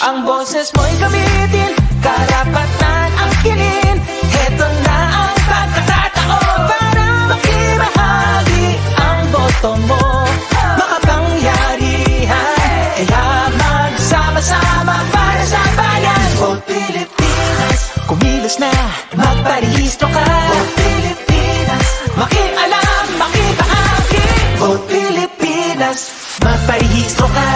Ang boses mo'y gamitin, karapatan ang kinin. Heto na ang pagkakataon para makibahagi ang boto mo. Makapangyarihan, kaya magsama-sama para sa bayan. Vote Pilipinas, kumilos na, magparehistro ka. Vote Pilipinas, makialam, makibahagi. Vote Pilipinas, magparehistro ka.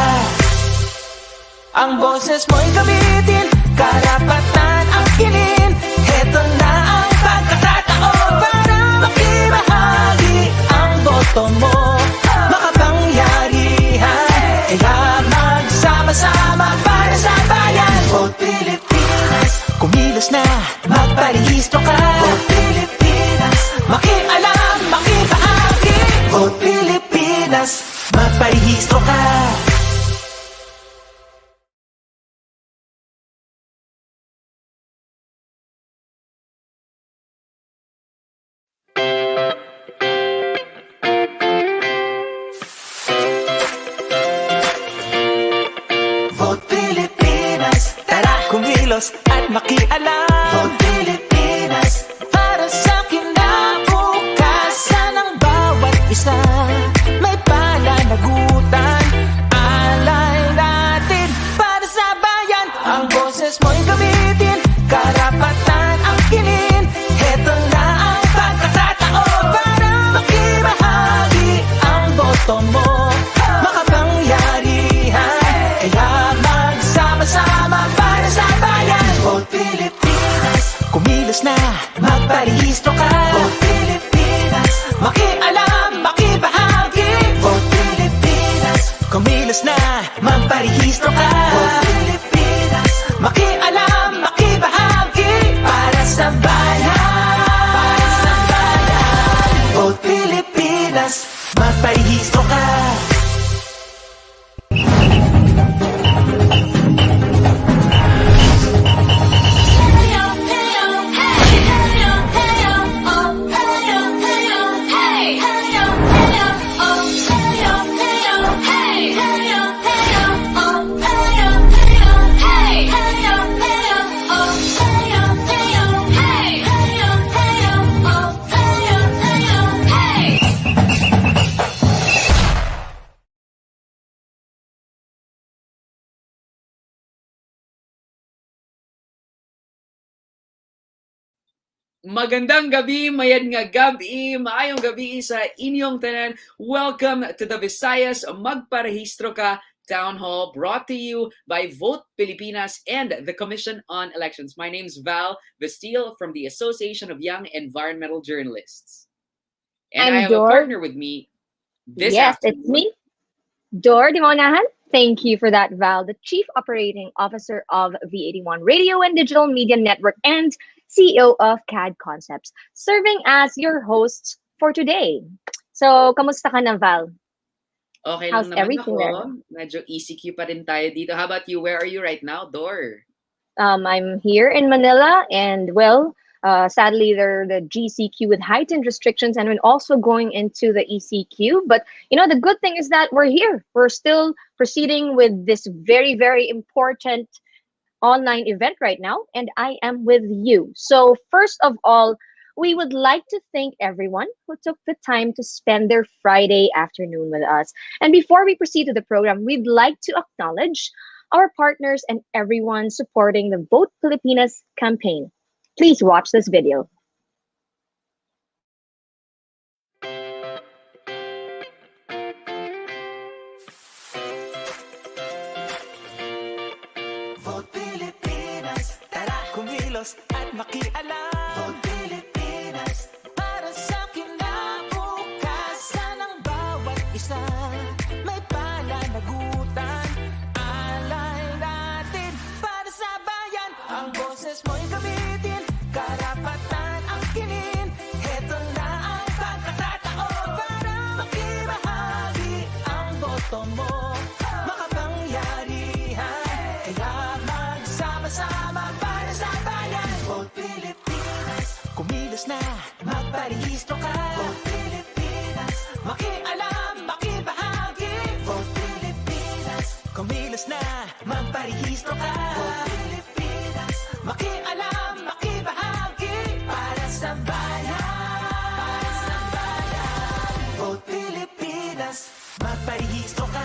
Ang boses mo'y gamitin, karapatan ang kinin. Heto na ang pagkakataon para makibahagi ang boto mo. Makapangyarihan, kaya magsama-sama para sa bayan. Vote Pilipinas, kumilos na, magparehistro ka. Vote Pilipinas, makialam, makibahagi. Vote Pilipinas, magparehistro ka. At makialam. Vote Pilipinas, para sa kinabukasan ng bawat isa. May pananagutan, alay natin para sa bayan. Ang boses mo'y gamitin, karapatan ang kinin. Heto na ang pagkakataon para makibahagi ang boto mo. Makapangyarihan, kaya magsama-sama para sa bayan. Vote Pilipinas, kumilos na, magparehistro ka. Vote Pilipinas, makialam, makibahagi. Vote Pilipinas, kumilos na, magparehistro ka. Vote Pilipinas, makialam, makibahagi. Para sa bayan, para sa bayan. Vote Pilipinas, magparehistro ka. Magandang gabi, mayad nga gabi, maayong gabi sa inyong tanan. Welcome to the Visayas Magparehistro Ka Town Hall, brought to you by Vote Pilipinas and the Commission on Elections. My name's 𝐕𝐎𝐓𝐄 from the Association of Young Environmental Journalists. And I have a partner with me this afternoon. It's me, Dor Dimonahan. Thank you for that, Val, the Chief Operating Officer of V81 Radio and Digital Media Network and CEO of CAD Concepts, serving as your host for today. So, kamusta ka na, Val? Okay How's lang naman everything ako. there? Medyo ECQ pa rin tayo dito. How about you? Where are you right now, Dor? I'm here in Manila, and well, sadly, the GCQ with heightened restrictions, and we're also going into the ECQ. But you know, the good thing is that we're here. We're still proceeding with this very, very important online event right now, and I am with you. So first of all, we would like to thank everyone who took the time to spend their Friday afternoon with us. And before we proceed to the program, we'd like to acknowledge our partners and everyone supporting the Vote Pilipinas campaign. Please watch this video. Vote Pilipinas, tara kumilos at makialam. Vote Pilipinas, para sa kinabukasan ng bawat isa. May pananagutan, alay natin para sa bayan. Ang boses mo'y gamitin, karapatan ang kinin. Heto na ang pagkakataon para makibahagi ang boto mo. Makapangyarihan, kaya magsama-sama para sa bayan. Vote Pilipinas, kumilos na, magparehistro ka. Vote Pilipinas, makialam, makibahagi. Vote Pilipinas, kumilos na, magparehistro magparehistro ka. Vote Pilipinas, makialam, makibahagi para sa bayan. Para sa bayan. Vote Pilipinas, magparehistro ka.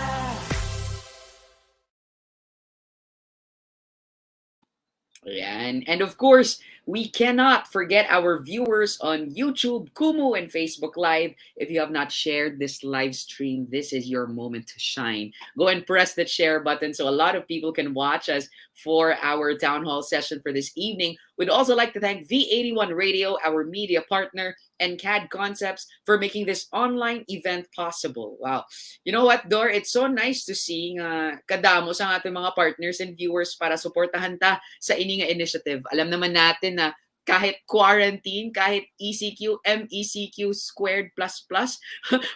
Ayan. And of course, we cannot forget our viewers on YouTube, Kumu, and Facebook Live. If you have not shared this live stream, this is your moment to shine. Go and press that share button so a lot of people can watch us for our town hall session for this evening. We'd also like to thank V81 Radio, our media partner, and CAD Concepts for making this online event possible. Wow. You know what, Dor? It's so nice to see kadamos ang ating mga partners and viewers para suportahan ta sa ining initiative. Alam naman natin na kahit quarantine, kahit ECQ, MECQ squared plus plus,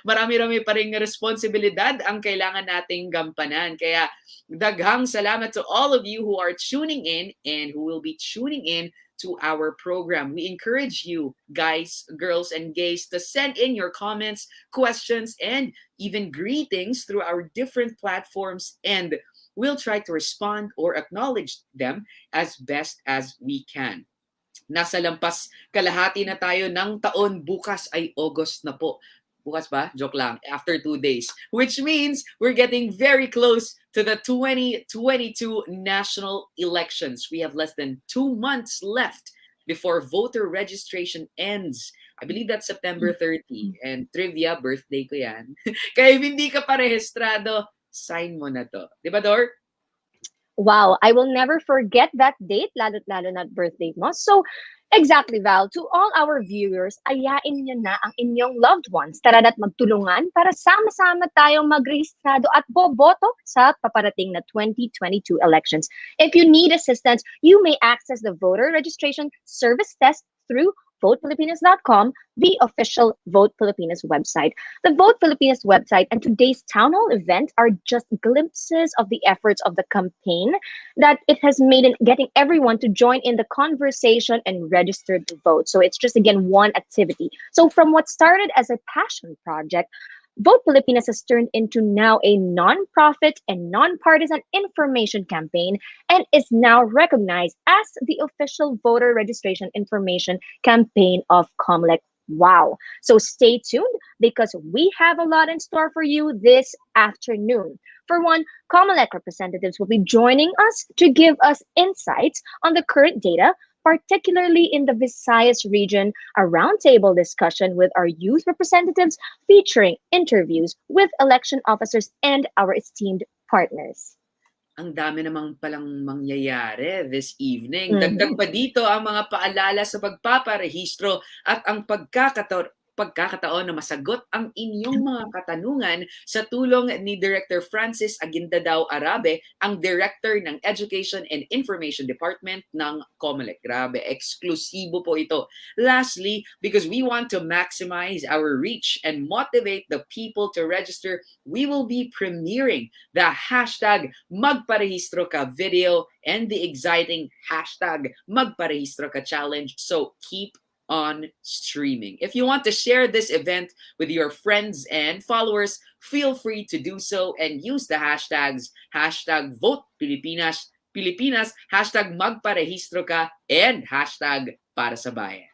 marami-rami pa rin responsibilidad ang kailangan nating gampanan. Kaya daghang salamat to all of you who are tuning in and who will be tuning in to our program. We encourage you, guys, girls, and gays, to send in your comments, questions, and even greetings through our different platforms, and we'll try to respond or acknowledge them as best as we can. Nasa lampas kalahati na tayo ng taon. Bukas ay August na po. Bukas ba? Joke lang. After 2 days. Which means we're getting very close to the 2022 national elections. We have less than 2 months left before voter registration ends. I believe that's September 30. And trivia, birthday ko yan. Kaya if hindi ka pa rehistrado, sign mo na to. Di ba, Dor? Wow, I will never forget that date, lalo na birthday mo. So, exactly, Val, to all our viewers, ayain niyo na ang inyong loved ones. Tara na't magtulungan para sama-sama tayong magrehistrado at boboto sa paparating na 2022 elections. If you need assistance, you may access the voter registration service desk through votefilipinas.com, the official Vote Filipinas website. The Vote Filipinas website and today's town hall event are just glimpses of the efforts of the campaign that it has made in getting everyone to join in the conversation and register to vote. So it's just, again, one activity. So from what started as a passion project, Vote Filipinas has turned into now a non-profit and non-partisan information campaign and is now recognized as the official voter registration information campaign of Comelec. Wow. So stay tuned because we have a lot in store for you this afternoon. For one, Comelec representatives will be joining us to give us insights on the current data, particularly in the Visayas region, a roundtable discussion with our youth representatives featuring interviews with election officers and our esteemed partners. Ang dami namang palang mangyayari this evening. Dagdag pa dito ang mga paalala sa pagpaparehistro at ang pagkakataon na masagot ang inyong mga katanungan sa tulong ni Director Francis Aguindadao Arabe, ang Director ng Education and Information Department ng Comelec. Grabe, eksklusibo po ito. Lastly, because we want to maximize our reach and motivate the people to register, we will be premiering the hashtag Magparehistroka video and the exciting hashtag Magparehistroka challenge. So keep on streaming. If you want to share this event with your friends and followers, feel free to do so and use the hashtags hashtag Vote Pilipinas, hashtag Magparehistroka, and hashtag Para sa Bayan.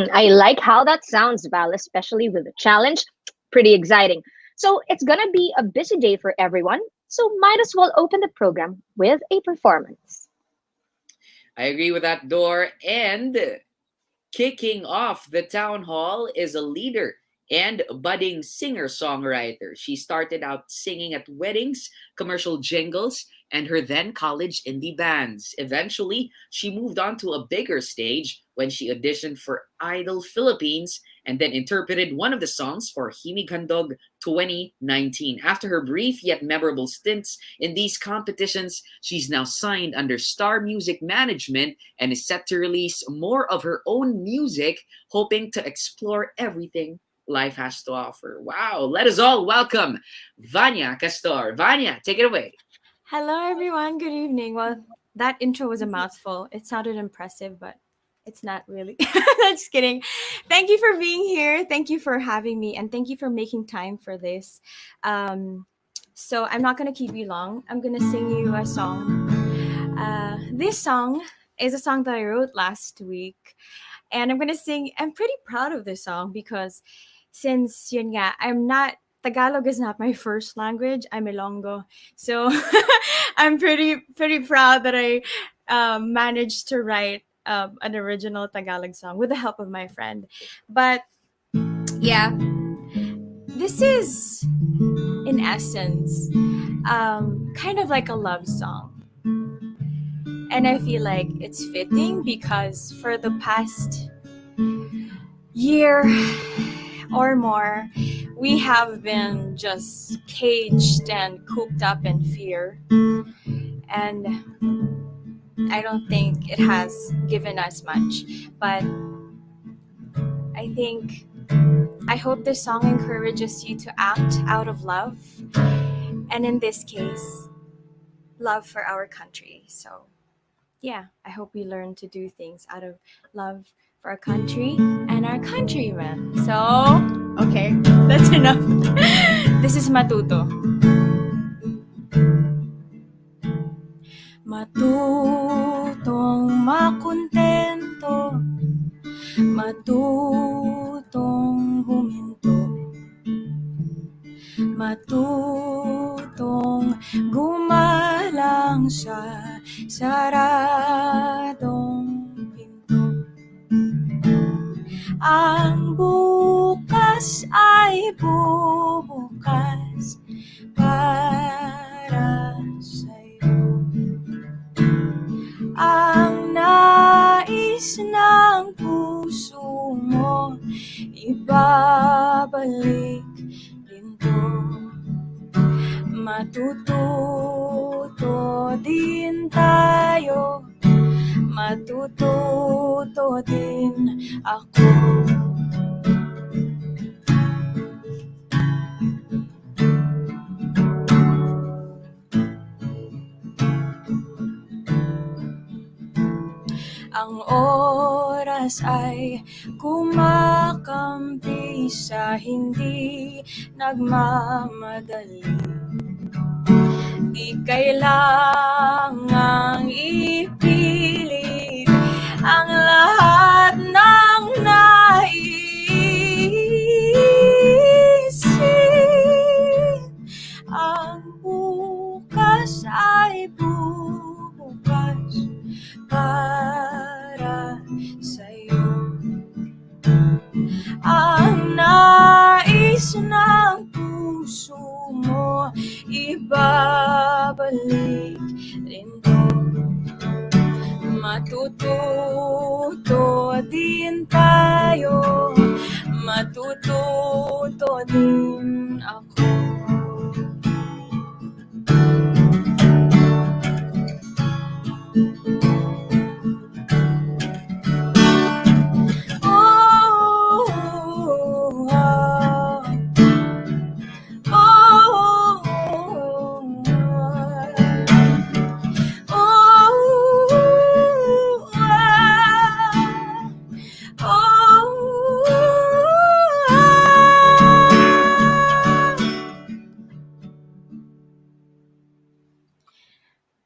I like how that sounds, Val, especially with the challenge. Pretty exciting. So it's gonna be a busy day for everyone, so might as well open the program with a performance. I agree with that, Dor. And kicking off the town hall is a leader and budding singer-songwriter. She started out singing at weddings, commercial jingles, and her then college indie bands. Eventually, she moved on to a bigger stage when she auditioned for Idol Philippines and then interpreted one of the songs for Himig Handog 2019. After her brief yet memorable stints in these competitions, she's now signed under Star Music Management and is set to release more of her own music, hoping to explore everything life has to offer. Wow, let us all welcome Vanya Castor. Vanya, take it away. Hello, everyone. Good evening. Well, that intro was a mouthful. It sounded impressive, but it's not really. I'm just kidding. Thank you for being here. Thank you for having me. And thank you for making time for this. So I'm not gonna keep you long. I'm gonna sing you a song. This song is a song that I wrote last week, and I'm gonna sing. I'm pretty proud of this song because since yun nga, I'm not Tagalog is not my first language. I'm Ilonggo, so I'm pretty proud that I managed to write an original Tagalog song with the help of my friend. But yeah, this is in essence kind of like a love song. And I feel like it's fitting because for the past year or more, we have been just caged and cooped up in fear. And I don't think it has given us much. But I hope this song encourages you to act out of love. And in this case, love for our country. So yeah, I hope we learn to do things out of love for our country and our countrymen. So, okay, that's enough. This is Matuto. Matutong makontento, matutong huminto, matutong gumalang sa saradong pinto. Ang bukas ay bubukas para sa'yo. Ang nais ng puso mo ibabalik din to. Matututo din tayo, matututo din ako. Ang oras ay kumakampi sa hindi nagmamadali. Di kailangang ipilit ang lahat ng naiisip. Ang bukas ay bubukas para sa'yo. Ang nais ng puso mo ibabalik rin to. Matututo din tayo, matututo din ako.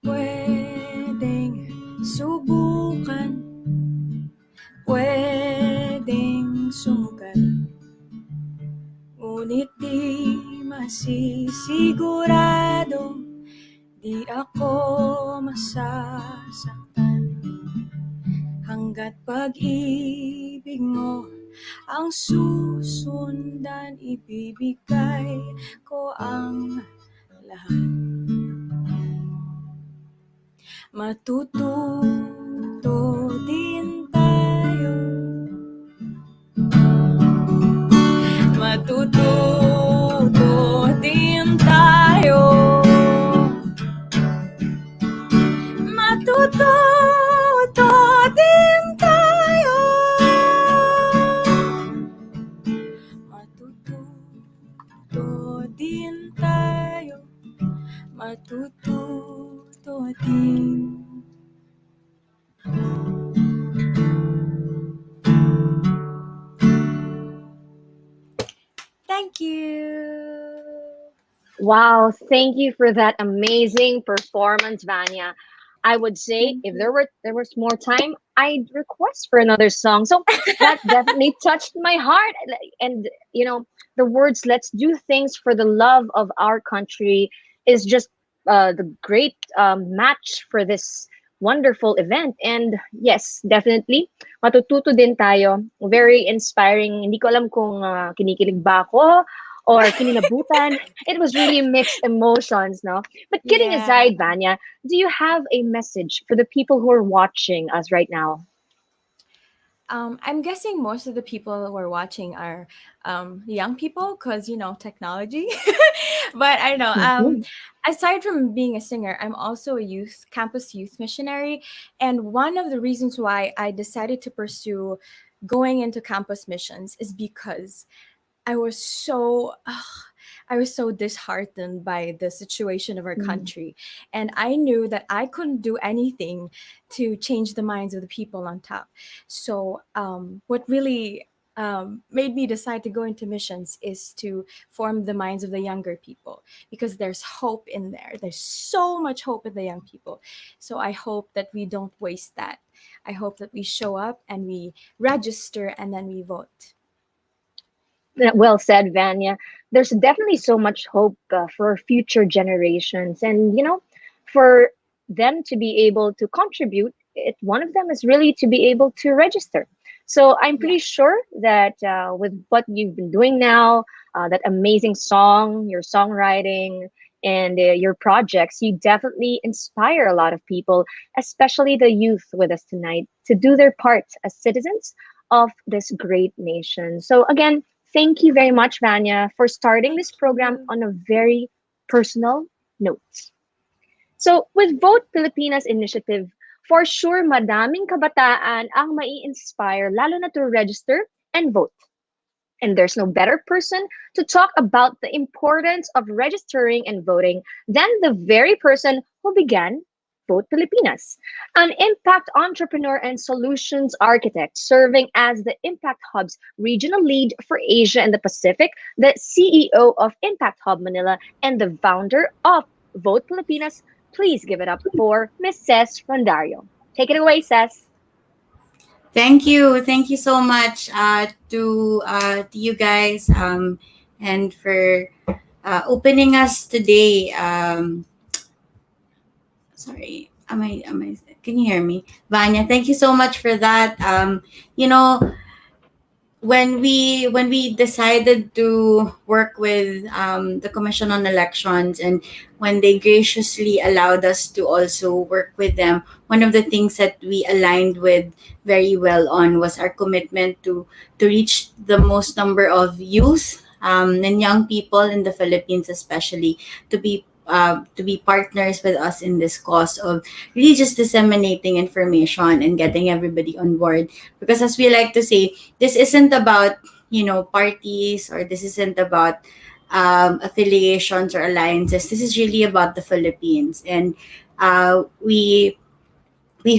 Pwedeng subukan, pwedeng sumugal, ngunit di masisigurado, di ako masasaktan. Hanggat pag-ibig mo ang susundan, ibibigay ko ang lahat. Matututo din tayo, matututo din tayo, matututo din tayo, matututo din tayo, matututo din. Thank you. Wow, thank you for that amazing performance, Vanya. I would say Thank if you. there was more time, I'd request for another song. So that definitely touched my heart. And the words "Let's do things for the love of our country" is just the great match for this wonderful event. And yes, definitely matututo din tayo. Very inspiring. Hindi ko alam kung kinikilig ba ako or kinilabutan. It was really mixed emotions, no? But kidding Yeah. aside, Vanya, do you have a message for the people who are watching us right now? I'm guessing most of the people who are watching are young people because, technology. But I don't know. Mhm. Aside from being a singer, I'm also a campus youth missionary. And one of the reasons why I decided to pursue going into campus missions is because I was so I was so disheartened by the situation of our Mm. country, and I knew that I couldn't do anything to change the minds of the people on top. So, what really made me decide to go into missions is to form the minds of the younger people because there's hope in there. There's so much hope in the young people. So I hope that we don't waste that. I hope that we show up and we register and then we vote. Well said, Vanya. There's definitely so much hope for future generations, and for them to be able to contribute. One of them is really to be able to register. So I'm pretty Yes. sure that with what you've been doing now, that amazing song, your songwriting, and your projects, you definitely inspire a lot of people, especially the youth with us tonight, to do their part as citizens of this great nation. So again, thank you very much, Vanya, for starting Thank this program you. on a very personal note. So, with Vote Filipinas initiative, for sure madaming kabataan ang mai-inspire lalo na to register and vote. And there's no better person to talk about the importance of registering and voting than the very person who began Vote Filipinas, an impact entrepreneur and solutions architect serving as the Impact Hub's regional lead for Asia and the Pacific, the CEO of Impact Hub Manila, and the founder of Vote Filipinas. Please give it up for Miss Ces Rondario. Take it away, Ces. Thank you. Thank you so much to you guys and for opening us today. Sorry. Am I can you hear me? Vanya, thank you so much for that. You know, when we decided to work with the Commission on Elections, and when they graciously allowed us to also work with them, one of the things that we aligned with very well on was our commitment to reach the most number of youth and young people in the Philippines, especially to be partners with us in this cause of really just disseminating information and getting everybody on board. Because as we like to say, this isn't about parties, or this isn't about affiliations or alliances. This is really about the Philippines, and we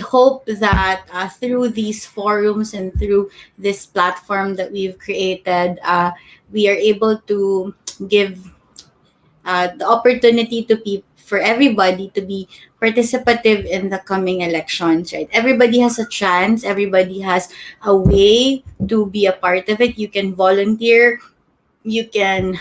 hope that through these forums and through this platform that we've created, we are able to give the opportunity to be for everybody to be participative in the coming elections, right? Everybody has a chance, everybody has a way to be a part of it. You can volunteer, you can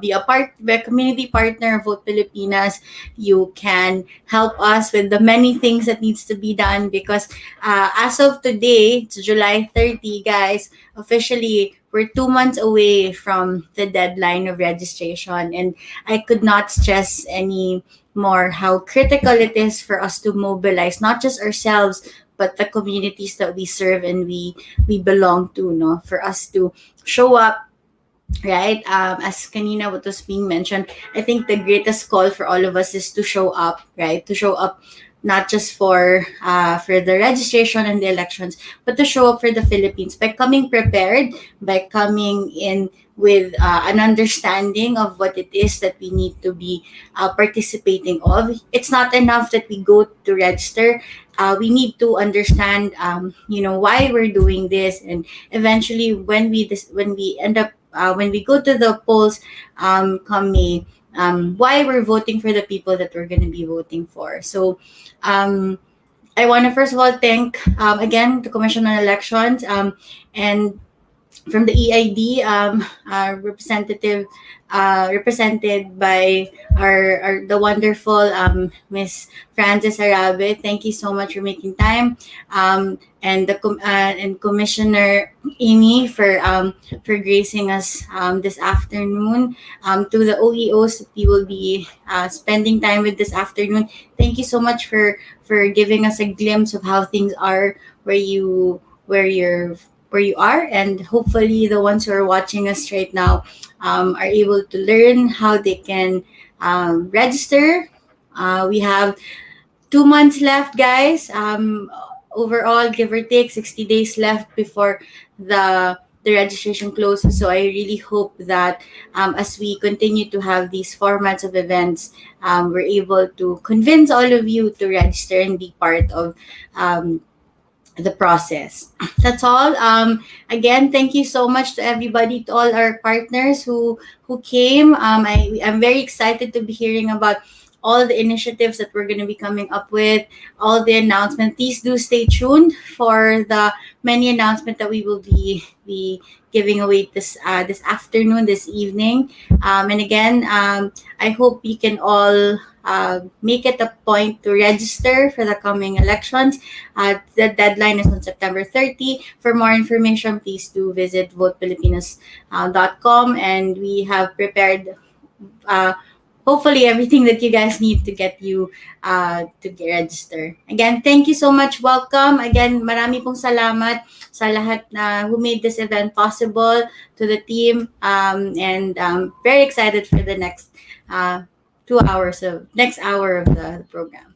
be a community partner of Vote Filipinas. You can help us with the many things that needs to be done, because as of today, it's July 30, guys. Officially, we're 2 months away from the deadline of registration, and I could not stress any more how critical it is for us to mobilize not just ourselves but the communities that we serve and we belong to, no, for us to show up, right? As kanina what was being mentioned, I think the greatest call for all of us is to show up, right? To show up not just for the registration and the elections, but to show up for the Philippines by coming prepared, by coming in with an understanding of what it is that we need to be participating of. It's not enough that we go to register. We need to understand, why we're doing this, and eventually when we end up when we go to the polls come May, why we're voting for the people that we're going to be voting for. So I want to first of all thank again the Commission on Elections and from the EID representative represented by our the wonderful Miss Frances Arabe. Thank you so much for making time, and and Commissioner Amy for gracing us this afternoon. To the OEOs that we will be spending time with this afternoon, thank you so much for giving us a glimpse of how things are where you are, and hopefully the ones who are watching us right now are able to learn how they can register. We have 2 months left, guys. Overall, give or take 60 days left before the registration closes. So I really hope that as we continue to have these formats of events, we're able to convince all of you to register and be part of the process. That's all. Again, thank you so much to everybody, to all our partners who came. I'm very excited to be hearing about all the initiatives that we're going to be coming up with, all the announcements. Please do stay tuned for the many announcements that we will be giving away this afternoon, this evening. And again, I hope you can all make it a point to register for the coming elections. The deadline is on September 30. For more information, please do visit votefilipinas.com, and we have prepared hopefully everything that you guys need to get you to register. Again, thank you so much. Welcome. Again, marami pong salamat sa lahat who made this event possible, to the team, and very excited for the next 2 hours of next hour of the program.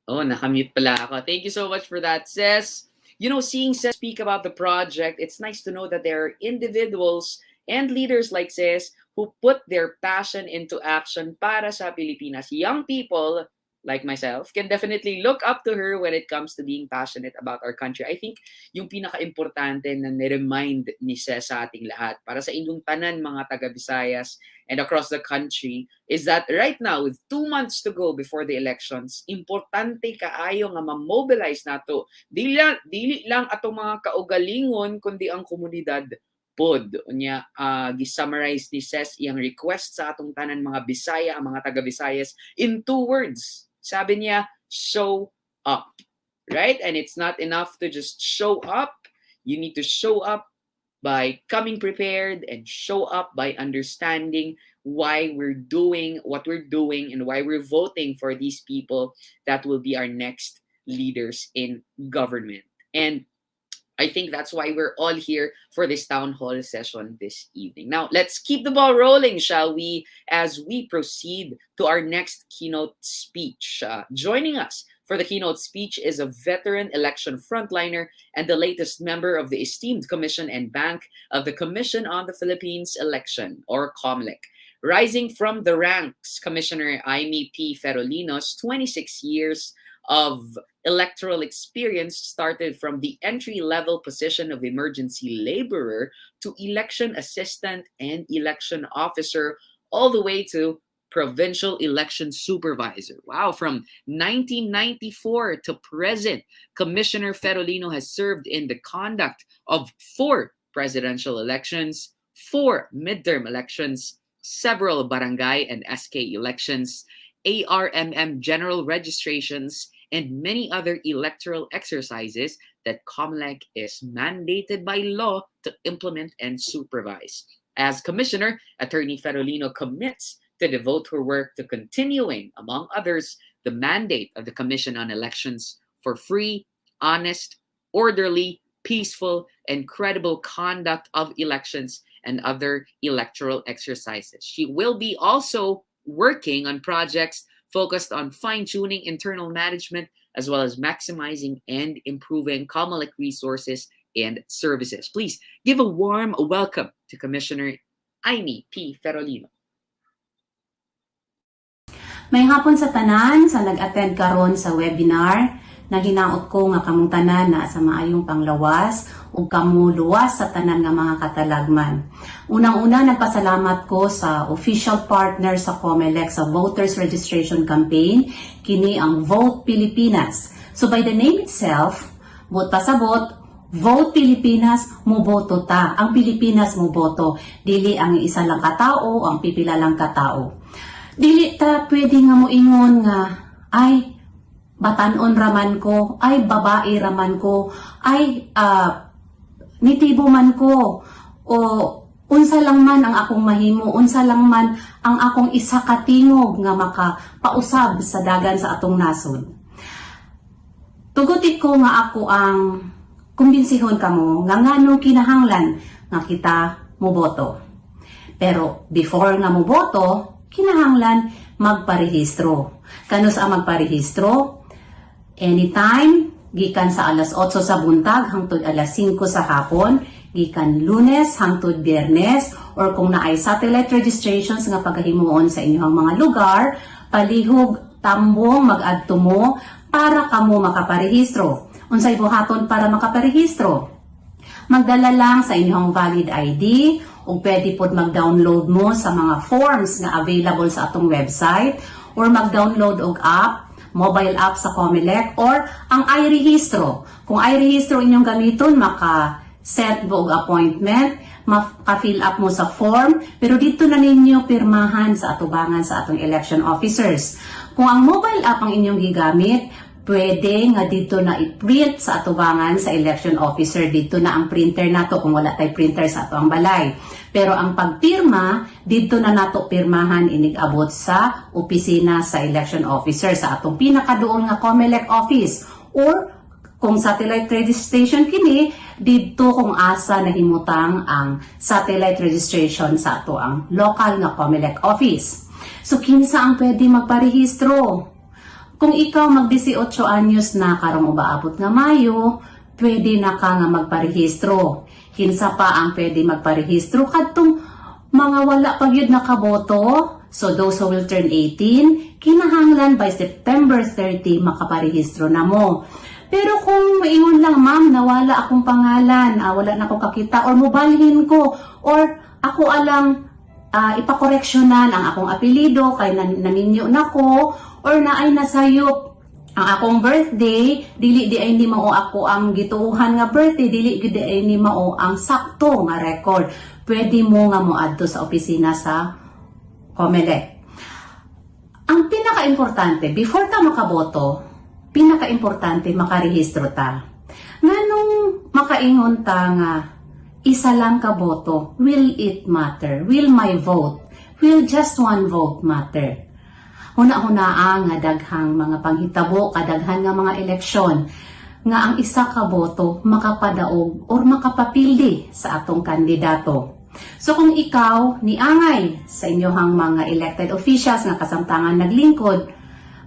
Oh, nakamute pala ako. Thank you so much for that, Ses. You know, seeing Ses speak about the project, it's nice to know that there are individuals and leaders like Ses who put their passion into action para sa Pilipinas. Young people like myself can definitely look up to her when it comes to being passionate about our country. I think yung pinaka-importante na ni-remind ni Ses sa ating lahat para sa inyong tanan mga taga-Visayas and across the country is that right now, with 2 months to go before the elections, importante kaayo nga ma-mobilize nato. Dili lang atong mga kaugalingon, kundi ang komunidad pod. Unya, gisummarize ni Ses iyang request sa atong tanan mga Bisaya, ang mga taga-Visayas, in 2 words. Sabi niya, show up. Right? And it's not enough to just show up. You need to show up by coming prepared and show up by understanding why we're doing what we're doing and why we're voting for these people that will be our next leaders in government. And I think that's why we're all here for this town hall session this evening. Now, let's keep the ball rolling, shall we, as we proceed to our next keynote speech. Joining us for the keynote speech is a veteran election frontliner and the latest member of the esteemed commission and bank of the Commission on the Philippines Election, or Comelec. Rising from the ranks, Commissioner Amy P. Ferolino's 26 years of electoral experience started from the entry-level position of emergency laborer to election assistant and election officer, all the way to provincial election supervisor. Wow, from 1994 to present, Commissioner Ferolino has served in the conduct of 4 presidential elections, 4 midterm elections, several barangay and SK elections, ARMM general registrations, and many other electoral exercises that Comelec is mandated by law to implement and supervise. As Commissioner, Attorney Ferolino commits to devote her work to continuing, among others, the mandate of the Commission on Elections for free, honest, orderly, peaceful, and credible conduct of elections and other electoral exercises. She will be also working on projects focused on fine-tuning internal management as well as maximizing and improving Comelec resources and services. Please give a warm welcome to Commissioner Amy P. Ferolino. May hapon sa tanan sa nag-attend karon sa webinar, naginaot ko nga kamong tanan na sa maayong panglawas ug kamo luwas sa tanan nga mga katalagman. Unang-una nagpasalamat ko sa official partner sa Comelec sa Voters Registration Campaign, kini ang Vote Pilipinas. So by the name itself, vote pasabot, Vote Pilipinas, muboto ta. Ang Pilipinas muboto, dili ang isa lang katao, ang pipila lang katao. Dili ta pwede nga moingon nga ay batanon raman ko, ay babae raman ko, ay nitibo man ko, o unsa lang man ang akong mahimo, unsa lang man ang akong isa katingog nga makapausab sa dagan sa atong nasod. Tugutik ko nga ako ang kumbensihon kamo nga nganong kinahanglan nga kita moboto. Pero before nga moboto, kinahanglan magparehistro. Kanus ang magparehistro? Anytime, gikan sa alas 8 sa buntag hangtod alas 5 sa hapon, gikan Lunes hangtod Biyernes, or kung naay satellite registrations nga pagkahimuon sa inyong mga lugar, palihog tambong mag-adto mo para kamo makaparehistro. Unsay buhaton para makaparehistro? Magdala lang sa inyong valid ID o pwede pod mag-download mo sa mga forms na available sa atong website, or mag-download og app, mobile app sa Comelec, or ang iRehistro. Kung iRehistro inyong gamiton, maka-set mo og appointment, maka-fill up mo sa form, pero dito na ninyo pirmahan sa atubangan sa atong election officers. Kung ang mobile app ang inyong gigamit, pwede nga dito na i-print sa atubangan sa election officer. Dito na ang printer nato kung wala tay printer sa ato ang balay. Pero ang pagpirma, dito na nato pirmahan inig-abot sa opisina sa election officer sa atong pinakaduol nga Comelec office. Or kung satellite registration kini, dito kung asa nahimutang ang satellite registration sa ato ang local nga Comelec office. So kinsa ang pwede magparehistro? Kung ikaw mag-18 anyos na karong ubaabot nga Mayo, pwede na ka nga magparehistro. Kinsa pa ang pwede magparehistro? Kadtong mga wala pag yun nakaboto, so those who will turn 18, kinahanglan by September 30 makaparehistro na mo. Pero kung maingon lang, ma'am, nawala akong pangalan, wala na akong kakita, or mobalhin ko, or ako alang ipakoreksyonan ang akong apelido, kay naminyo na ko, or naay nasayop ang akong birthday, dili di ay ni mao ako ang gituuhan nga birthday, dili di ay ni mao ang sakto nga record. Pwede mo nga moadto sa opisina sa Comelec. Ang pinaka-importante, before ta makaboto, pinaka-importante makarehistro ta. Nganong makaingon ta nga isa lang ka boto, will it matter? Will my vote? Will just one vote matter? Una-una nga daghang mga panghitabo, kadaghan nga mga eleksyon, nga ang isa ka boto makapadaog or makapapildi sa atong kandidato. So kung ikaw niangay sa inyohang mga elected officials nga kasamtangan naglingkod,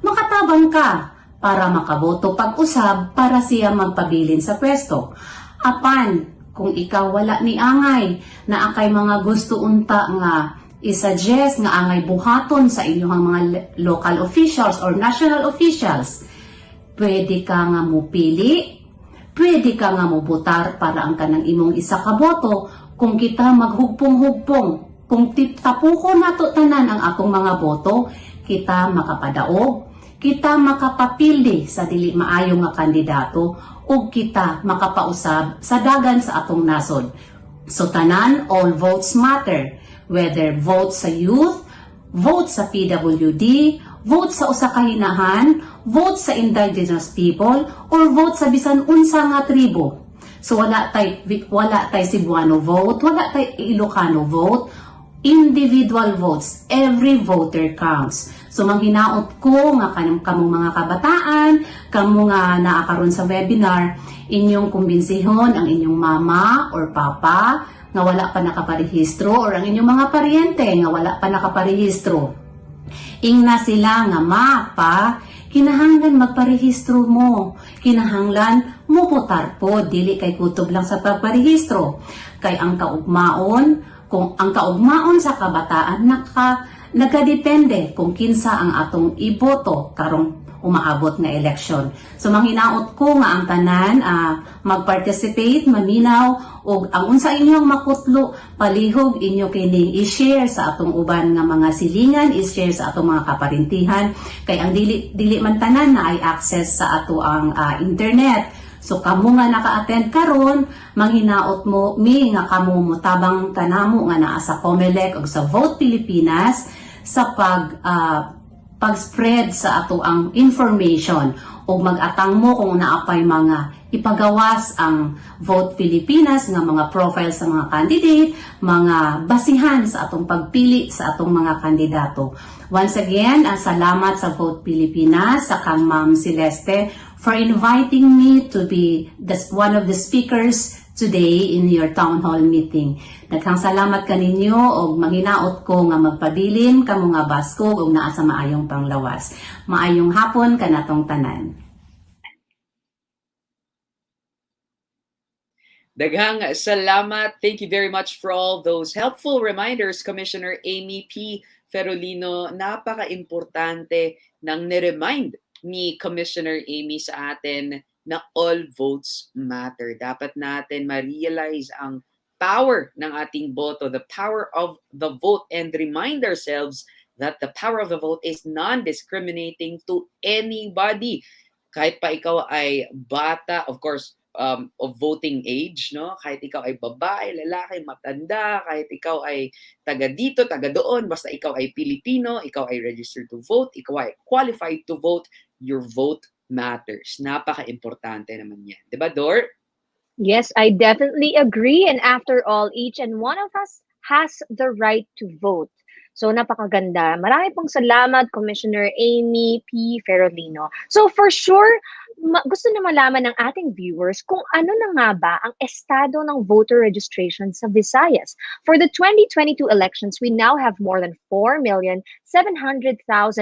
makatabang ka para makaboto pag-usab para siya magpabilin sa pwesto. Apan, kung ikaw wala niangay na akay mga gusto unta nga i-suggest nga angay buhaton sa inyong mga local officials or national officials, pwede ka nga mupili, pwede ka nga mubutar para ang kanang imong isa ka boto. Kung kita maghugpong-hugpong, kung tapuko nato tanan ang akong mga boto, kita makapadaog, kita makapapildi sa dili maayo nga kandidato, ug kita makapausab sa dagan sa atong nasod. So tanan, all votes matter. Whether vote sa youth, vote sa PWD, vote sa usa ka hinahan, vote sa indigenous people, or vote sa bisan unsa nga tribo. So wala tay Cebuano vote, wala tay Ilocano vote, individual votes. Every voter counts. So manghinaot ko nga kamong mga kabataan, kamo nga naa karon sa webinar, inyong kumbensihon ang inyong mama or papa nga wala pa nakaparehistro, or ang inyong mga paryente nga wala pa nakaparehistro. Ingna sila nga mapa, kinahanglan magparehistro mo. Kinahanglan mo votar po, dili kay kutob lang sa pagparehistro. Kay ang kaugmaon, kung ang kaugmaon sa kabataan Nagkadepende kung kinsa ang atong iboto karong umaabot nga eleksyon. So manghinaot ko nga ang tanan mag-participate, maminaw, o ang unsa inyong makutlo, palihog inyo kining i-share sa atong uban nga mga silingan, i-share sa atong mga kaparintihan, kay ang dili man tanan na ay access sa ato ang internet. So kamo nga naka-attend karon, manghinaot mo mi nga kamo mutabang kanamo nga naa sa Comelec o sa Vote Pilipinas sa pag-spread sa ato ang information o mag-atang mo kung naapay mga ipagawas ang Vote Pilipinas nga mga profile sa mga candidate, mga basihan sa atong pagpili sa atong mga kandidato. Once again, salamat sa Vote Pilipinas, sa kang Ma'am Celeste, for inviting me to be one of the speakers today in your town hall meeting. Daghang salamat kaninyo og manghinaot ko nga magpabilin kamo nga baskog og naa sa maayong panglawas. Maayong hapon kanatong tanan. Daghang salamat. Thank you very much for all those helpful reminders, Commissioner Amy P. Ferolino. Napaka-importante nang ni-remind ni Commissioner Amy sa atin na all votes matter. Dapat natin ma-realize ang power ng ating boto, the power of the vote, and remind ourselves that the power of the vote is non-discriminating to anybody. Kahit pa ikaw ay bata, of course, of voting age, no? Kahit ikaw ay babae, lalaki, matanda, kahit ikaw ay taga dito, taga doon, basta ikaw ay Pilipino, ikaw ay registered to vote, ikaw ay qualified to vote, your vote matters. Napaka-importante naman yan. Diba, Dor? Yes, I definitely agree. And after all, each and one of us has the right to vote. So, napakaganda. Marami pong salamat, Commissioner Amy P. Ferolino. So, for sure, gusto na malaman ng ating viewers kung ano na nga ba ang estado ng voter registration sa Visayas. For the 2022 elections, we now have more than 4,700,000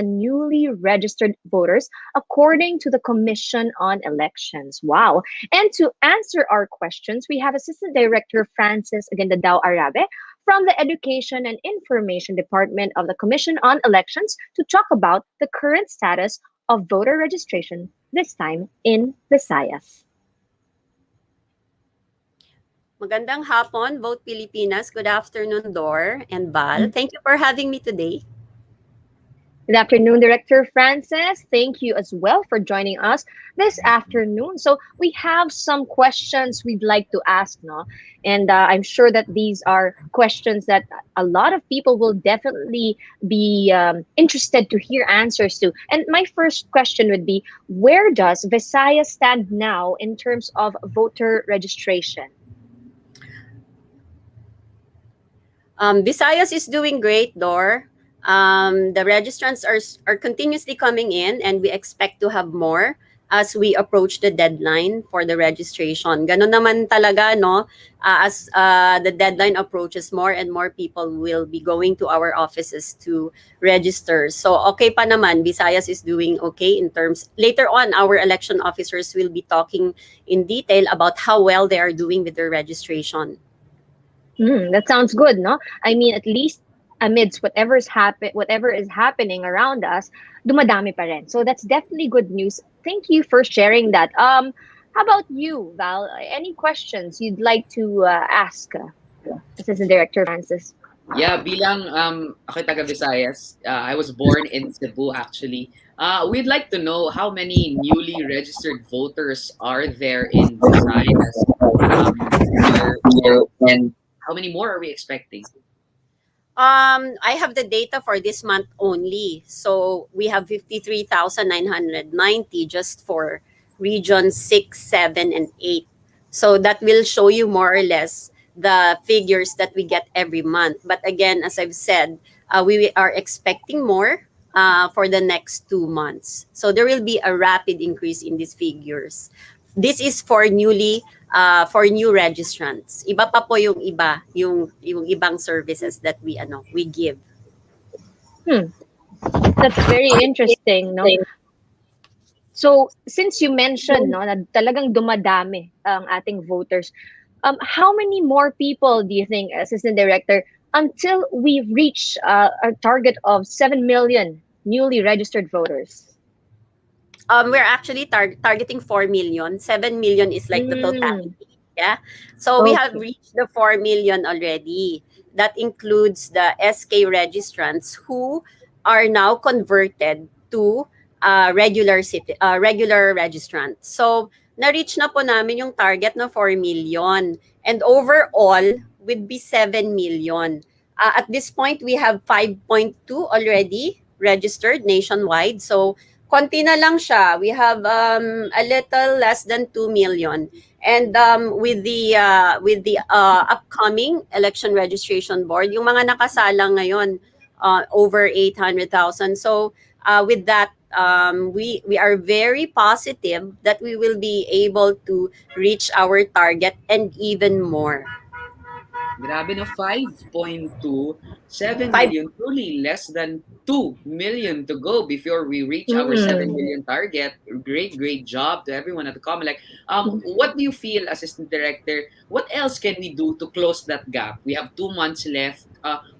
newly registered voters according to the Commission on Elections. Wow. And to answer our questions, we have Assistant Director Francis Aguinaldao-Arabe from the Education and Information Department of the Commission on Elections to talk about the current status of voter registration, this time in Visayas. Magandang hapon, Vote Pilipinas. Good afternoon, Dor and Bal. Thank you for having me today. Good afternoon, Director Francis. Thank you as well for joining us this afternoon. So we have some questions we'd like to ask, no? And I'm sure that these are questions that a lot of people will definitely be interested to hear answers to. And my first question would be, where does Visayas stand now in terms of voter registration? Visayas is doing great, Dor. The registrants are continuously coming in, and we expect to have more as we approach the deadline for the registration. Ganon naman talaga, no? As the deadline approaches, more and more people will be going to our offices to register. So okay pa naman, Visayas is doing okay in terms. Later on, our election officers will be talking in detail about how well they are doing with their registration. That sounds good, no? I mean, at least amidst whatever is happening around us, dumadami pa rin. So that's definitely good news. Thank you for sharing that. How about you, Val? Any questions you'd like to ask Assistant Director Francis? Yeah, bilang ako taga Visayas, I was born in Cebu actually. We'd like to know how many newly registered voters are there in Visayas, and how many more are we expecting? I have the data for this month only. So we have 53,990 just for region 6, 7, and 8. So that will show you more or less the figures that we get every month. But again, as I've said, we are expecting more for the next 2 months. So there will be a rapid increase in these figures. This is for new registrants. Iba pa po yung ibang services that we give. That's very interesting, no? So, since you mentioned, no, na talagang dumadami ang ating voters, how many more people do you think, Assistant Director, until we reach our target of 7 million newly registered voters? We're actually targeting 4 million. 7 million is like the totality. Yeah. So we have Okay. reached the 4 million already. That includes the SK registrants who are now converted to regular registrants. So na-reach na po namin yung target na 4 million. And overall would be 7 million. At this point, we have 5.2 already registered nationwide. So konti na lang siya. We have a little less than 2 million. And with the upcoming election registration board, yung mga nakasalang ngayon, over 800,000. So with that, we are very positive that we will be able to reach our target and even more. Grabe na 5.2, 7 Five- million, truly less than 2 million to go before we reach our 7 million target. Great job to everyone at the Comelec. What do you feel, Assistant Director? What else can we do to close that gap? We have 2 months left.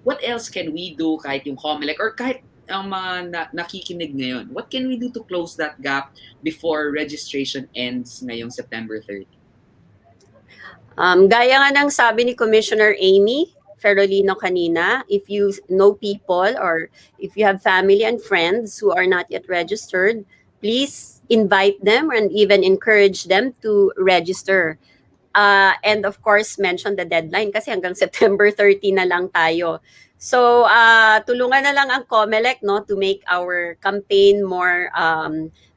What else can we do kahit yung Comelec or kahit ang mga nakikinig ngayon? What can we do to close that gap before registration ends ngayong September 30? Gaya nga ng sabi ni Commissioner Amy Ferrolino kanina, if you know people or if you have family and friends who are not yet registered, please invite them and even encourage them to register. And of course, mention the deadline kasi hanggang September 30 na lang tayo. So, tulungan na lang ang Comelec, no, to make our campaign more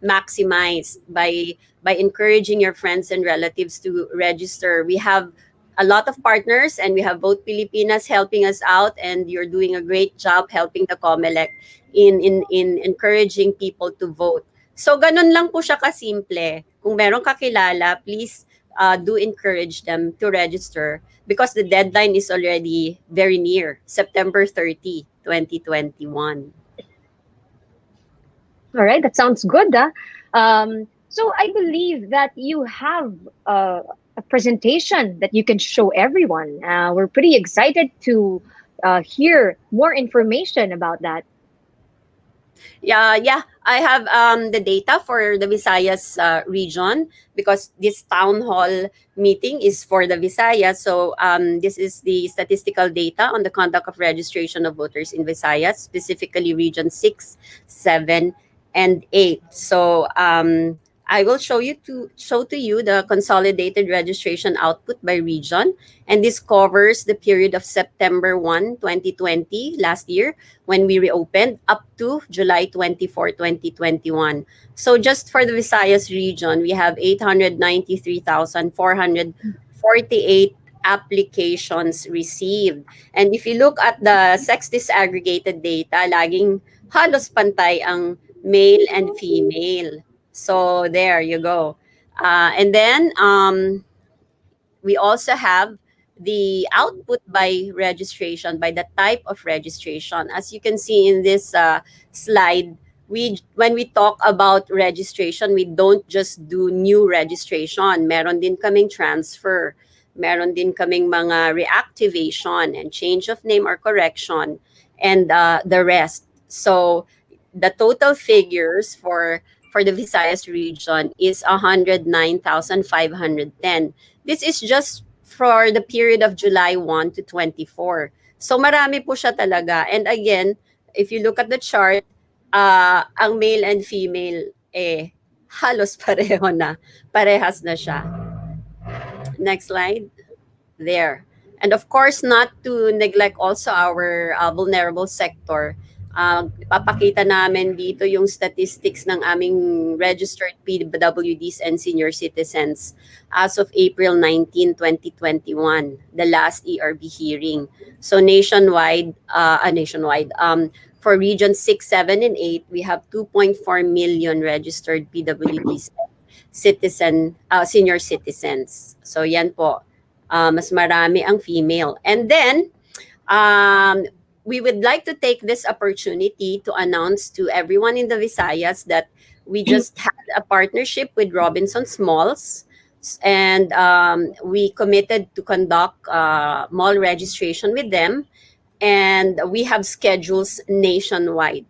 maximized by encouraging your friends and relatives to register. We have a lot of partners and we have Vote Pilipinas helping us out, and you're doing a great job helping the Comelec in encouraging people to vote. So, ganun lang po siya kasimple. Kung meron kakilala, please do encourage them to register because the deadline is already very near, September 30, 2021. All right, that sounds good. So I believe that you have a presentation that you can show everyone. We're pretty excited to hear more information about that. Yeah, I have the data for the Visayas region because this town hall meeting is for the Visayas. So this is the statistical data on the conduct of registration of voters in Visayas, specifically region 6, 7, and 8. So I will show to you the consolidated registration output by region, and this covers the period of September 1, 2020, last year, when we reopened, up to July 24, 2021. So just for the Visayas region, we have 893,448 applications received. And if you look at the sex disaggregated data, laging halos pantay ang male and female. So there you go. And then we also have the output by registration, by the type of registration. As you can see in this slide, when we talk about registration, we don't just do new registration. Meron din kaming transfer. Meron din kaming mga reactivation and change of name or correction and the rest. So the total figures for the Visayas region is 109,510. This is just for the period of July 1 to 24. So marami po siya talaga. And again, if you look at the chart, ang male and female, halos pareho na. Parehas na siya. Next slide. There. And of course, not to neglect also our vulnerable sector. Papakita namin dito yung statistics ng aming registered PWDs and senior citizens as of April 19, 2021, the last ERB hearing. So nationwide, for regions 6, 7, and 8, we have 2.4 million registered PWDs senior citizens. So yan po, mas marami ang female. And then, we would like to take this opportunity to announce to everyone in the Visayas that we just had a partnership with Robinson's Malls, and we committed to conduct mall registration with them. and we have schedules nationwide.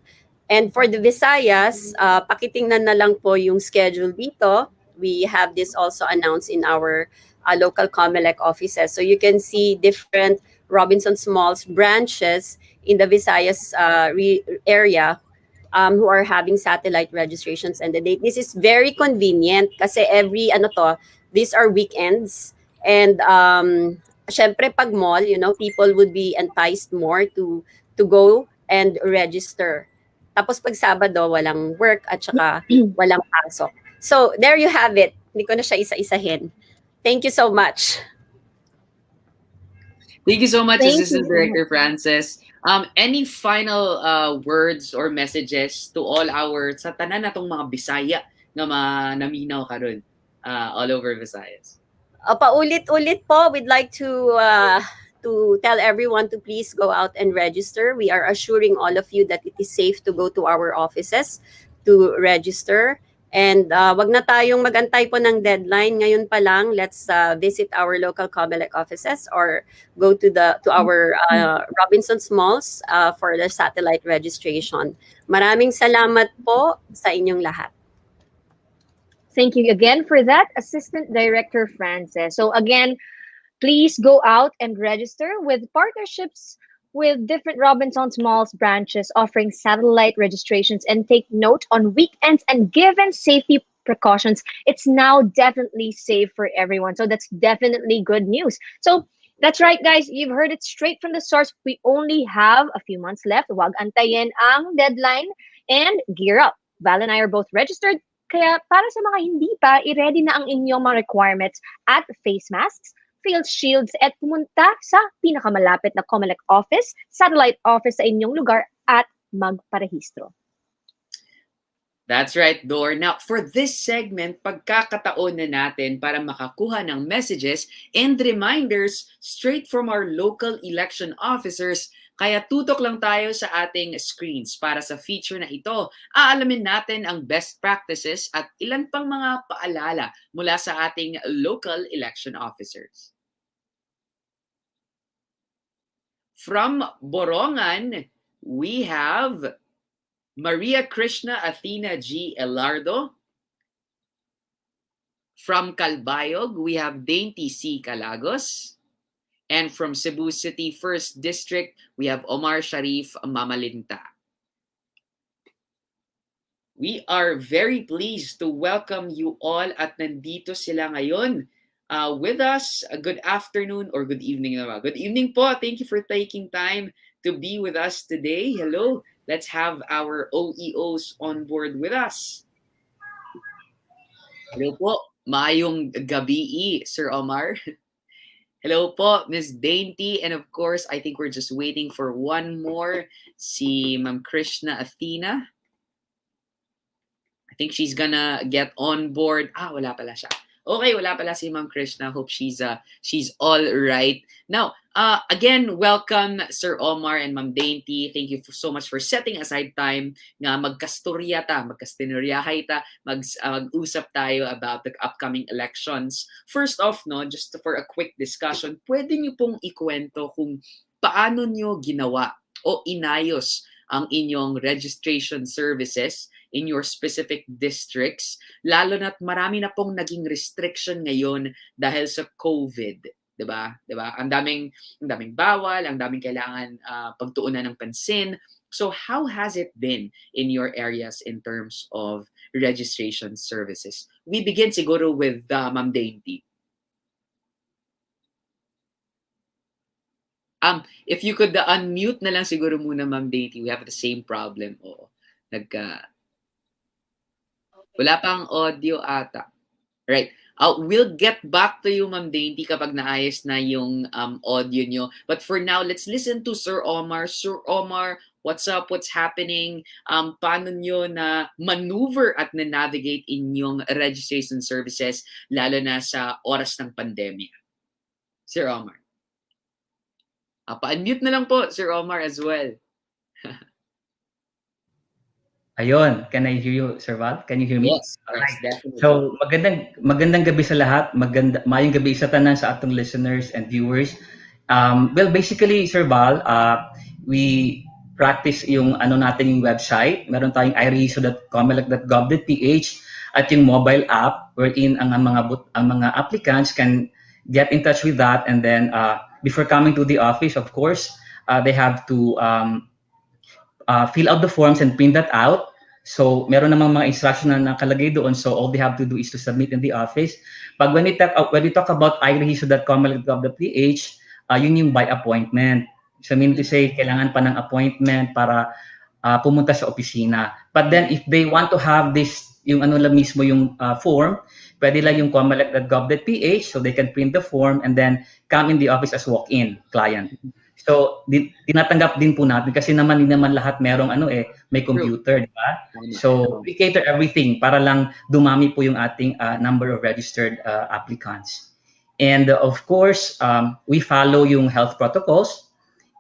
And for the Visayas, pakitingnan na lang po yung schedule dito. We have this also announced in our local Comelec offices. So you can see different Robinsons Malls branches in the Visayas area who are having satellite registrations and the date. This is very convenient kasi these are weekends. And syempre pag mall, people would be enticed more to go and register. Tapos pag Sabado, walang work at saka walang pasok. So there you have it. Hindi ko na siya isa-isahin. Thank you so much. Thank you so much, Thank Assistant you. Director Frances. Any final words or messages to all sa tanan natong mga Bisaya na naminaw karon all over Visayas? Paulit-ulit po, we'd like to tell everyone to please go out and register. We are assuring all of you that it is safe to go to our offices to register. And wag na tayong magantay po ng deadline. Ngayon pa lang, let's visit our local Comelec offices or go to our Robinsons Malls for the satellite registration. Maraming salamat po sa inyong lahat. Thank you again for that, Assistant Director Frances. So again, please go out and register with partnerships with different Robinsons Malls branches offering satellite registrations, and take note on weekends and given safety precautions, it's now definitely safe for everyone. So that's definitely good news. So that's right, guys. You've heard it straight from the source. We only have a few months left. Wag antayin ang deadline and gear up. Val and I are both registered. Kaya para sa mga hindi pa, i-ready na ang inyong mga requirements at face masks, face shields, at pumunta sa pinakamalapit na Comelec office, satellite office sa inyong lugar at magparehistro. That's right, Dor. Now, for this segment, pagkakataon na natin para makakuha ng messages and reminders straight from our local election officers. Kaya tutok lang tayo sa ating screens para sa feature na ito. Aalamin natin ang best practices at ilan pang mga paalala mula sa ating local election officers. From Borongan, we have Maria Krishna Athena G. Elardo. From Calbayog, we have Dainty C. Calagos. And from Cebu City 1st District, we have Omar Sharif Mamalinta. We are very pleased to welcome you all at nandito sila ngayon with us. Good afternoon or good evening naman. Good evening po. Thank you for taking time to be with us today. Hello. Let's have our OEOs on board with us. Hello po. Maayong gabi, Sir Omar. Hello po, Ms. Dainty. And of course, I think we're just waiting for one more, si Ma'am Krishna Athena. I think she's gonna get on board. Wala pala siya. Okay, wala pala si Ma'am Krishna. Hope she's all right. Now, again, welcome Sir Omar and Ma'am Dainty. Thank you so much for setting aside time nga magkastinuryahay ta, mag-usap tayo about the upcoming elections. First off, just for a quick discussion, pwede niyo pong ikwento kung paano niyo ginawa o inayos ang inyong registration services in your specific districts, lalo na't marami na pong naging restriction ngayon dahil sa COVID, 'di ba? 'Di ba? Ang daming bawal, ang daming kailangan pagtuunan ng pansin. So how has it been in your areas in terms of registration services? We begin siguro with Ma'am Dainty. If you could unmute na lang siguro muna, Ma'am Dainty. We have the same problem. Oo. Wala pang audio ata. Right. We'll get back to you, Ma'am Dainty, kapag naayos na yung audio nyo. But for now, let's listen to Sir Omar. Sir Omar, what's up? What's happening? Paano nyo na maneuver at na-navigate inyong registration services, lalo na sa oras ng pandemya? Sir Omar. Pa-unmute na lang po, Sir Omar, as well. Ayun, can I hear you, Sir Val? Can you hear me? Yes, definitely. So, magandang gabi sa lahat. Mayong gabi sa tanan sa atong listeners and viewers. Well, basically, Sir Val, we practice yung ano natin yung website. Meron tayong iregister.comelec.gov.ph at yung mobile app wherein ang mga applicants can get in touch with that, and then before coming to the office, of course, they have to fill out the forms and print that out. So, meron namang mga instruction na nakalagay doon. So, all they have to do is to submit in the office. When we talk about iregister.comelec.gov.ph, yun yung by appointment. So, mean to say, kailangan pa ng appointment para pumunta sa opisina. But then, if they want to have this, yung ano lang mismo yung form, pwede lang yung comelec.gov.ph, so they can print the form and then come in the office as walk-in client. So, tinatanggap din po natin kasi hindi naman lahat merong may computer, di ba? So, we cater everything para lang dumami po yung ating number of registered applicants. And of course, we follow yung health protocols,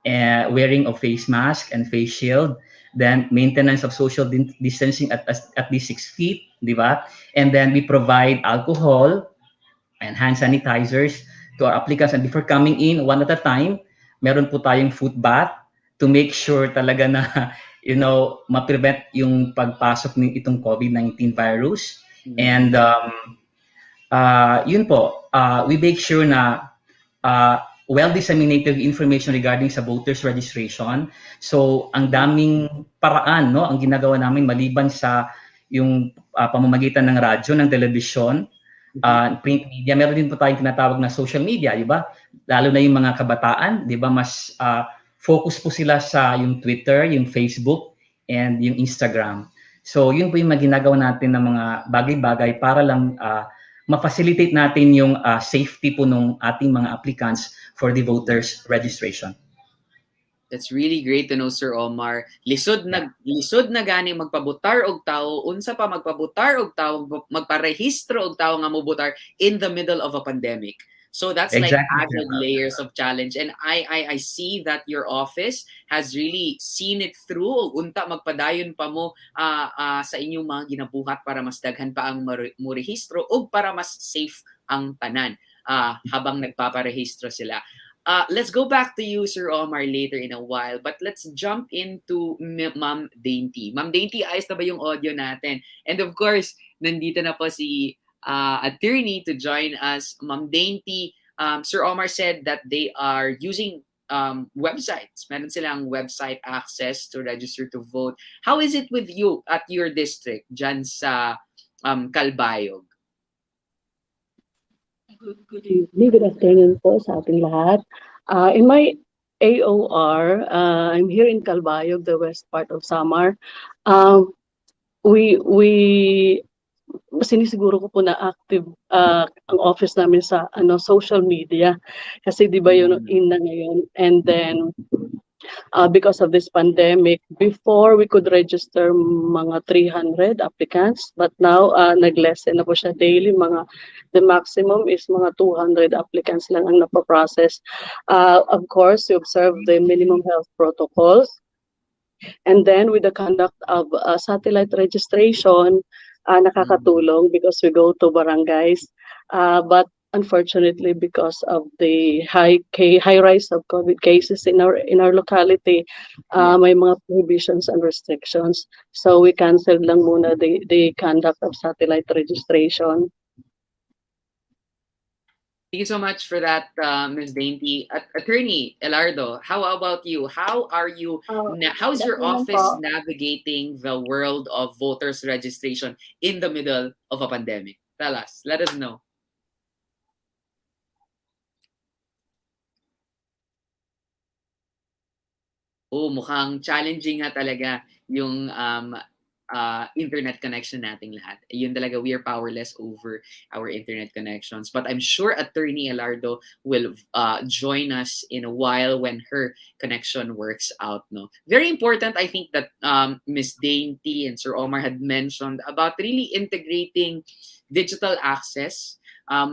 wearing of face mask and face shield, then maintenance of social distancing at least 6 feet, di ba? And then we provide alcohol and hand sanitizers to our applicants. And before coming in, one at a time, meron po tayong foot bath to make sure talaga na, ma-prevent yung pagpasok ng itong COVID-19 virus. And yun po, we make sure na well-disseminated information regarding sa voters registration. So, ang daming paraan, no, ang ginagawa namin maliban sa yung pamamagitan ng radyo, ng telebisyon, print media, meron din po tayong tinatawag na social media, di ba? Lalo na yung mga kabataan, di ba, mas focus po sila sa yung Twitter, yung Facebook, and yung Instagram. So, yun po yung ginagawa natin ng mga bagay-bagay para lang ma-facilitate natin yung safety po ng ating mga applicants for the voters registration. That's really great to know, Sir Omar. Lisod na gani magpabutar og tao, unsa pa magpabutar og tao, magparehistro og tao nga mobutar in the middle of a pandemic. So that's like added layers of challenge, and I see that your office has really seen it through. Unta magpadayon pa mo sa inyong mga ginabuhat para mas daghan pa ang morehistro o para mas safe ang tanan habang nagpaparehistro sila. Let's go back to you, Sir Omar, later in a while. But let's jump into Ma'am Dainty. Ma'am Dainty, ayos na ba yung audio natin? And of course, nandito na po si attorney to join us. Ma'am Dainty, Sir Omar said that they are using websites. Meron silang website access to register to vote. How is it with you at your district, dyan sa Calbayog? Good evening, good afternoon po sa ating lahat. In my AOR, I'm here in Calbayog, the west part of Samar. Sinisiguro ko po na active ang office namin sa social media kasi di ba yun in na ngayon, and then because of this pandemic, before we could register mga 300 applicants, but now nag-lessen na po siya daily. The maximum is mga 200 applicants lang ang napaprocess. Of course, we observe the minimum health protocols, and then with the conduct of satellite registration, nakakatulong because we go to barangays, but unfortunately, because of the high rise of COVID cases in our locality, may mga prohibitions and restrictions. So we canceled lang muna the conduct of satellite registration. Thank you so much for that, Ms. Dainty. Attorney Elardo, how about you? How are you? How's your office navigating the world of voters registration in the middle of a pandemic? Tell us. Let us know. Mukhang challenging nga talaga yung internet connection nating lahat. Yun talaga, we are powerless over our internet connections. But I'm sure Attorney Elardo will join us in a while when her connection works out. No, very important, I think, that Ms. Dainty and Sir Omar had mentioned about really integrating digital access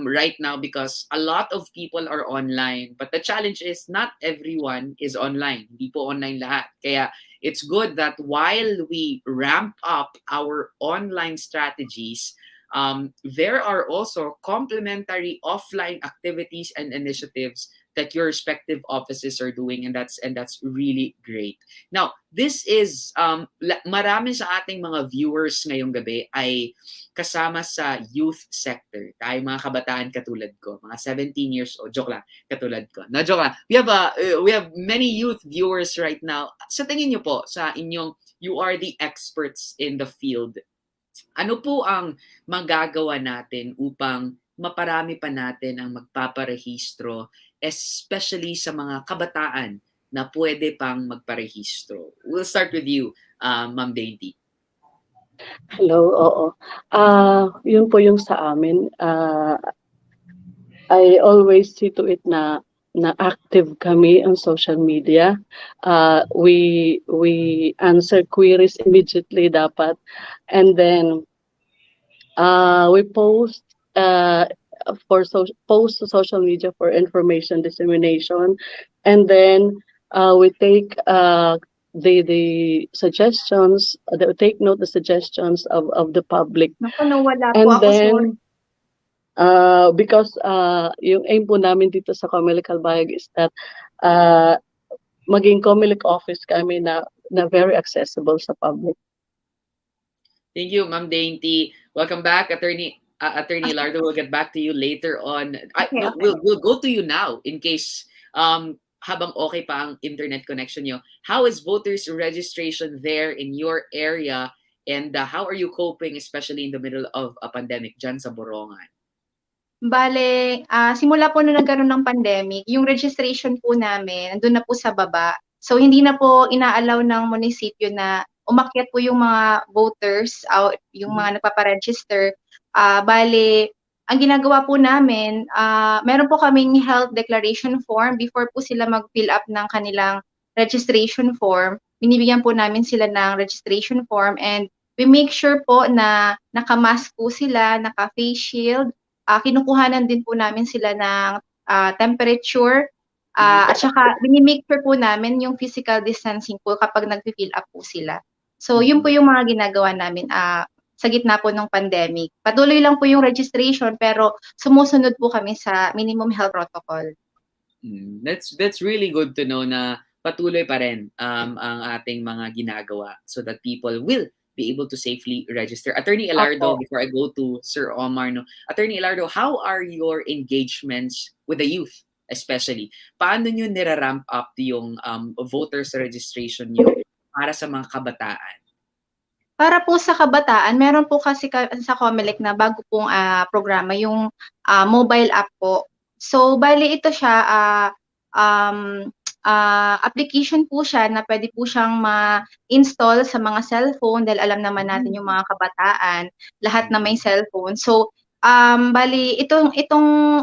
right now, because a lot of people are online, but the challenge is not everyone is online. Hindi po online lahat. Kaya it's good that while we ramp up our online strategies, there are also complementary offline activities and initiatives that your respective offices are doing, and that's really great. Now, this is marami sa ating mga viewers ngayong gabi ay kasama sa youth sector. Tayo mga kabataan katulad ko, mga 17 years old, joke lang, katulad ko. No, joke lang. We have many youth viewers right now. Sa tingin niyo po, sa inyong, you are the experts in the field. Ano po ang magagawa natin upang maparami pa natin ang magpaparehistro, especially sa mga kabataan na pwede pang magparehistro? We'll start with you, Ma'am Dainty. Hello, oo. Yun po yung sa amin. I always see to it na active kami on social media. We answer queries immediately dapat. And then we post post to social media for information dissemination, and then we take the suggestions, take note the suggestions of the public. Naku, nawala po And ako, then sorry. because yung aim po namin dito sa Comelec 𝐕𝐴LBAYG is that maging Comelec office kami na very accessible sa public. Thank you, Ma'am Dainty. Welcome back, Attorney Lardo. We'll get back to you later on. Okay. We'll go to you now in case habang okay pa ang internet connection nyo. How is voters registration there in your area, and how are you coping, especially in the middle of a pandemic dyan sa Borongan? Bale, simula po nung nagkaroon ng pandemic, yung registration po namin, nandun na po sa baba. So, hindi na po inaalaw ng munisipyo na umakyat po yung mga voters, yung mga nagpaparegister. Bale, ang ginagawa po namin, meron po kaming health declaration form before po sila mag-fill up ng kanilang registration form. Binibigyan po namin sila ng registration form, and we make sure po na naka-mask po sila, naka-face shield. Kinukuhanan din po namin sila ng temperature, at saka binimake sure po namin yung physical distancing po kapag nag-fill up po sila. So, yun po yung mga ginagawa namin sa gitna po ng pandemic. Patuloy lang po yung registration, pero sumusunod po kami sa minimum health protocol. That's really good to know na patuloy pa rin ang ating mga ginagawa so that people will be able to safely register. Attorney Elardo, before I go to Sir Omar, no? Attorney Elardo, how are your engagements with the youth, especially? Paano nyo nira-ramp up yung voters registration nyo para sa mga kabataan? Para po sa kabataan, meron po kasi sa Comelec na bago pong programa, yung mobile app po. So, bali ito siya, application po siya na pwede po siyang ma-install sa mga cellphone, dahil alam naman natin yung mga kabataan, lahat na may cellphone. So, bali itong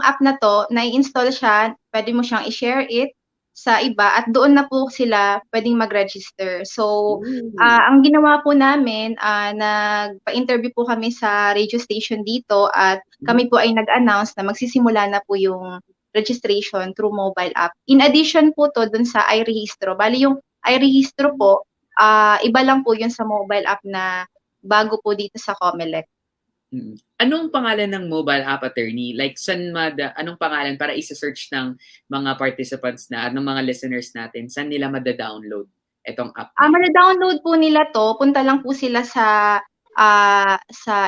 app na to, na-install siya, pwede mo siyang i-share it sa iba, at doon na po sila pwedeng mag-register. So, ang ginawa po namin, nagpa-interview po kami sa radio station dito, at kami po ay nag-announce na magsisimula na po yung registration through mobile app. In addition po to dun sa iRehistro. Bali yung iRehistro po, iba lang po yun sa mobile app na bago po dito sa Comelec. Anong pangalan ng mobile app, attorney? Like, anong pangalan para isa-search ng mga participants na, ng mga listeners natin, saan nila mada-download itong app? Mada-download po nila to, punta lang po sila sa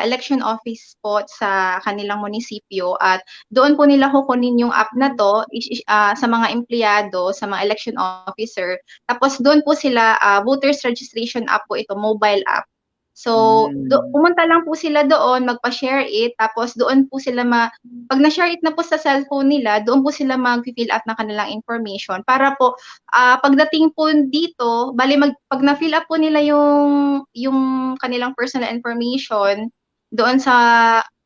election office po sa kanilang munisipyo, at doon po nila kukunin yung app na to sa mga empleyado, sa mga election officer. Tapos doon po sila, voters registration app po ito, mobile app. So, pumunta lang po sila doon, magpa-share it, tapos doon po sila pag na-share it na po sa cellphone nila, doon po sila mag-fill up ng kanilang information para po pagdating po dito, pag na-fill up po nila yung kanilang personal information doon sa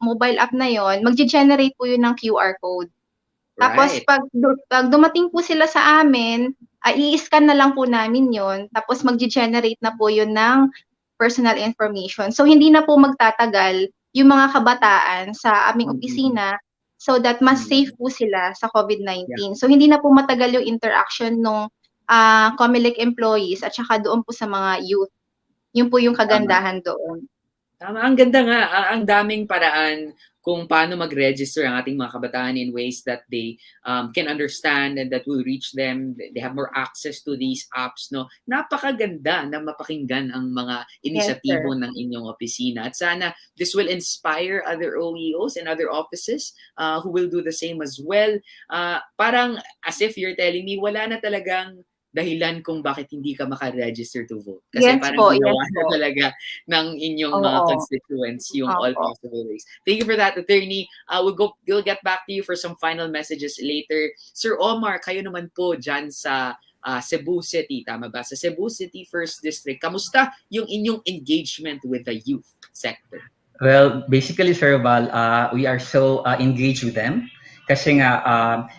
mobile app na yon, magge-generate po yun ng QR code. Tapos pag dumating po sila sa amin, i-scan na lang po namin yon, tapos magge-generate na po yun ng personal information. So, hindi na po magtatagal yung mga kabataan sa aming opisina, so that mas safe po sila sa COVID-19. Yeah. So, hindi na po matagal yung interaction ng Comelec employees at saka doon po sa mga youth. Yun po yung kagandahan doon. Tama, ang ganda nga, ang daming paraan kung paano mag-register ang ating mga kabataan in ways that they can understand and that will reach them. They have more access to these apps, no? Napakaganda na mapakinggan ang mga inisyatibo ng inyong opisina. At sana this will inspire other OEOs and other offices who will do the same as well. Parang as if you're telling me, wala na talagang dahilan kung bakit hindi ka maka-register to vote. Kasi Yes parang po, ginawa yes na po. talaga ng inyong mga Oo. constituents yung all Opo. possible ways. Thank you for that, Attorney. We'll get back to you for some final messages later. Sir Omar, kayo naman po dyan sa Cebu City, tama ba? Sa Cebu City 1st District, kamusta yung inyong engagement with the youth sector? Well, basically, Sir Val, we are so engaged with them. Kasi nga,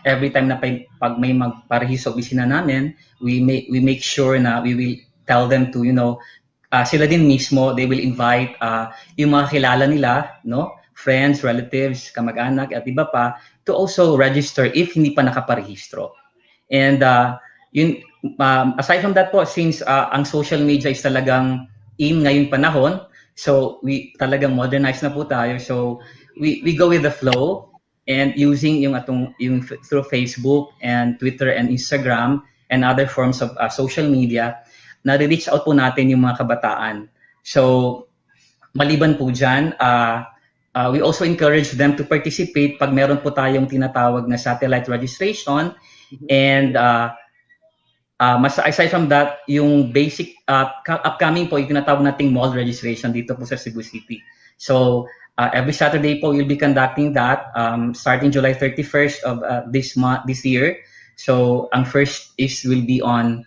every time na pag may magparehistro sa opisina namin, we make sure na we will tell them to, sila din mismo, they will invite yung mga kilala nila, no? Friends, relatives, kamag-anak, at iba pa, to also register if hindi pa nakaparehistro. And aside from that po, since ang social media is talagang in ngayong panahon, so we talagang modernize na po tayo. So we go with the flow and using yung through Facebook and Twitter and Instagram and other forms of social media, na-reach out po natin yung mga kabataan. So maliban po dyan, we also encourage them to participate pag meron po tayong tinatawag na satellite registration. And aside from that, yung basic upcoming po, yung tinatawag nating mall registration dito po sa Cebu City. So every Saturday po, we'll be conducting that starting July 31st of this year. So ang first will be on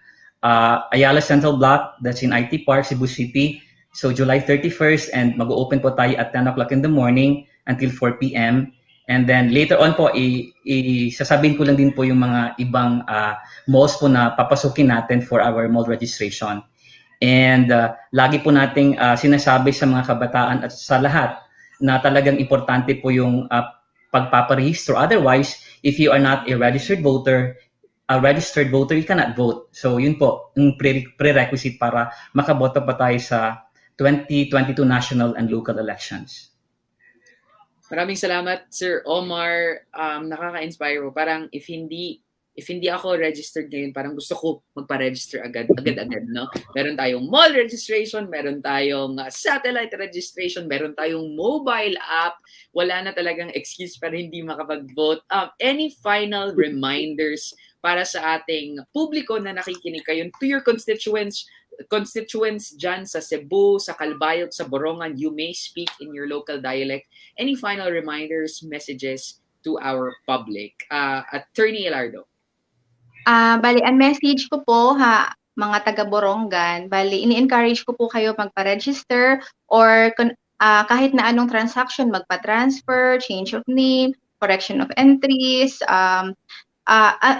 Ayala Central Block, that's in IT Park, Cebu City. So July 31st, and mag-open po tayo at 10 o'clock in the morning until 4 p.m. And then later on po, sasabihin ko lang din po yung mga ibang malls po na papasukin natin for our mall registration. And lagi po nating sinasabi sa mga kabataan at sa lahat na talagang importante po yung pagpaparehistro. Otherwise, if you are not a registered voter, you cannot vote. So yun po, yung prerequisite para makaboto pa tayo sa 2022 national and local elections. Maraming salamat, Sir Omar. Nakaka-inspire po. Parang if hindi ako registered ngayon, parang gusto ko magpa-register agad-agad, no? Meron tayong mall registration, meron tayong satellite registration, meron tayong mobile app. Wala na talagang excuse para hindi makapag-vote. Any final reminders para sa ating publiko na nakikinig kayo, to your constituents dyan sa Cebu, sa Calbayog, sa Borongan, you may speak in your local dialect. Any final reminders, messages to our public? Attorney Elardo. Bali, ang message ko po mga taga-Borongan, bali, ini-encourage ko po kayo magpa-register or kahit na anong transaction, magpa-transfer, change of name, correction of entries,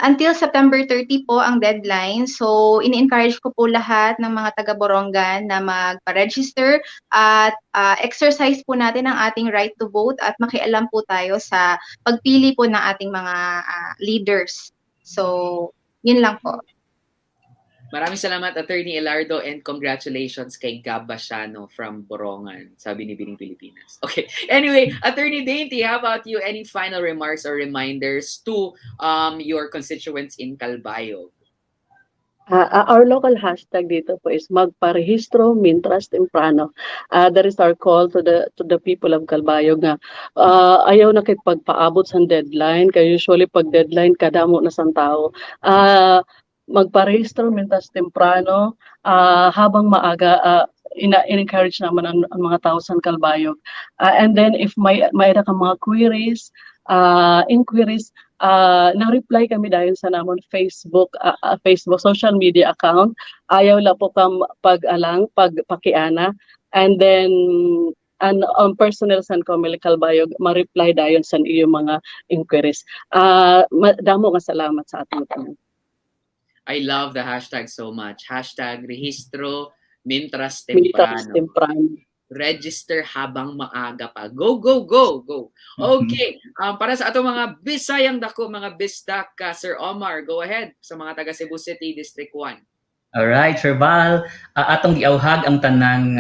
until September 30 po ang deadline. So, ini-encourage ko po lahat ng mga taga-Borongan na magpa-register at exercise po natin ang ating right to vote at makialam po tayo sa pagpili po ng ating mga leaders. So, yun lang po. Maraming salamat, Attorney Elardo, and congratulations kay 𝐕𝐎𝐓𝐄 from Borongan, sabi ni Bining Pilipinas. Okay. Anyway, Attorney Dainty, how about you? Any final remarks or reminders to your constituents in Calbayog? Our local hashtag dito po is magparehistro mientras temprano. That is our call to the people of Calbayog nga ayaw na kay pagpaabot sa deadline, kay usually pag deadline kadamo na sang tao. Magparehistro mientras temprano habang maaga. In-encourage naman ang mga tao sa Calbayog. And then if may ka mga inquiries, na-reply kami dahil sa namon Facebook social media account. Ayaw la po kam pagpakiana. And then on personal sa Comelec Calbayog, ma-reply dayon sa iyo mga inquiries. Damo nga salamat sa ating tanan. I love the hashtag so much. Hashtag rehistro mientras Mientras temprano. temprano. Register habang maaga pa. Go, go, go, go. Okay. Para sa ato mga Bisayang dako, mga Bisdak, Sir Omar, go ahead sa mga taga Cebu City District 1. Alright, Sir Val. Atong giawhag ang tanang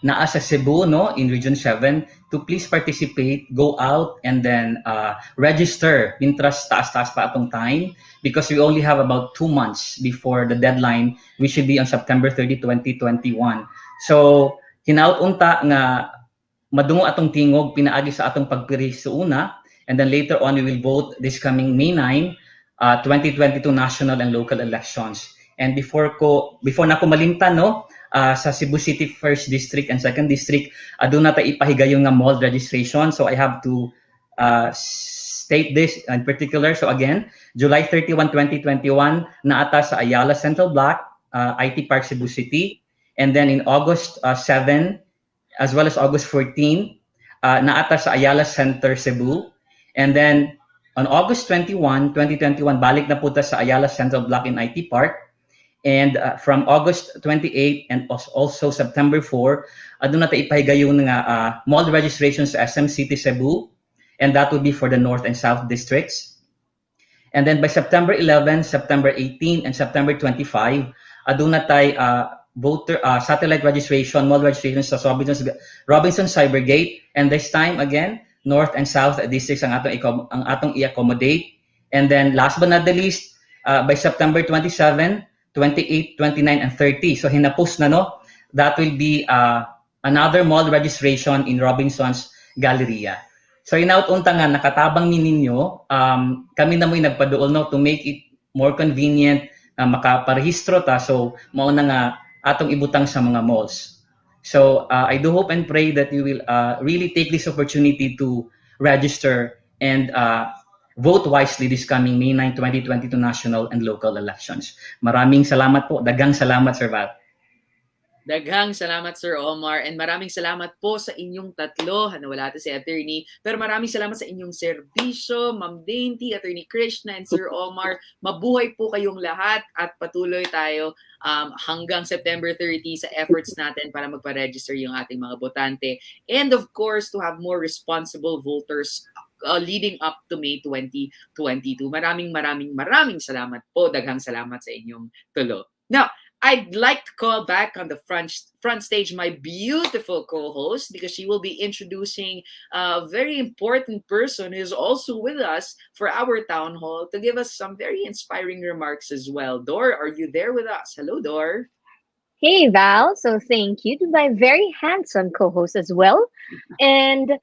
naa sa Cebu, no, in Region 7, to please participate, go out, and then register. Mintras taas-taas pa atong time because we only have about 2 months before the deadline, which should be on September 30, 2021. So, hinaut unta nga madungo atong tingog pinaagi sa atong pagpirehistro una, and then later on we will vote this coming May 9, 2022 national and local elections. And before na ko malimtan, no, sa Cebu City 1st District and 2nd District, doon na tayo ipahigayon nga mall registration. So I have to state this in particular. So again, July 31, 2021, naata sa Ayala Central Block, IT Park, Cebu City. And then in August 7, as well as August 14, naata sa Ayala Center, Cebu. And then on August 21, 2021, balik na punta sa Ayala Central Block in IT Park. And from August 28 and also September 4, doon natin ipahigayon nga mall registration sa SM City, Cebu. And that would be for the North and South districts. And then by September 11, September 18, and September 25, doon na tayo satellite registration, mall registration sa Robinson Cybergate. And this time again, North and South districts ang atong i-accommodate. And then last but not the least, by September 27, 28, 29, and 30. So hinapos na, no? That will be another mall registration in Robinson's Galleria. So inaut unta nga nakatabang ni ninyo, kami na mo'y nagpaduol, no, to make it more convenient na makaparehistro ta. So mao na nga atong ibutang sa mga malls. So I do hope and pray that you will really take this opportunity to register and vote wisely this coming May 9, 2022 national and local elections. Maraming salamat po. Daghang salamat, Sir Val. Daghang salamat, Sir Omar. And maraming salamat po sa inyong tatlo. Nawala ito si Attorney. Pero maraming salamat sa inyong serbisyo, Ma'am Dainty, Attorney Krishna, and Sir Omar. Mabuhay po kayong lahat at patuloy tayo hanggang September 30 sa efforts natin para magpa-register yung ating mga botante. And of course, to have more responsible voters leading up to May 2022. Maraming salamat po. Daghang salamat sa inyong tulo. Now, I'd like to call back on the front stage my beautiful co-host because she will be introducing a very important person who is also with us for our town hall to give us some very inspiring remarks as well. Dor, are you there with us? Hello, Dor. Hey, Val. So thank you to my very handsome co-host as well. And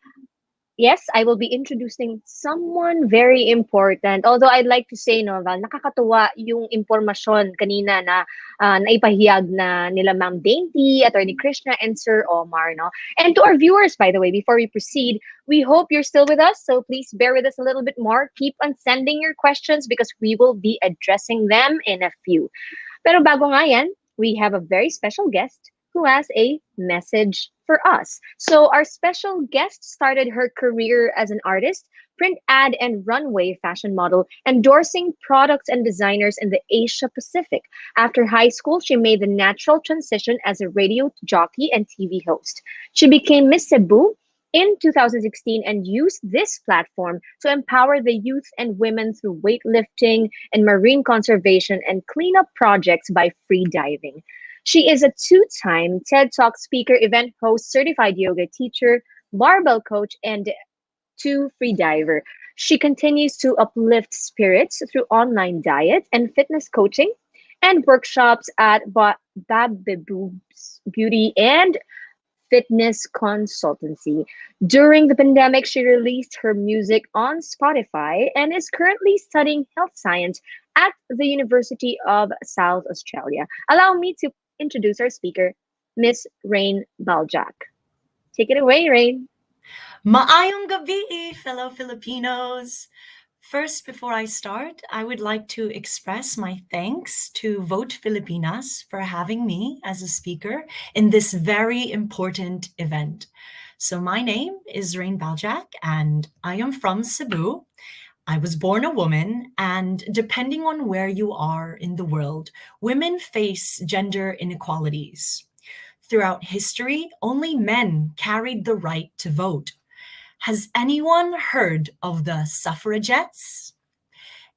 yes, I will be introducing someone very important. Although I'd like to say, no, Val, nakakatuwa yung impormasyon kanina na naipahiyag na nila Ma'am Dainty, Attorney Krishna, and Sir Omar, no? And to our viewers, by the way, before we proceed, we hope you're still with us. So please bear with us a little bit more. Keep on sending your questions because we will be addressing them in a few. Pero bago nga yan, we have a very special guest who has a message for us. So our special guest started her career as an artist, print ad and runway fashion model, endorsing products and designers in the Asia Pacific. After high school, she made the natural transition as a radio jockey and TV host. She became Miss Cebu in 2016 and used this platform to empower the youth and women through weightlifting and marine conservation and cleanup projects by free diving. She is a 2-time TED Talk speaker, event host, certified yoga teacher, barbell coach, and 2 free diver. She continues to uplift spirits through online diet and fitness coaching and workshops at Babbeeboob's Beauty and Fitness Consultancy. During the pandemic, she released her music on Spotify and is currently studying health science at the University of South Australia. Allow me to introduce our speaker, Miss Rain Baljak. Take it away, Rain. Maayong gabi, fellow Filipinos. First, before I start, I would like to express my thanks to Vote Filipinas for having me as a speaker in this very important event. So my name is Rain Baljak, and I am from Cebu. I was born a woman, and depending on where you are in the world, women face gender inequalities. Throughout history, only men carried the right to vote. Has anyone heard of the suffragettes?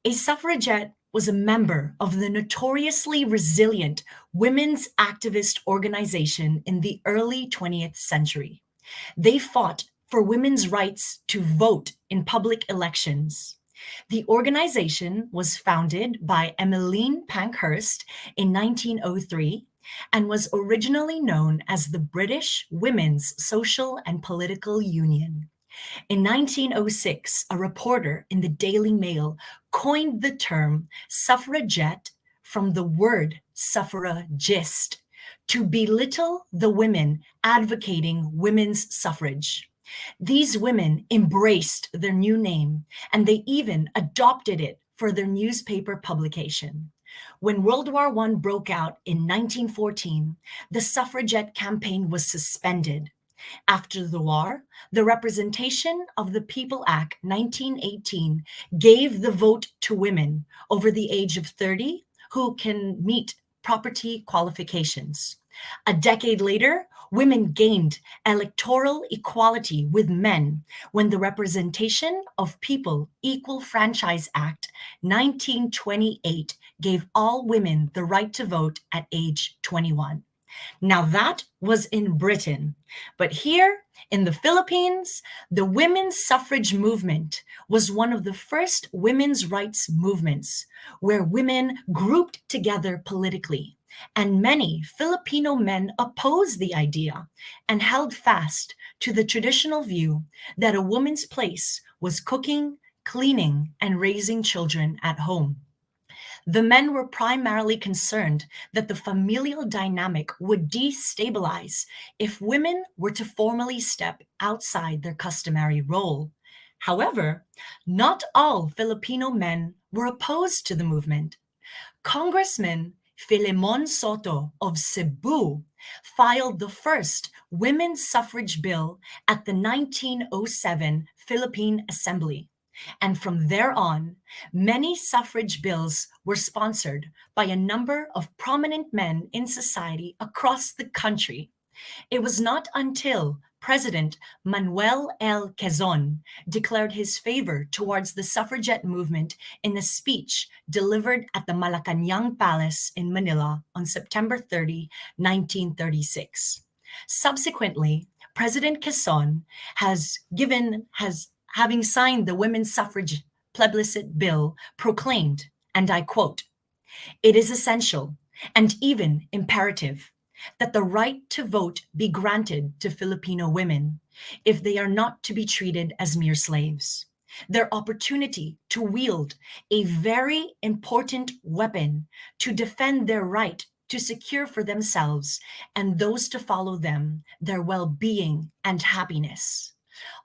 A suffragette was a member of the notoriously resilient women's activist organization in the early 20th century. They fought for women's rights to vote in public elections. The organization was founded by Emmeline Pankhurst in 1903 and was originally known as the British Women's Social and Political Union. In 1906, a reporter in the Daily Mail coined the term suffragette from the word suffragist to belittle the women advocating women's suffrage. These women embraced their new name, and they even adopted it for their newspaper publication. When World War I broke out in 1914, the Suffragette Campaign was suspended. After the war, the Representation of the People Act 1918 gave the vote to women over the age of 30 who can meet property qualifications. A decade later, women gained electoral equality with men when the Representation of People Equal Franchise Act 1928 gave all women the right to vote at age 21. Now that was in Britain, but here in the Philippines, the women's suffrage movement was one of the first women's rights movements where women grouped together politically, and many Filipino men opposed the idea and held fast to the traditional view that a woman's place was cooking, cleaning, and raising children at home. The men were primarily concerned that the familial dynamic would destabilize if women were to formally step outside their customary role. However, not all Filipino men were opposed to the movement. Congressman Filemon Soto of Cebu filed the first women's suffrage bill at the 1907 Philippine Assembly. And from there on, many suffrage bills were sponsored by a number of prominent men in society across the country. It was not until President Manuel L. Quezon declared his favor towards the suffragette movement in a speech delivered at the Malacañang Palace in Manila on September 30, 1936. Subsequently, President Quezon having signed the women's suffrage plebiscite bill, proclaimed, and I quote, "It is essential and even imperative that the right to vote be granted to Filipino women if they are not to be treated as mere slaves. Their opportunity to wield a very important weapon to defend their right to secure for themselves and those to follow them their well-being and happiness."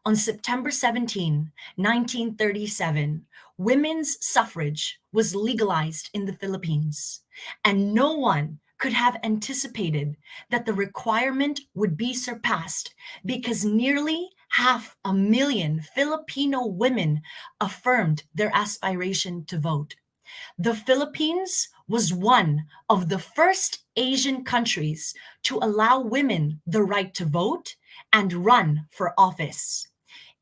On September 17, 1937, women's suffrage was legalized in the Philippines, and no one could have anticipated that the requirement would be surpassed because nearly 500,000 Filipino women affirmed their aspiration to vote. The Philippines was one of the first Asian countries to allow women the right to vote and run for office.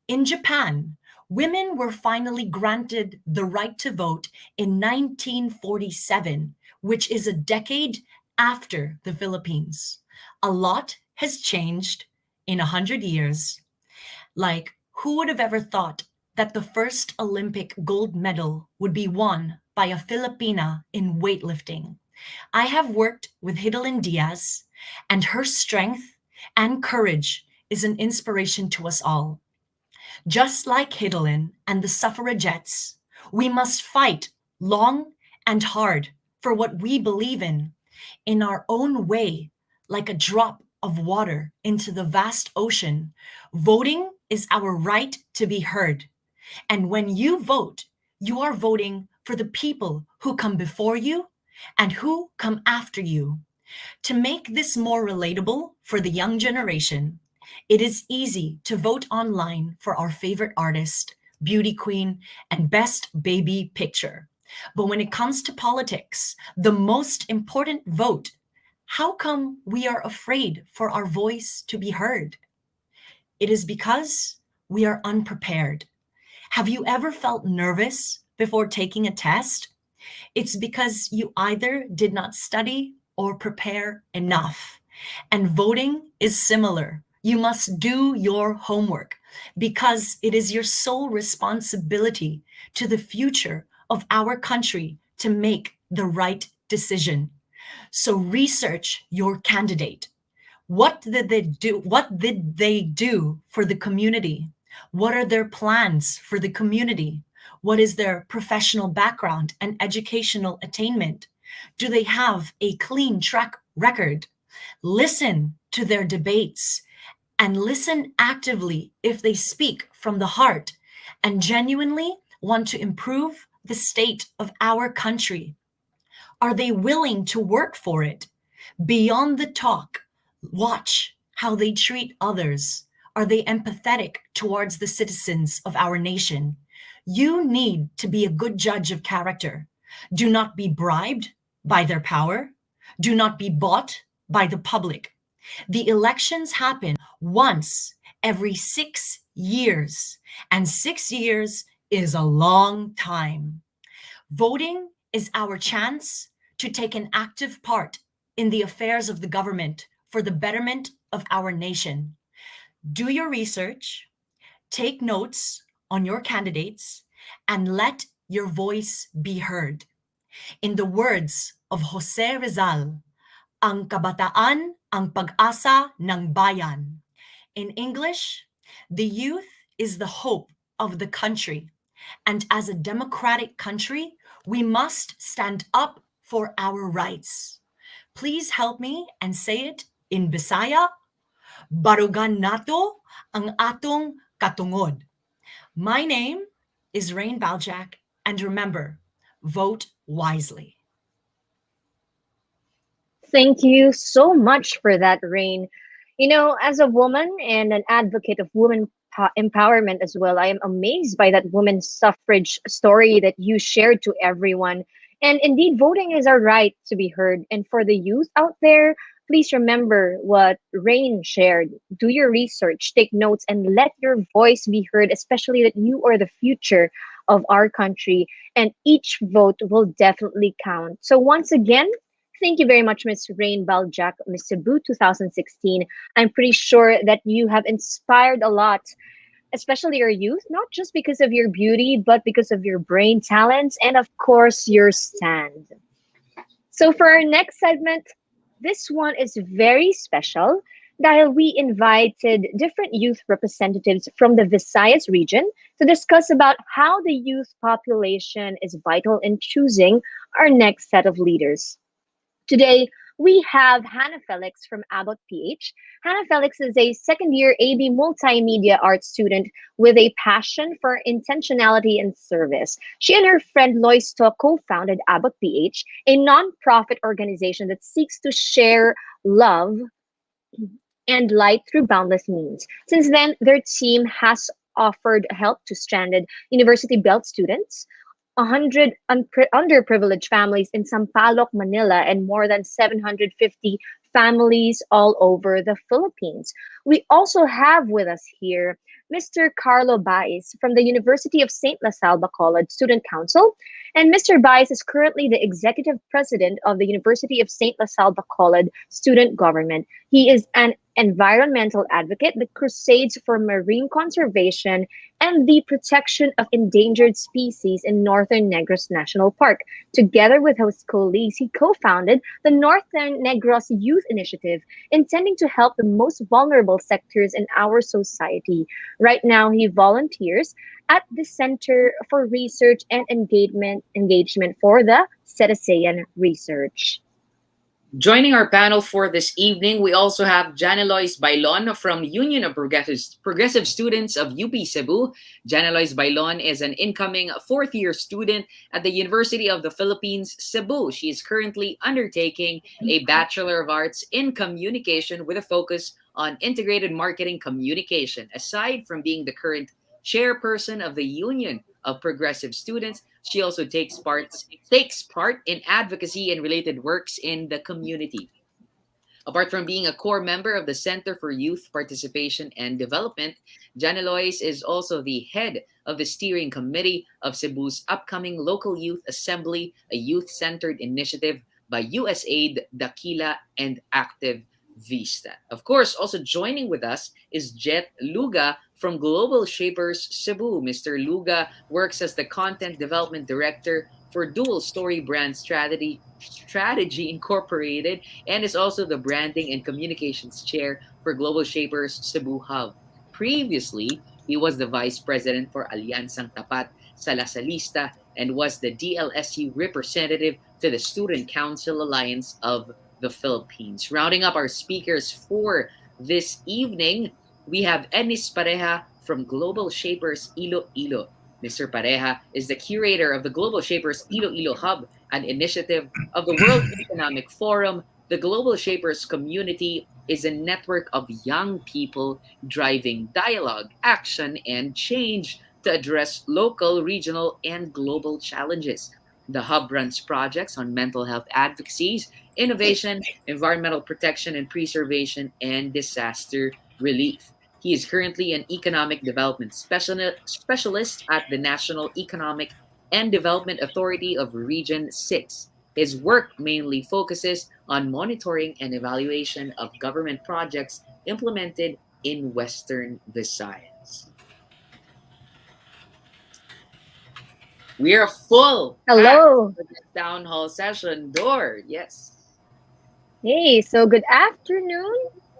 In Japan, women were finally granted the right to vote in 1947, which is a decade after the Philippines. A lot has changed in 100 years. Like, who would have ever thought that the first Olympic gold medal would be won by a Filipina in weightlifting? I have worked with Hidilyn Diaz, and her strength and courage is an inspiration to us all. Just like Hidilyn and the suffragettes, we must fight long and hard for what we believe in our own way, like a drop of water into the vast ocean. Voting is our right to be heard. And when you vote, you are voting for the people who come before you and who come after you. To make this more relatable for the young generation, it is easy to vote online for our favorite artist, beauty queen, and best baby picture. But when it comes to politics, the most important vote, how come we are afraid for our voice to be heard? It is because we are unprepared. Have you ever felt nervous before taking a test? It's because you either did not study or prepare enough. And voting is similar. You must do your homework because it is your sole responsibility to the future of our country to make the right decision. So research your candidate. What did they do? What did they do for the community? What are their plans for the community? What is their professional background and educational attainment? Do they have a clean track record? Listen to their debates and listen actively if they speak from the heart and genuinely want to improve the state of our country. Are they willing to work for it? Beyond the talk, watch how they treat others. Are they empathetic towards the citizens of our nation? You need to be a good judge of character. Do not be bribed by their power. Do not be bought by the public. The elections happen once every 6 years, and 6 years is a long time. Voting is our chance to take an active part in the affairs of the government for the betterment of our nation. Do your research, take notes on your candidates, and let your voice be heard. In the words of Jose Rizal, ang kabataan ang pag-asa ng bayan. In English, the youth is the hope of the country. And as a democratic country, we must stand up for our rights. Please help me and say it in Bisaya. Barugan nato ang atong katungod. My name is Rain Baljak, and remember, vote wisely. Thank you so much for that, Rain. You know, as a woman and an advocate of women empowerment as well, I am amazed by that women's suffrage story that you shared to everyone. And indeed, voting is our right to be heard. And for the youth out there, please remember what Rain shared. Do your research, take notes, and let your voice be heard, especially that you are the future of our country. And each vote will definitely count. So once again, thank you very much, Ms. Rain Baljak, Miss Cebu 2016. I'm pretty sure that you have inspired a lot, especially your youth, not just because of your beauty, but because of your brain talents and, of course, your stand. So for our next segment, this one is very special dahil we invited different youth representatives from the Visayas region to discuss about how the youth population is vital in choosing our next set of leaders. Today, we have Hannah Felix from Abbott PH. Hannah Felix is a second-year AB Multimedia Arts student with a passion for intentionality and service. She and her friend Lois To co-founded Abbott PH, a non-profit organization that seeks to share love and light through boundless means. Since then, their team has offered help to stranded University Belt students, 100 underprivileged families in Sampaloc, Manila, and more than 750 families all over the Philippines. We also have with us here Mr. Carlo Baez from the University of St. La Salle Bacolod Student Council. And Mr. Baez is currently the executive president of the University of St. La Salle Bacolod Student Government. He is an environmental advocate that crusades for marine conservation and the protection of endangered species in Northern Negros National Park. Together with his colleagues, he co-founded the Northern Negros Youth Initiative, intending to help the most vulnerable sectors in our society. Right now, he volunteers at the Center for Research and Engagement for the Citizen Research. Joining our panel for this evening, we also have Janelois Bailon from Union of Progressive Students of UP Cebu. Janelois Bailon is an incoming fourth-year student at the University of the Philippines, Cebu. She is currently undertaking a Bachelor of Arts in Communication with a focus on integrated marketing communication. Aside from being the current chairperson of the Union of Progressive Students, she also takes part in advocacy and related works in the community. Apart from being a core member of the Center for Youth Participation and Development, Janelois is also the head of the steering committee of Cebu's upcoming Local Youth Assembly, a youth-centered initiative by USAID, Dakila, and Active Vista. Of course, also joining with us is Jet Luga from Global Shapers Cebu. Mr. Luga works as the Content Development Director for Dual Story Brand Strategy Incorporated and is also the Branding and Communications Chair for Global Shapers Cebu Hub. Previously, he was the Vice President for Aliansang Tapat sa Lasalista and was the DLSU representative to the Student Council Alliance of the Philippines. Rounding up our speakers for this evening, we have Ennis Pareja from Global Shapers Iloilo. Mr. Pareja is the curator of the Global Shapers Iloilo Hub, an initiative of the World Economic Forum. The Global Shapers community is a network of young people driving dialogue, action, and change to address local, regional, and global challenges. The Hub runs projects on mental health advocacies, innovation, environmental protection and preservation, and disaster relief. He is currently an economic development specialist at the National Economic and Development Authority of Region 6. His work mainly focuses on monitoring and evaluation of government projects implemented in Western Visayas. We are full. Hello. For this town hall session. Door, yes. Hey, so good afternoon,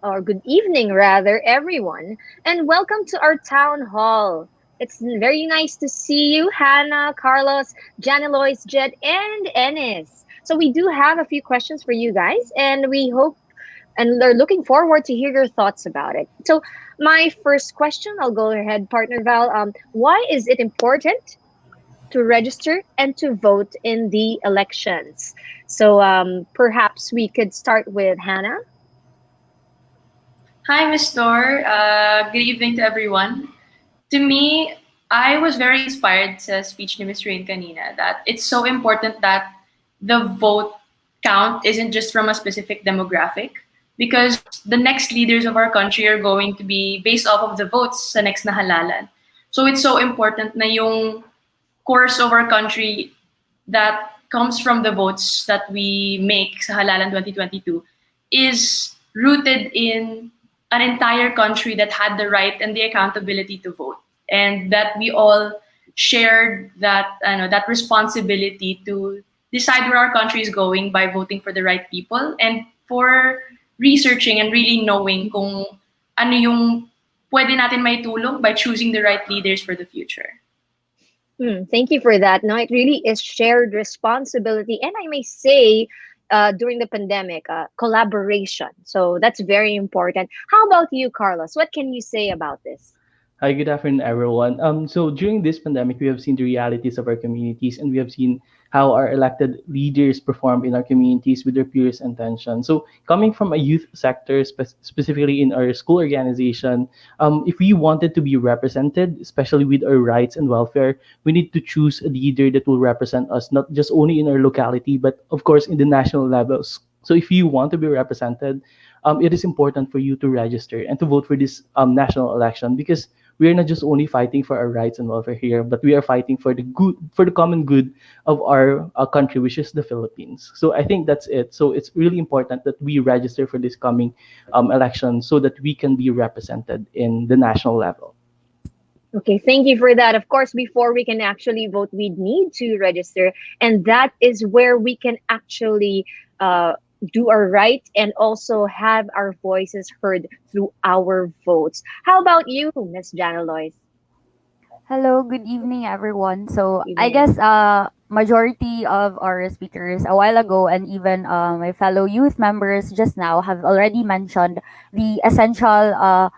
or good evening rather, everyone, and welcome to our town hall. It's very nice to see you, Hannah, Carlos, Janelois, Jet, and Ennis. So we do have a few questions for you guys, and we hope and are looking forward to hear your thoughts about it. So my first question, I'll go ahead, partner Val. Why is it important to register and to vote in the elections? So perhaps we could start with Hannah. Hi, Ms. Dor. Good evening to everyone. To me, I was very inspired sa speech ni Ms. Rain kanina that it's so important that the vote count isn't just from a specific demographic, because the next leaders of our country are going to be based off of the votes sa next na halalan. So it's so important na yung course of our country that comes from the votes that we make sa halalan 2022 is rooted in an entire country that had the right and the accountability to vote, and that we all shared that that responsibility to decide where our country is going by voting for the right people and for researching and really knowing kung ano yung pwede natin maitulong by choosing the right leaders for the future. Thank you for that. No, it really is shared responsibility, and I may say, during the pandemic, collaboration. So that's very important. How about you, Carlos? What can you say about this? Hi, good afternoon, everyone. So during this pandemic, we have seen the realities of our communities, and we have seen how our elected leaders perform in our communities with their purest intention. So coming from a youth sector, specifically in our school organization, if we wanted to be represented, especially with our rights and welfare, we need to choose a leader that will represent us, not just only in our locality, but of course in the national levels. So if you want to be represented, it is important for you to register and to vote for this national election, because we are not just only fighting for our rights and welfare here, but we are fighting for the good, for the common good of our country, which is the Philippines. So I think that's it. So it's really important that we register for this coming election so that we can be represented in the national level. Okay, thank you for that. Of course, before we can actually vote, we need to register, and that is where we can actually do our right and also have our voices heard through our votes. How about you, Ms. Janelois? Hello, good evening, everyone. So I guess majority of our speakers a while ago, and even my fellow youth members just now, have already mentioned the essential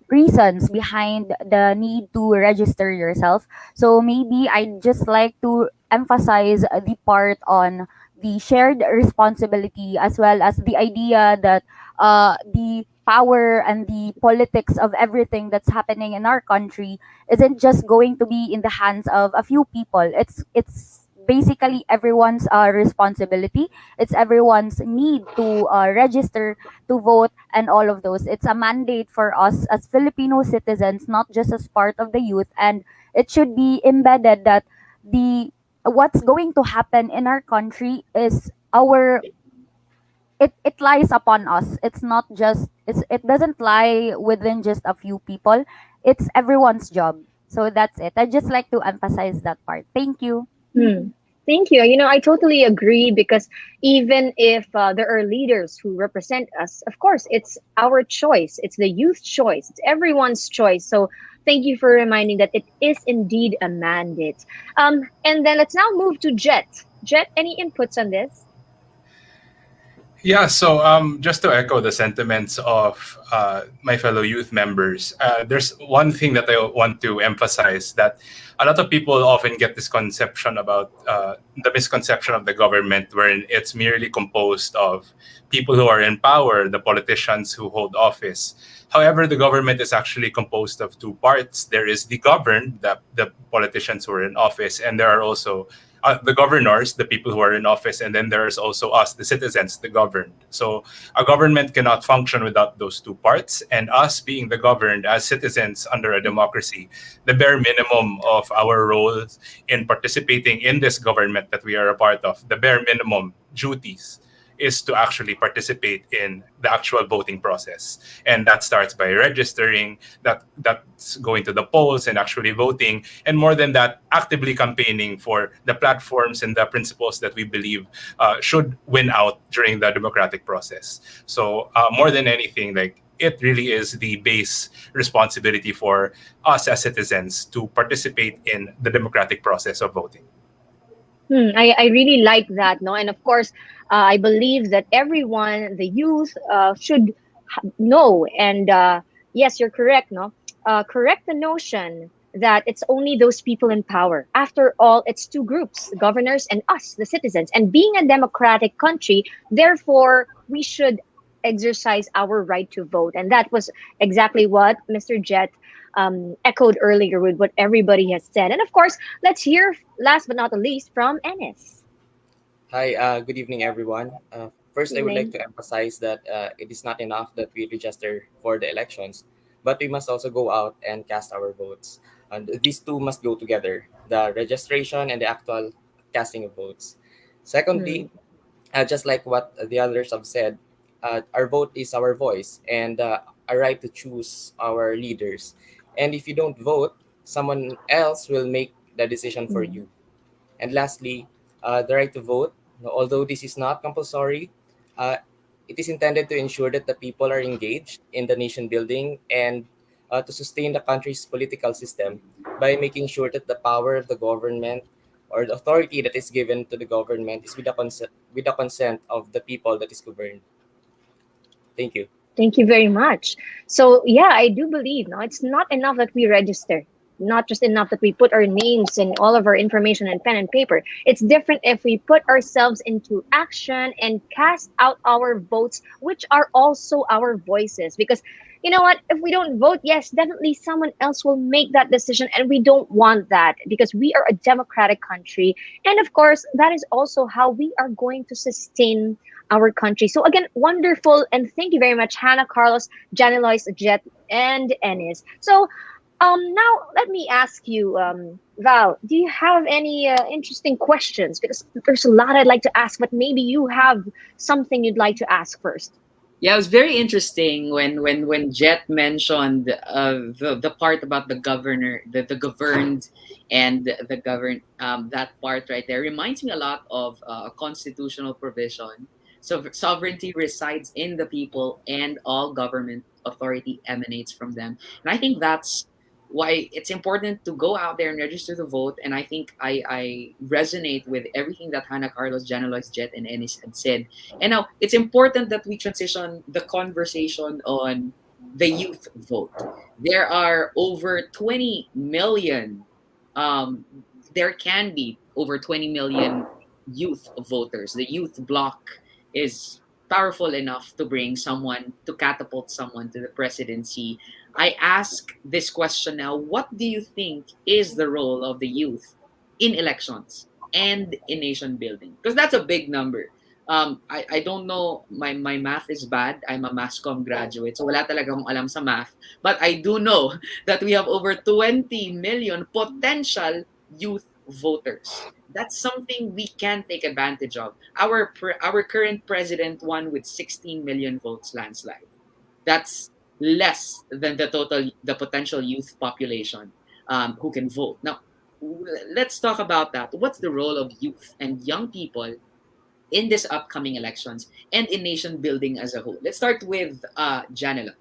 reasons behind the need to register yourself. So maybe I'd just like to emphasize the part on the shared responsibility, as well as the idea that the power and the politics of everything that's happening in our country isn't just going to be in the hands of a few people. It's basically everyone's responsibility. It's everyone's need to register to vote and all of those. It's a mandate for us as Filipino citizens, not just as part of the youth, and it should be embedded that the what's going to happen in our country is our it lies upon us. It's not just it doesn't lie within just a few people. It's everyone's job. So that's it. I just like to emphasize that part. Thank you. Thank you. I totally agree because even if there are leaders who represent us, of course, it's our choice. It's the youth choice. It's everyone's choice. So thank you for reminding that it is indeed a mandate. And then let's now move to Jet. Jet, any inputs on this? Yeah, so just to echo the sentiments of my fellow youth members, there's one thing that I want to emphasize, that a lot of people often get this conception about the misconception of the government, wherein it's merely composed of people who are in power, the politicians who hold office. However, the government is actually composed of two parts. There is the governed, the politicians who are in office, and there are also the governors, the people who are in office, and then there's also us, the citizens, the governed. So a government cannot function without those two parts, and us being the governed as citizens under a democracy, the bare minimum of our roles in participating in this government that we are a part of, the bare minimum duties is to actually participate in the actual voting process. And that starts by registering, that's going to the polls and actually voting, and more than that, actively campaigning for the platforms and the principles that we believe should win out during the democratic process. So more than anything, like, it really is the base responsibility for us as citizens to participate in the democratic process of voting. I really like that, no? And of course, I believe that everyone, the youth, should know. And yes, you're correct, no? Correct the notion that it's only those people in power. After all, it's two groups, the governors and us, the citizens. And being a democratic country, therefore, we should exercise our right to vote. And that was exactly what Mr. Jet echoed earlier with what everybody has said. And of course, let's hear, last but not the least, from Ennis. Hi, good evening, everyone. First, I would like Evening. to emphasize that it is not enough that we register for the elections, but we must also go out and cast our votes. And these two must go together, the registration and the actual casting of votes. Secondly, just like what the others have said, our vote is our voice and a right to choose our leaders. And if you don't vote, someone else will make the decision for you. And lastly, the right to vote, although this is not compulsory, it is intended to ensure that the people are engaged in the nation building and to sustain the country's political system by making sure that the power of the government or the authority that is given to the government is with the consent of the people that is governed. Thank you. Thank you very much. So yeah, I do believe, no, it's not enough that we register, not just enough that we put our names and all of our information in pen and paper. It's different if we put ourselves into action and cast out our votes, which are also our voices. Because you know what, if we don't vote, yes, definitely someone else will make that decision, and we don't want that because we are a democratic country. And of course, that is also how we are going to sustain our country. So again, wonderful, and thank you very much, Hannah, Carlos, Janilois, Jet, and Ennis. So now let me ask you, Val, do you have any interesting questions? Because there's a lot I'd like to ask, but maybe you have something you'd like to ask first. Yeah, it was very interesting when Jet mentioned the part about the governor, the governed and the governed, that part right there reminds me a lot of a constitutional provision. So sovereignty resides in the people, and all government authority emanates from them. And I think that's why it's important to go out there and register to vote. And I think I resonate with everything that Hannah, Carlos, Janilois, Jet, and Ennis had said. And now it's important that we transition the conversation on the youth vote. There are over 20 million, there can be over 20 million youth voters. The youth bloc is powerful enough to bring someone, to catapult someone to the presidency. I ask this question now: what do you think is the role of the youth in elections? and in nation building? Because that's a big number. I don't know, my math is bad. I'm a mass comm graduate, so wala talaga akong alam sa math. But I do know that we have over 20 million potential youth voters. That's something we can take advantage of. Our current president won with 16 million votes landslide. That's less than the potential youth population who can vote. Now, let's talk about that. What's the role of youth and young people in this upcoming elections and in nation building as a whole? Let's start with Janela.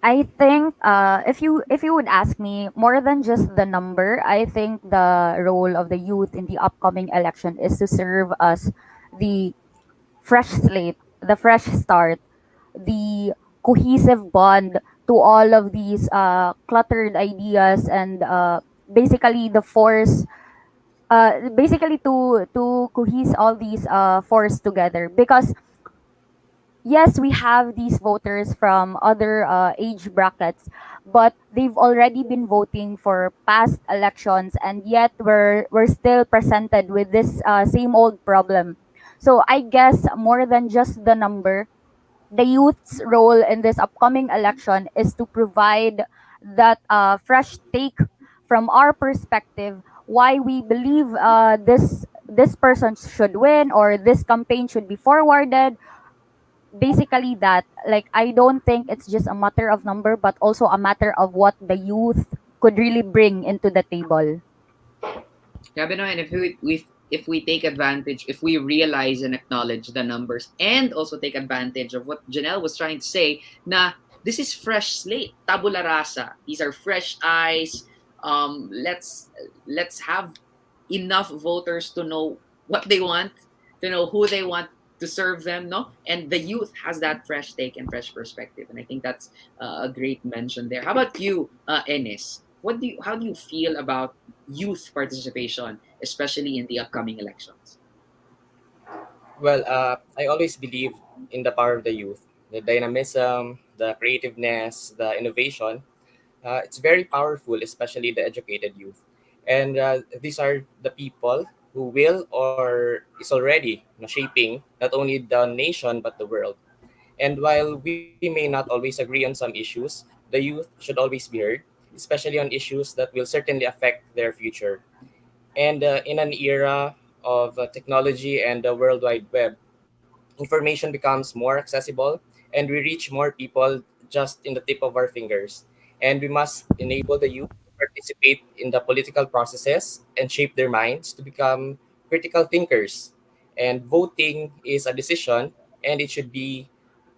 I think if you would ask me, more than just the number, I think the role of the youth in the upcoming election is to serve as the fresh slate, the fresh start, the cohesive bond to all of these cluttered ideas, and basically the force, basically to cohese all these force together. Because yes, we have these voters from other age brackets, but they've already been voting for past elections, and yet we're still presented with this same old problem. So I guess more than just the number, the youth's role in this upcoming election is to provide that fresh take from our perspective, why we believe this person should win or this campaign should be forwarded. Basically that, like, I don't think it's just a matter of number, but also a matter of what the youth could really bring into the table. Grabe no, and if we take advantage, if we realize and acknowledge the numbers, and also take advantage of what Janelle was trying to say, na this is fresh slate, tabula rasa. These are fresh eyes. Let's have enough voters to know what they want, to know who they want to serve them, no? And the youth has that fresh take and fresh perspective, and I think that's a great mention there. How about you, Ennis? How do you feel about youth participation, especially in the upcoming elections? Well, I always believe in the power of the youth, the dynamism, the creativeness, the innovation. It's very powerful, especially the educated youth. And these are the people who will or is already shaping not only the nation but the world. And while we may not always agree on some issues, the youth should always be heard, especially on issues that will certainly affect their future. And in an era of technology and the World Wide Web, information becomes more accessible and we reach more people just in the tip of our fingers. And we must enable the youth to participate in the political processes and shape their minds to become critical thinkers. And voting is a decision, and it should be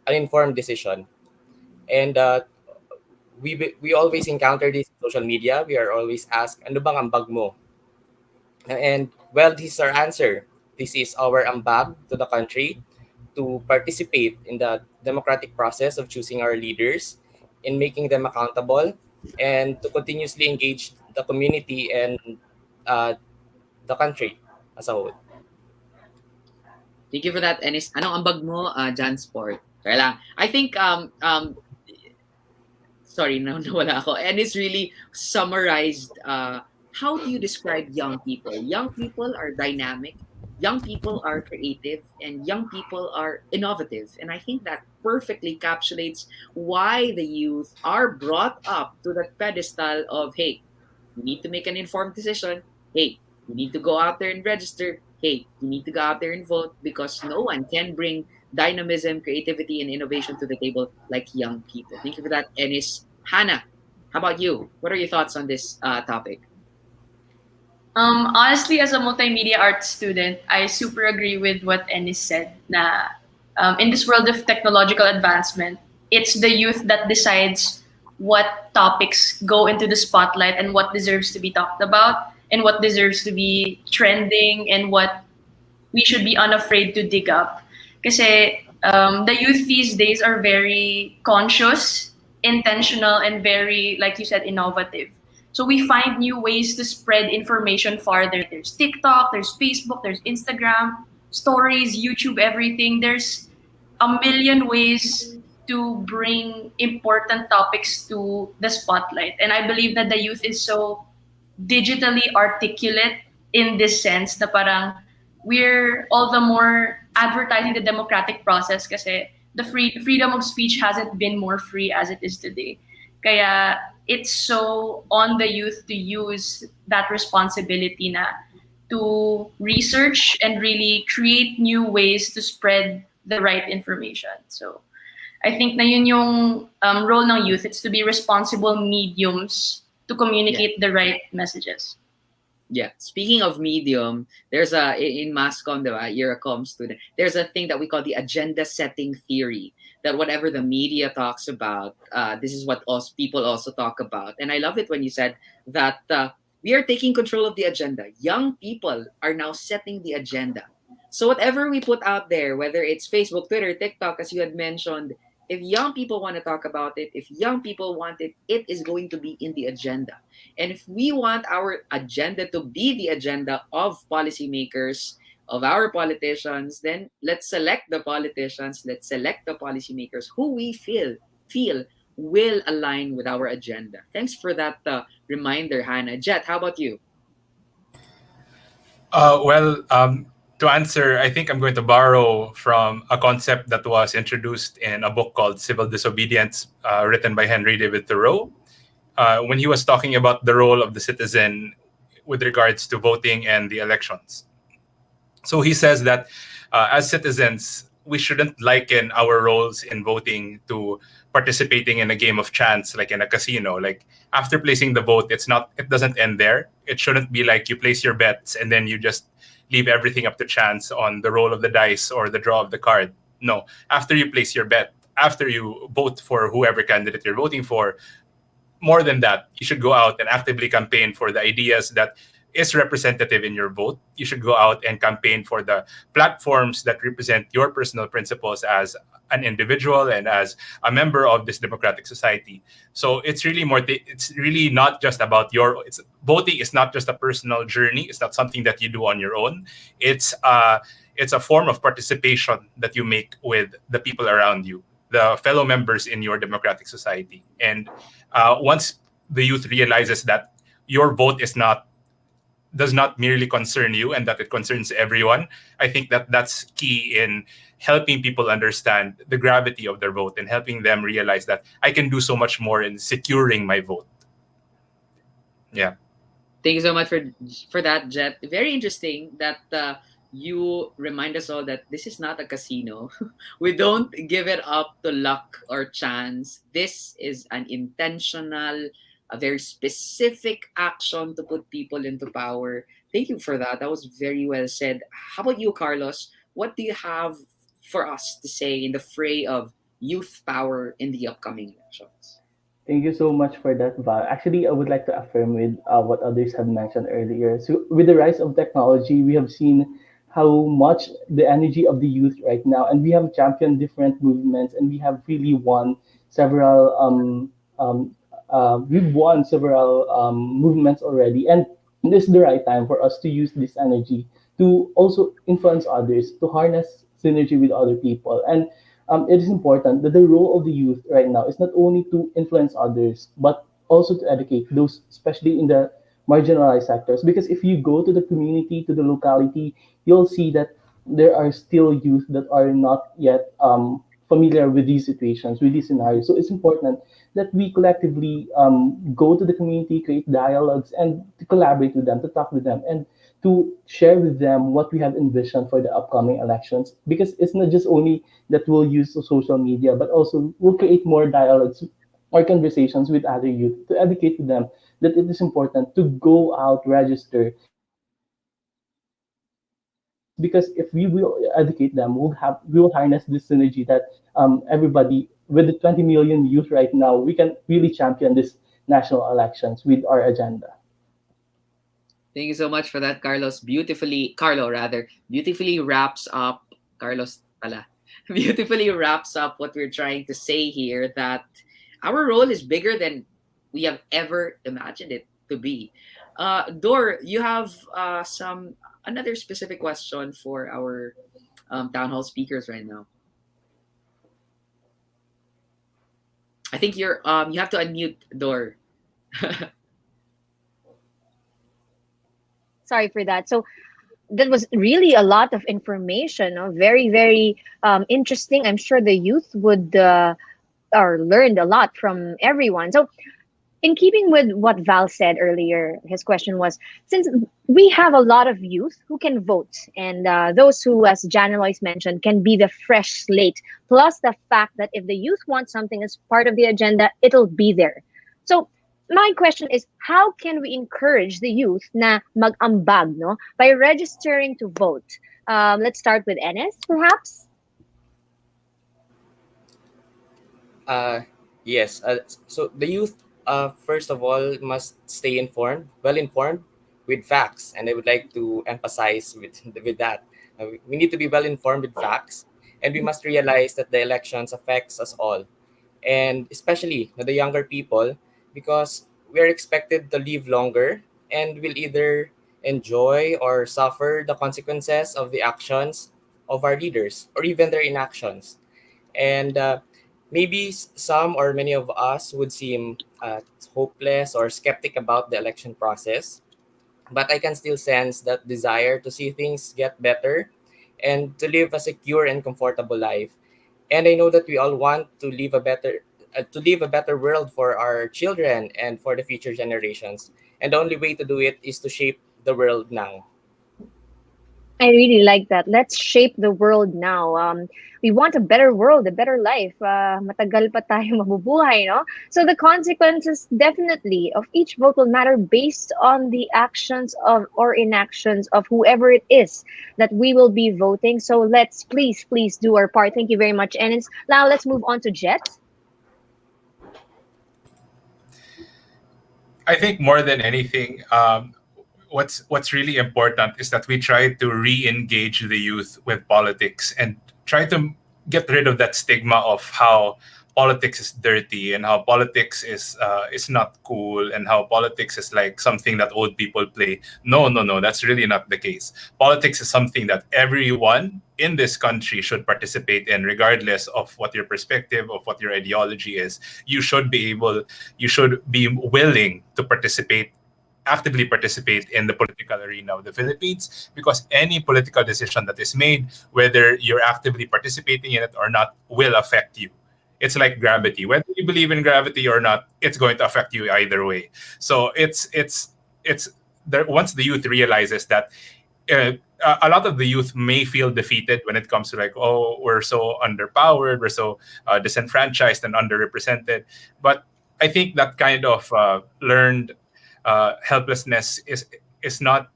an informed decision. And we always encounter this in social media. We are always asked, ano bang ambag mo? And well, this is our answer. This is our ambag to the country to participate in the democratic process of choosing our leaders, in making them accountable, and to continuously engage the community and the country as a whole. Thank you for that, Ennis. Anong ambag mo, Jan Sport? Kaya lang. I think, sorry, nawala ako. Ennis really summarized how do you describe young people? Young people are dynamic, young people are creative, and young people are innovative. And I think that perfectly encapsulates why the youth are brought up to the pedestal of, hey, you need to make an informed decision. Hey, you need to go out there and register. Hey, you need to go out there and vote, because no one can bring dynamism, creativity, and innovation to the table like young people. Thank you for that, Ennis. Hannah, how about you? What are your thoughts on this topic? Honestly, as a multimedia arts student, I super agree with what Ennis said. Na in this world of technological advancement, it's the youth that decides what topics go into the spotlight and what deserves to be talked about and what deserves to be trending and what we should be unafraid to dig up. Kasi the youth these days are very conscious, intentional, and very, like you said, innovative. So we find new ways to spread information farther. There's TikTok, there's Facebook, there's Instagram, stories, YouTube, everything. There's a million ways to bring important topics to the spotlight. And I believe that the youth is so digitally articulate in this sense na parang we're all the more advertising the democratic process kasi the freedom of speech hasn't been more free as it is today. Kaya it's so on the youth to use that responsibility na to research and really create new ways to spread the right information. So I think na yun yung role ng youth. It's to be responsible mediums to communicate the right messages. Yeah. Speaking of medium, there's in MassCom, diba? You're a comm student. There's a thing that we call the agenda setting theory. That whatever the media talks about, this is what people also talk about. And I love it when you said that we are taking control of the agenda. Young people are now setting the agenda. So whatever we put out there, whether it's Facebook, Twitter, TikTok, as you had mentioned, if young people want to talk about it, if young people want it, it is going to be in the agenda. And if we want our agenda to be the agenda of policymakers, of our politicians, then let's select the politicians, let's select the policymakers who we feel will align with our agenda. Thanks for that reminder, Hannah. Jet, how about you? To answer, I think I'm going to borrow from a concept that was introduced in a book called Civil Disobedience, written by Henry David Thoreau, when he was talking about the role of the citizen with regards to voting and the elections. So he says that as citizens, we shouldn't liken our roles in voting to participating in a game of chance, like in a casino. Like after placing the vote, it doesn't end there. It shouldn't be like you place your bets and then you just leave everything up to chance on the roll of the dice or the draw of the card. No, after you place your bet, after you vote for whoever candidate you're voting for, more than that, you should go out and actively campaign for the ideas that is representative in your vote. You should go out and campaign for the platforms that represent your personal principles as an individual and as a member of this democratic society. So it's really it's really not just about voting is not just a personal journey. It's not something that you do on your own. It's a form of participation that you make with the people around you, the fellow members in your democratic society. And once the youth realizes that your vote does not merely concern you and that it concerns everyone, I think that that's key in helping people understand the gravity of their vote and helping them realize that I can do so much more in securing my vote. Yeah. Thank you so much for that, Jet. Very interesting that you remind us all that this is not a casino. We don't give it up to luck or chance. This is an intentional, a very specific action to put people into power. Thank you for that. That was very well said. How about you, Carlos? What do you have for us to say in the fray of youth power in the upcoming elections? Thank you so much for that, Val. Actually, I would like to affirm with what others have mentioned earlier. So with the rise of technology, we have seen how much the energy of the youth right now, and we have championed different movements, and we have really won several movements already, and this is the right time for us to use this energy to also influence others, to harness synergy with other people. And it is important that the role of the youth right now is not only to influence others, but also to educate those, especially in the marginalized sectors. Because if you go to the community, to the locality, you'll see that there are still youth that are not yet familiar with these situations, with these scenarios. So it's important that we collectively go to the community, create dialogues, and to collaborate with them, to talk with them, and to share with them what we have envisioned for the upcoming elections. Because it's not just only that we'll use social media, but also we'll create more dialogues or conversations with other youth to educate them that it is important to go out, register. Because if we will educate them, we will harness this synergy that everybody, with the 20 million youth right now, we can really champion this national elections with our agenda. Thank you so much for that, Carlos. Beautifully wraps up, beautifully wraps up what we're trying to say here, that our role is bigger than we have ever imagined it to be. Dor, you have another specific question for our town hall speakers right now. I think you have to unmute, Dor. Sorry for that. So that was really a lot of information. Very, very interesting. I'm sure the youth would or learned a lot from everyone. So in keeping with what Val said earlier, his question was, since we have a lot of youth who can vote, and those who, as Janilois mentioned, can be the fresh slate, plus the fact that if the youth want something as part of the agenda, it'll be there. So my question is, how can we encourage the youth na mag-ambag, no, by registering to vote? Let's start with Enes, perhaps. Yes. So the youth, first of all, must stay informed, well informed, with facts, and I would like to emphasize with that. We need to be well informed with facts, and we must realize that the elections affects us all, and especially the younger people, because we are expected to live longer and will either enjoy or suffer the consequences of the actions of our leaders or even their inactions. And maybe some or many of us would seem hopeless or skeptic about the election process, but I can still sense that desire to see things get better and to live a secure and comfortable life. And I know that we all want to live a better world for our children and for the future generations. And the only way to do it is to shape the world now. I really like that. Let's shape the world now. We want a better world, a better life. Matagal pa tayo mabubuhay, no? So the consequences definitely of each vote will matter based on the actions of or inactions of whoever it is that we will be voting. So let's please do our part. Thank you very much, Enes. Now let's move on to Jet. I think more than anything, what's really important is that we try to re-engage the youth with politics and try to get rid of that stigma of how politics is dirty and how politics is not cool and how politics is like something that old people play. No, that's really not the case. Politics is something that everyone in this country should participate in, regardless of what your perspective, of what your ideology is. You should be willing to actively participate in the political arena of the Philippines, because any political decision that is made, whether you're actively participating in it or not, will affect you. It's like gravity. Whether you believe in gravity or not, it's going to affect you either way. So it's there. Once the youth realizes that, a lot of the youth may feel defeated when it comes to like, oh, we're so underpowered, we're so disenfranchised and underrepresented. But I think that kind of learned helplessness is not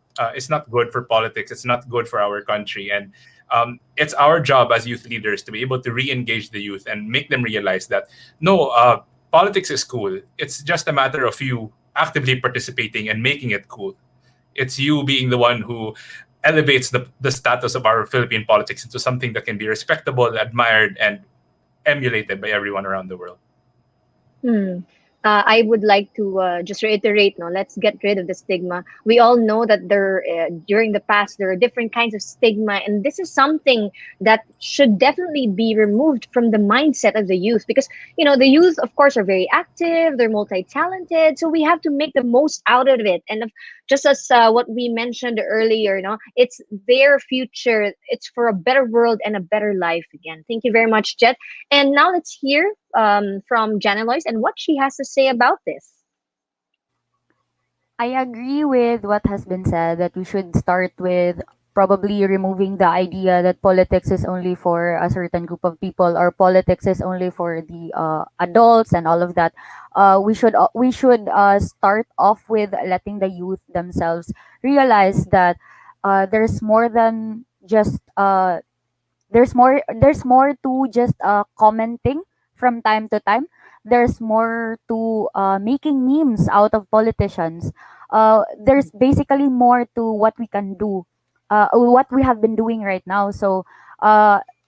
good for politics. It's not good for our country, and it's our job as youth leaders to be able to re-engage the youth and make them realize that no, politics is cool. It's just a matter of you actively participating and making it cool. It's you being the one who elevates the status of our Philippine politics into something that can be respectable, admired, and emulated by everyone around the world. I would like to just reiterate, no, let's get rid of the stigma. We all know that during the past, there are different kinds of stigma, and this is something that should definitely be removed from the mindset of the youth, because, the youth, of course, are very active, they're multi-talented, so we have to make the most out of it. And just as what we mentioned earlier, it's their future, it's for a better world and a better life again. Thank you very much, Jet. And now let's hear from Janilois and what she has to say about this. I agree with what has been said, that we should start with probably removing the idea that politics is only for a certain group of people, or politics is only for the adults and all of that. We should start off with letting the youth themselves realize that there's more than just there's more to just commenting from time to time. There's more to making memes out of politicians. There's basically more to what we can do, what we have been doing right now. So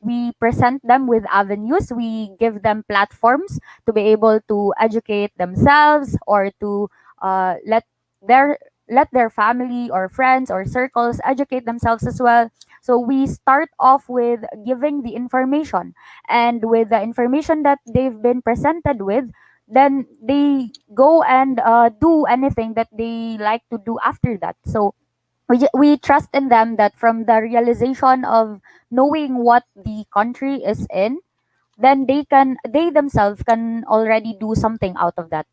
we present them with avenues. We give them platforms to be able to educate themselves, or to let their family or friends or circles educate themselves as well. So we start off with giving the information, and with the information that they've been presented with, then they go and do anything that they like to do after that. So we trust in them that from the realization of knowing what the country is in, then they themselves can already do something out of that.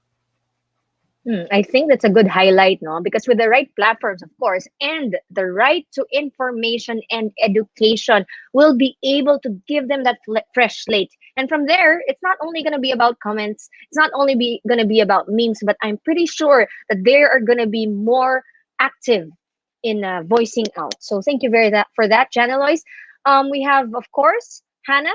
I think that's a good highlight, no? Because with the right platforms, of course, and the right to information and education, we'll be able to give them that fresh slate. And from there, it's not only going to be about comments, it's not only going to be about memes, but I'm pretty sure that they are going to be more active in voicing out. So thank you for that, Janeloise. We have, of course, Hannah.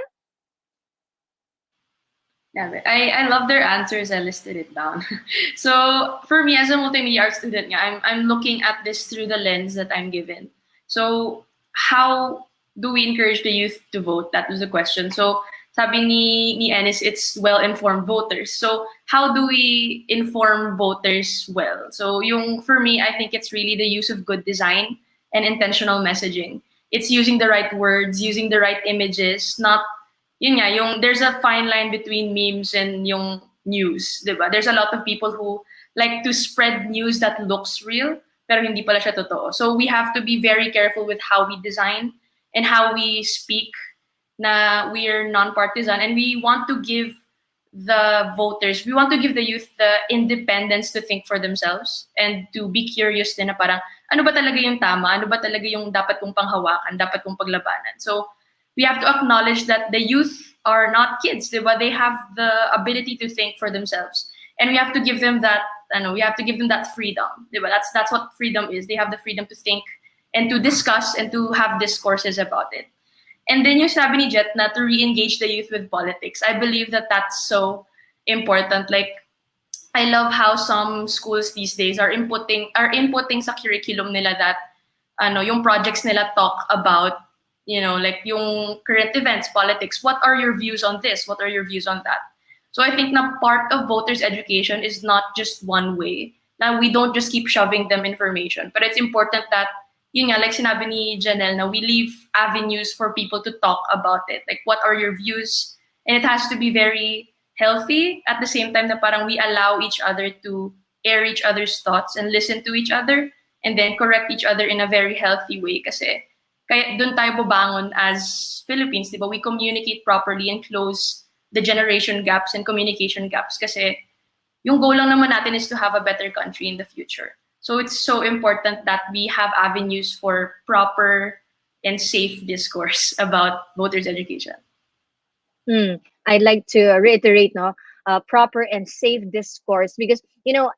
Yeah, I love their answers. I listed it down. So for me, as a multimedia art student, I'm looking at this through the lens that I'm given. So how do we encourage the youth to vote? That was the question. So sabi ni Ennis, it's well-informed voters. So how do we inform voters well? So for me, I think it's really the use of good design and intentional messaging. It's using the right words, using the right images, not there's a fine line between memes and yung news, diba? There's a lot of people who like to spread news that looks real, pero hindi pala siya totoo. So we have to be very careful with how we design and how we speak, na we are non-partisan, and we want to give the voters, we want to give the youth the independence to think for themselves and to be curious din na parang, ano ba talaga yung tama? Ano ba talaga yung dapat kong panghawakan? Dapat kong paglabanan? So we have to acknowledge that the youth are not kids, diba? They have the ability to think for themselves, and we have to give them that. We have to give them that freedom, diba? That's what freedom is. They have the freedom to think and to discuss and to have discourses about it. And then yung sabi ni Jet na to re-engage the youth with politics. I believe that that's so important. Like, I love how some schools these days are inputting sa curriculum nila that yung projects nila talk about like yung current events, politics. What are your views on this? What are your views on that? So I think na part of voters' education is not just one way. Now we don't just keep shoving them information, but it's important that like sinabi ni Janelle, na we leave avenues for people to talk about it. Like, what are your views? And it has to be very healthy at the same time na parang we allow each other to air each other's thoughts and listen to each other and then correct each other in a very healthy way kasi kaya doon tayo bubangon as Philippines, di ba? We communicate properly and close the generation gaps and communication gaps kasi yung goal lang naman natin is to have a better country in the future. So it's so important that we have avenues for proper and safe discourse about voters' education. I'd like to reiterate, proper and safe discourse, because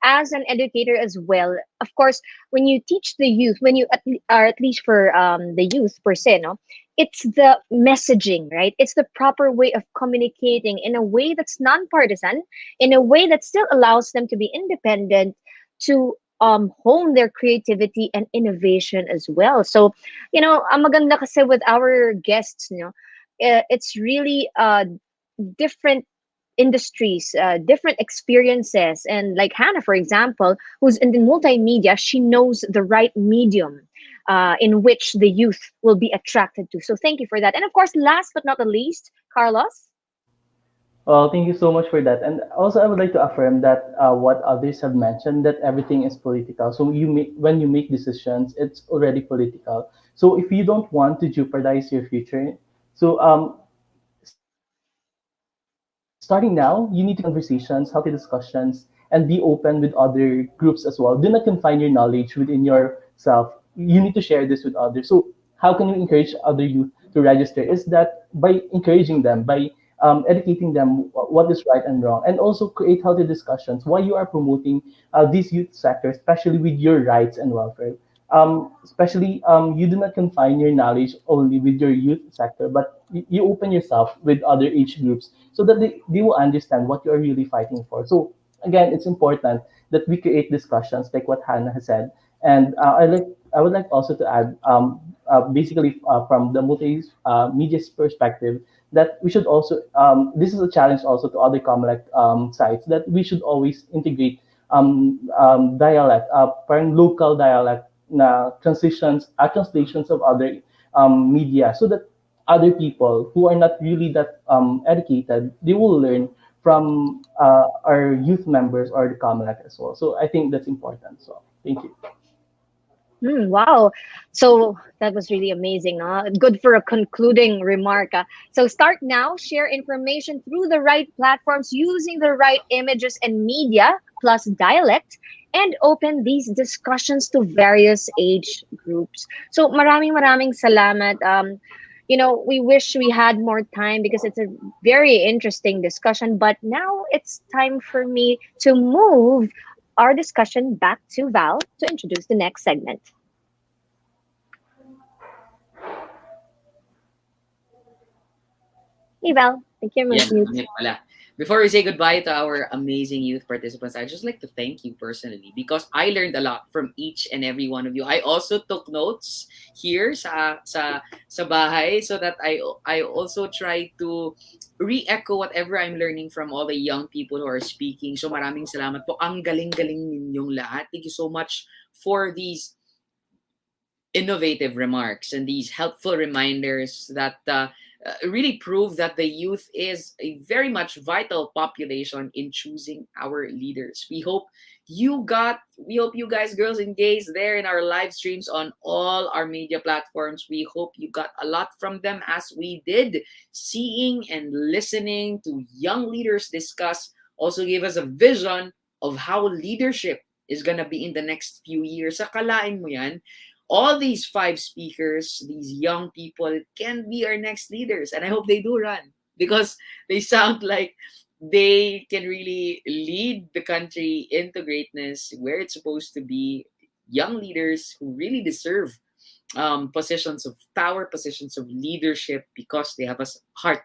as an educator as well, of course, when you teach the youth, when you at least for the youth per se, it's the messaging, right? It's the proper way of communicating in a way that's non-partisan, in a way that still allows them to be independent, to hone their creativity and innovation as well. So, ang maganda kasi with our guests, it's really different industries, different experiences. And like Hannah, for example, who's in the multimedia, she knows the right medium in which the youth will be attracted to. So thank you for that. And of course, last but not the least, Carlos. Well, thank you so much for that. And also, I would like to affirm that what others have mentioned, that everything is political. So when you make decisions, it's already political. So if you don't want to jeopardize your future, so starting now, you need conversations, healthy discussions, and be open with other groups as well. Do not confine your knowledge within yourself. You need to share this with others. So how can you encourage other youth to register? Is that by encouraging them, by educating them what is right and wrong, and also create healthy discussions why you are promoting this youth sector, especially with your rights and welfare. Especially, you do not confine your knowledge only with your youth sector, but you open yourself with other age groups so that they will understand what you are really fighting for. So again, it's important that we create discussions like what Hannah has said. And I would like also to add, basically from the multimedia's perspective, that we should also, this is a challenge also to other Comelec sites, that we should always integrate dialect, parang local dialect na translations of other media, so that other people who are not really that educated, they will learn from our youth members or the Comelec as well. So I think that's important. So thank you. Wow. So that was really amazing. Good for a concluding remark. So start now, share information through the right platforms using the right images and media plus dialect, and open these discussions to various age groups. So maraming salamat. We wish we had more time because it's a very interesting discussion, but now it's time for me to move our discussion back to Val to introduce the next segment. Hey Val, thank you. Before we say goodbye to our amazing youth participants, I'd just like to thank you personally because I learned a lot from each and every one of you. I also took notes here sa bahay so that I also try to re-echo whatever I'm learning from all the young people who are speaking. So maraming salamat po. Ang galing-galing ninyong lahat. Thank you so much for these innovative remarks and these helpful reminders that really prove that the youth is a very much vital population in choosing our leaders. We hope you guys, girls, engaged there in our live streams on all our media platforms. We hope you got a lot from them as we did. Seeing and listening to young leaders discuss also gave us a vision of how leadership is gonna be in the next few years. Akalain mo yan, all these 5 speakers, these young people can be our next leaders. And I hope they do run because they sound like they can really lead the country into greatness where it's supposed to be. Young leaders who really deserve positions of power, positions of leadership because they have a heart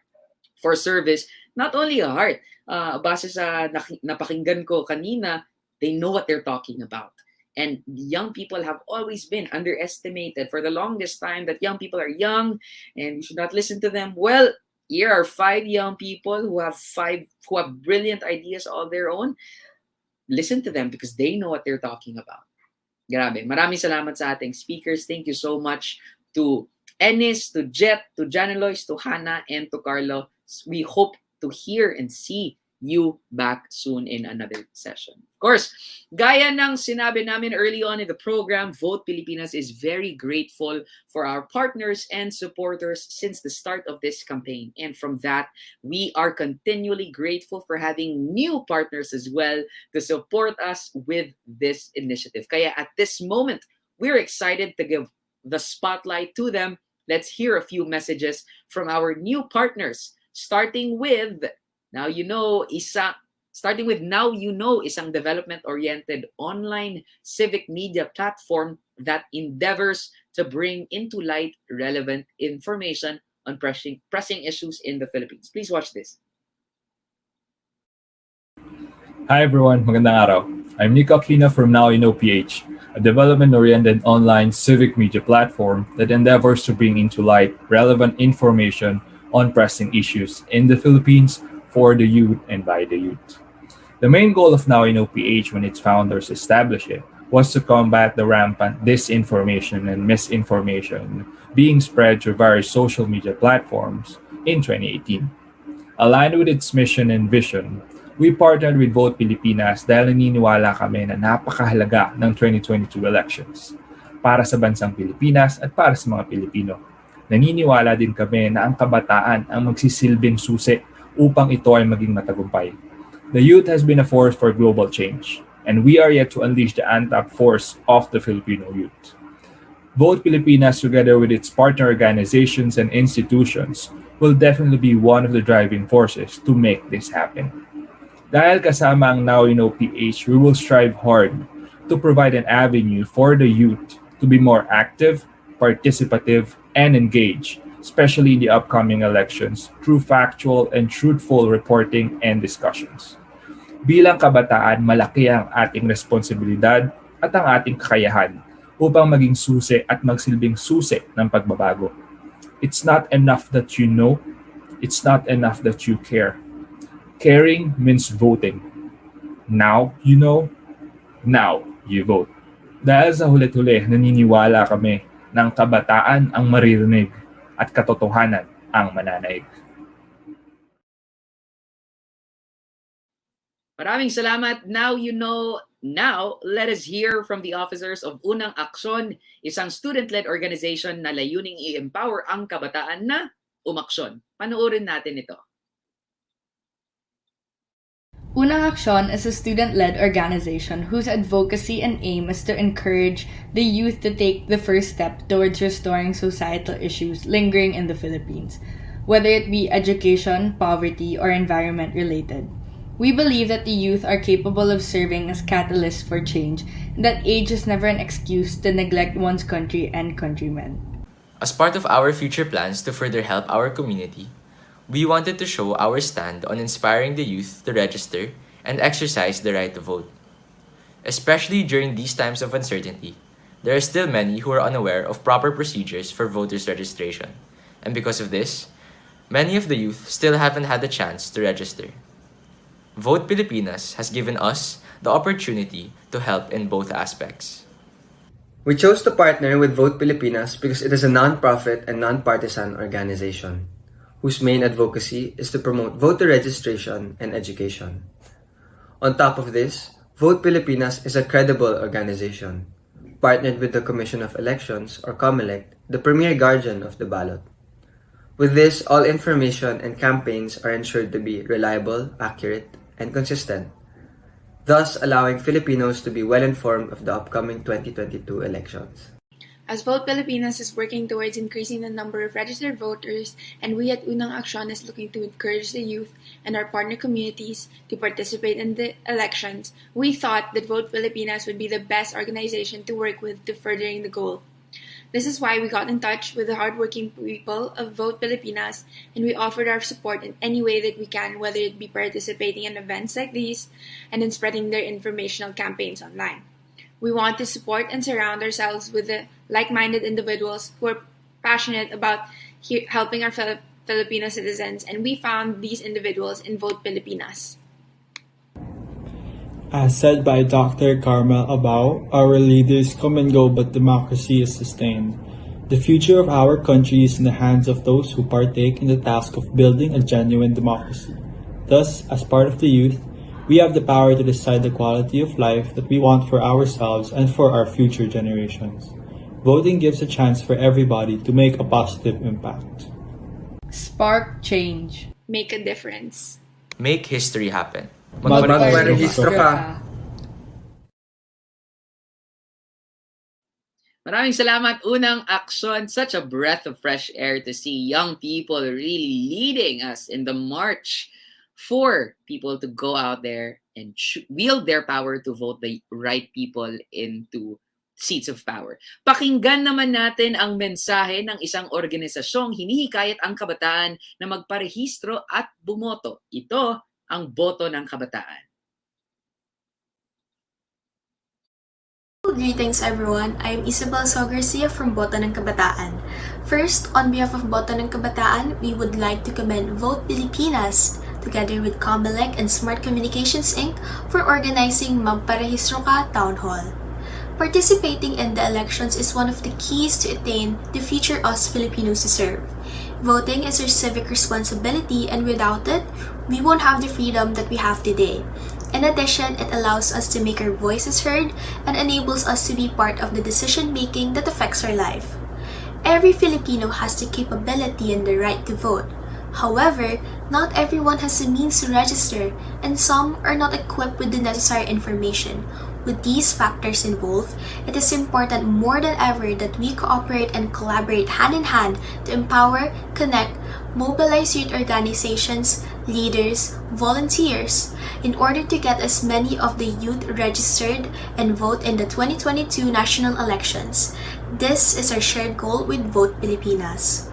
for service. Not only a heart, base sa napakinggan ko kanina, they know what they're talking about. And young people have always been underestimated for the longest time, that young people are young and we should not listen to them. Well, here are 5 young people who have brilliant ideas all their own. Listen to them because they know what they're talking about. Grabe. Maraming salamat sa ating speakers. Thank you so much to Ennis, to Jet, to Janelois, to Hannah, and to Carlo. We hope to hear and see you back soon in another session. Of course, gaya ng sinabi namin early on in the program, Vote Pilipinas is very grateful for our partners and supporters since the start of this campaign. And from that, we are continually grateful for having new partners as well to support us with this initiative. Kaya at this moment, we're excited to give the spotlight to them. Let's hear a few messages from our new partners, starting with Now You Know, isang development-oriented online civic media platform that endeavors to bring into light relevant information on pressing issues in the Philippines. Please watch this. Hi everyone, magandang araw. I'm Nico Aquino from Now You Know PH, a development-oriented online civic media platform that endeavors to bring into light relevant information on pressing issues in the Philippines for the youth and by the youth. The main goal of Now You Know PH when its founders established it was to combat the rampant disinformation and misinformation being spread through various social media platforms in 2018. Aligned with its mission and vision, we partnered with Vote Pilipinas dahil naniniwala kami na napakahalaga ng 2022 elections para sa bansang Pilipinas at para sa mga Pilipino. Naniniwala din kami na ang kabataan ang magsisilbing susi upang ito ay maging matagumpay. The youth has been a force for global change, and we are yet to unleash the untapped force of the Filipino youth. Vote Pilipinas, together with its partner organizations and institutions, will definitely be one of the driving forces to make this happen. Dahil kasama ang Now You Know PH, we will strive hard to provide an avenue for the youth to be more active, participative, and engaged, especially in the upcoming elections, through factual and truthful reporting and discussions. Bilang kabataan, malaki ang ating responsibilidad at ang ating kakayahan upang maging susi at magsilbing susi ng pagbabago. It's not enough that you know, it's not enough that you care. Caring means voting. Now you know, now you vote. Dahil sa hulit-huli, naniniwala kami ng kabataan ang maririnig at katotohanan ang mananaig. Maraming salamat. Now You Know Now, let us hear from the officers of Unang Aksyon, isang student-led organization na layuning i-empower ang kabataan na umaksyon. Panoorin natin ito. Unang Aksyon is a student-led organization whose advocacy and aim is to encourage the youth to take the first step towards restoring societal issues lingering in the Philippines, whether it be education, poverty, or environment-related. We believe that the youth are capable of serving as catalysts for change, and that age is never an excuse to neglect one's country and countrymen. As part of our future plans to further help our community, we wanted to show our stand on inspiring the youth to register and exercise the right to vote. Especially during these times of uncertainty, there are still many who are unaware of proper procedures for voters' registration, and because of this, many of the youth still haven't had the chance to register. Vote Pilipinas has given us the opportunity to help in both aspects. We chose to partner with Vote Pilipinas because it is a non-profit and non-partisan organization whose main advocacy is to promote voter registration and education. On top of this, Vote Pilipinas is a credible organization, partnered with the Commission of Elections, or Comelec, the premier guardian of the ballot. With this, all information and campaigns are ensured to be reliable, accurate, and consistent, thus allowing Filipinos to be well-informed of the upcoming 2022 elections. As Vote Pilipinas is working towards increasing the number of registered voters, and we at Unang Aksyon is looking to encourage the youth and our partner communities to participate in the elections, we thought that Vote Pilipinas would be the best organization to work with to furthering the goal. This is why we got in touch with the hardworking people of Vote Pilipinas, and we offered our support in any way that we can, whether it be participating in events like these and in spreading their informational campaigns online. We want to support and surround ourselves with the like-minded individuals who are passionate about helping our fellow Filipino citizens, and we found these individuals in Vote Pilipinas. As said by Dr. Carmel Abao, our leaders come and go, but democracy is sustained. The future of our country is in the hands of those who partake in the task of building a genuine democracy. Thus, as part of the youth, we have the power to decide the quality of life that we want for ourselves and for our future generations. Voting gives a chance for everybody to make a positive impact. Spark change. Make a difference. Make history happen. Magparehistro ka. Maraming salamat, Unang Aksyon. Such a breath of fresh air to see young people really leading us in the march for people to go out there and wield their power to vote the right people into seats of power. Pakinggan naman natin ang mensahe ng isang organisasyong hinihikayat ang kabataan na magparehistro at bumoto. Ito ang boto ng kabataan. Greetings everyone, I am Isabel Garcia from Boto ng Kabataan. First, on behalf of Boto ng Kabataan, we would like to commend Vote Pilipinas together with Comelec and Smart Communications Inc. for organizing Magparehistro Ka Town Hall. Participating in the elections is one of the keys to attain the future us Filipinos deserve. Voting is our civic responsibility, and without it, we won't have the freedom that we have today. In addition, it allows us to make our voices heard and enables us to be part of the decision-making that affects our life. Every Filipino has the capability and the right to vote. However, not everyone has the means to register, and some are not equipped with the necessary information. With these factors involved, it is important more than ever that we cooperate and collaborate hand in hand to empower, connect, mobilize youth organizations, leaders, volunteers, in order to get as many of the youth registered and vote in the 2022 national elections. This is our shared goal with Vote Pilipinas.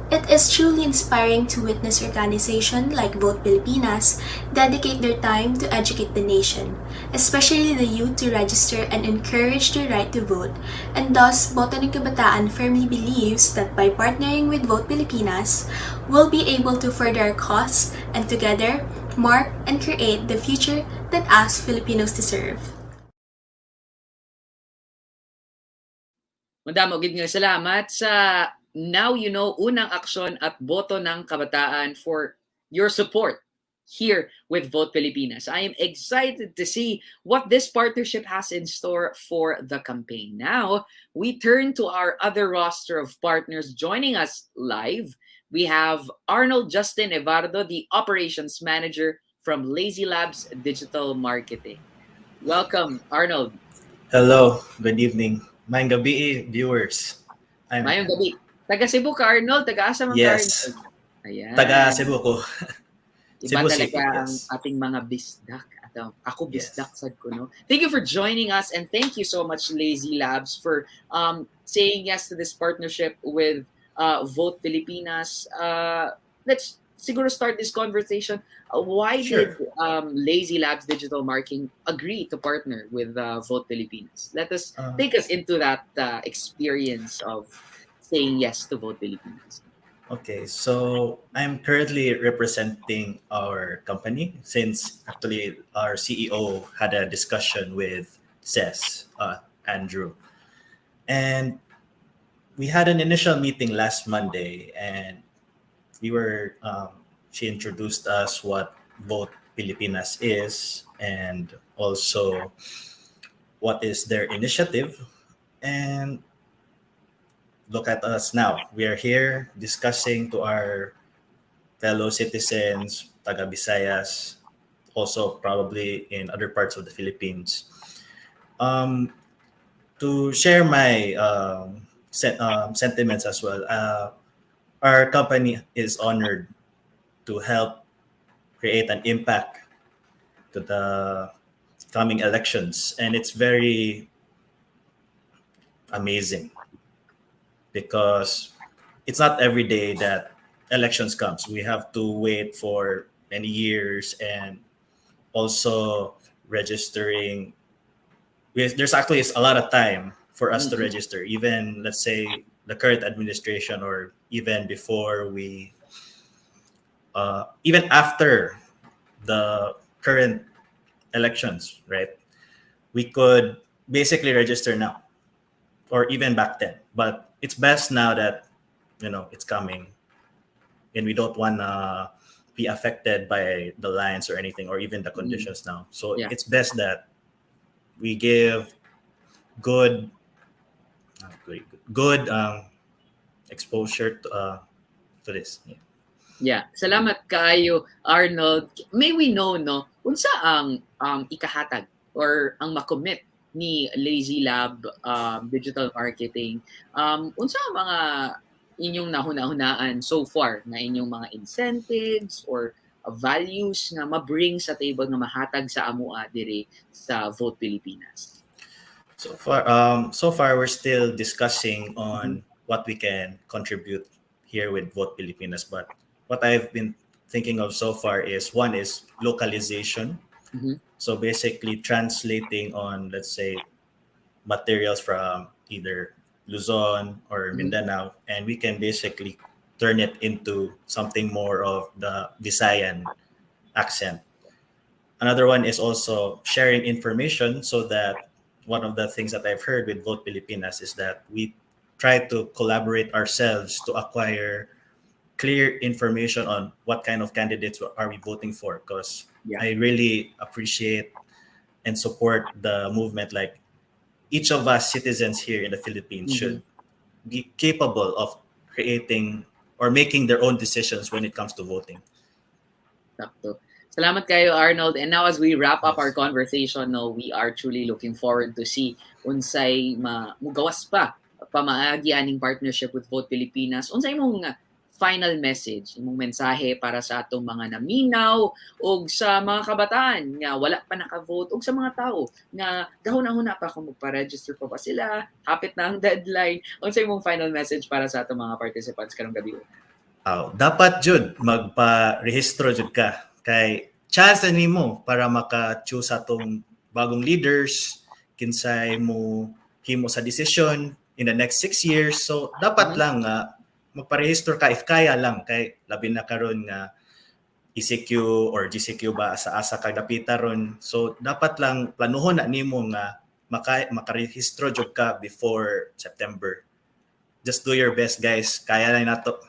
It is truly inspiring to witness organizations like Vote Pilipinas dedicate their time to educate the nation, especially the youth, to register and encourage their right to vote. And thus, Boto ng Kabataan firmly believes that by partnering with Vote Pilipinas, we'll be able to further our cause and together mark and create the future that us Filipinos deserve. Madamo gid nga salamat sa Now You Know, Unang Aksyon at Boto ng Kabataan for your support here with Vote Pilipinas. I am excited to see what this partnership has in store for the campaign. Now, we turn to our other roster of partners joining us live. We have Arnold Justin Evardo, the Operations Manager from Lazy Labs Digital Marketing. Welcome, Arnold. Hello, good evening. Mayong gabi, viewers. Mayong gabi. Taga Cebu ka, Arnold? Taga-asa man ka, Yes. Arnold? Ayan. Taga Cebu ko. Iba Cebu talaga City, ang yes. ating mga bisdak. Ako bisdak sad ko, no? Thank you for joining us, and thank you so much, Lazy Labs, for saying yes to this partnership with Vote Pilipinas. Let's siguro start this conversation. Why Sure. did Lazy Labs Digital Marketing agree to partner with Vote Pilipinas? Take us into that experience of saying yes to Vote Pilipinas. Okay, so I'm currently representing our company since actually our CEO had a discussion with Ses, Andrew. And we had an initial meeting last Monday, and she introduced us what Vote Pilipinas is and also what is their initiative. And look at us now. We are here discussing to our fellow citizens, taga Visayas, also probably in other parts of the Philippines, to share my sentiments as well. Our company is honored to help create an impact to the coming elections, and it's very amazing because it's not every day that elections comes. We have to wait for many years, and also registering. There's actually a lot of time for us to register, even let's say the current administration, or even before even after the current elections, right? We could basically register now, or even back then. But it's best now that it's coming, and we don't want to be affected by the lines or anything, or even the conditions now. So it's best that we give good exposure to this. Yeah, salamat kaayo, Arnold. May we know, no, unsa ang ikahatag or ang makommit ni Lazy Lab Digital Marketing? Unsa ang mga inyong nahuna-hunaan so far na inyong mga incentives or values na mabring sa table nga mahatag sa amua diri sa Vote Pilipinas? So far we're still discussing on what we can contribute here with Vote Pilipinas, but what I've been thinking of so far is one is localization. So basically translating on, let's say, materials from either Luzon or Mindanao, and we can basically turn it into something more of the Visayan accent. Another one is also sharing information, so that one of the things that I've heard with Vote Pilipinas is that we try to collaborate ourselves to acquire clear information on what kind of candidates are we voting for, because I really appreciate and support the movement. Like, each of us citizens here in the Philippines should be capable of creating or making their own decisions when it comes to voting. Sakto. Salamat kayo, Arnold. And now as we wrap up our conversation, no, we are truly looking forward to see unsay mugawas pa pamaagi aning partnership with Vote Pilipinas. Unsay mong final message, imong mensahe para sa atong mga naminaw o sa mga kabataan nga wala pa naka-vote, o sa mga tao nga gahuna-huna pa kung magpa-register pa ba sila, hapit na ang deadline. Unsay imong final message para sa atong mga participants karong gabi? Dapat jud magpa-rehistro jud ka, kay chance nimo para maka-choose atong bagong leaders kinsay mo himo sa decision in the next 6 years. So dapat lang magpa-register ka if kaya lang, kay labi na karon nga ECQ or GCQ ba sa asa kag dapita ron. So dapat lang planuhon na nimo nga makarehistro jud ka before September. Just do your best, guys. Kaya lang nato.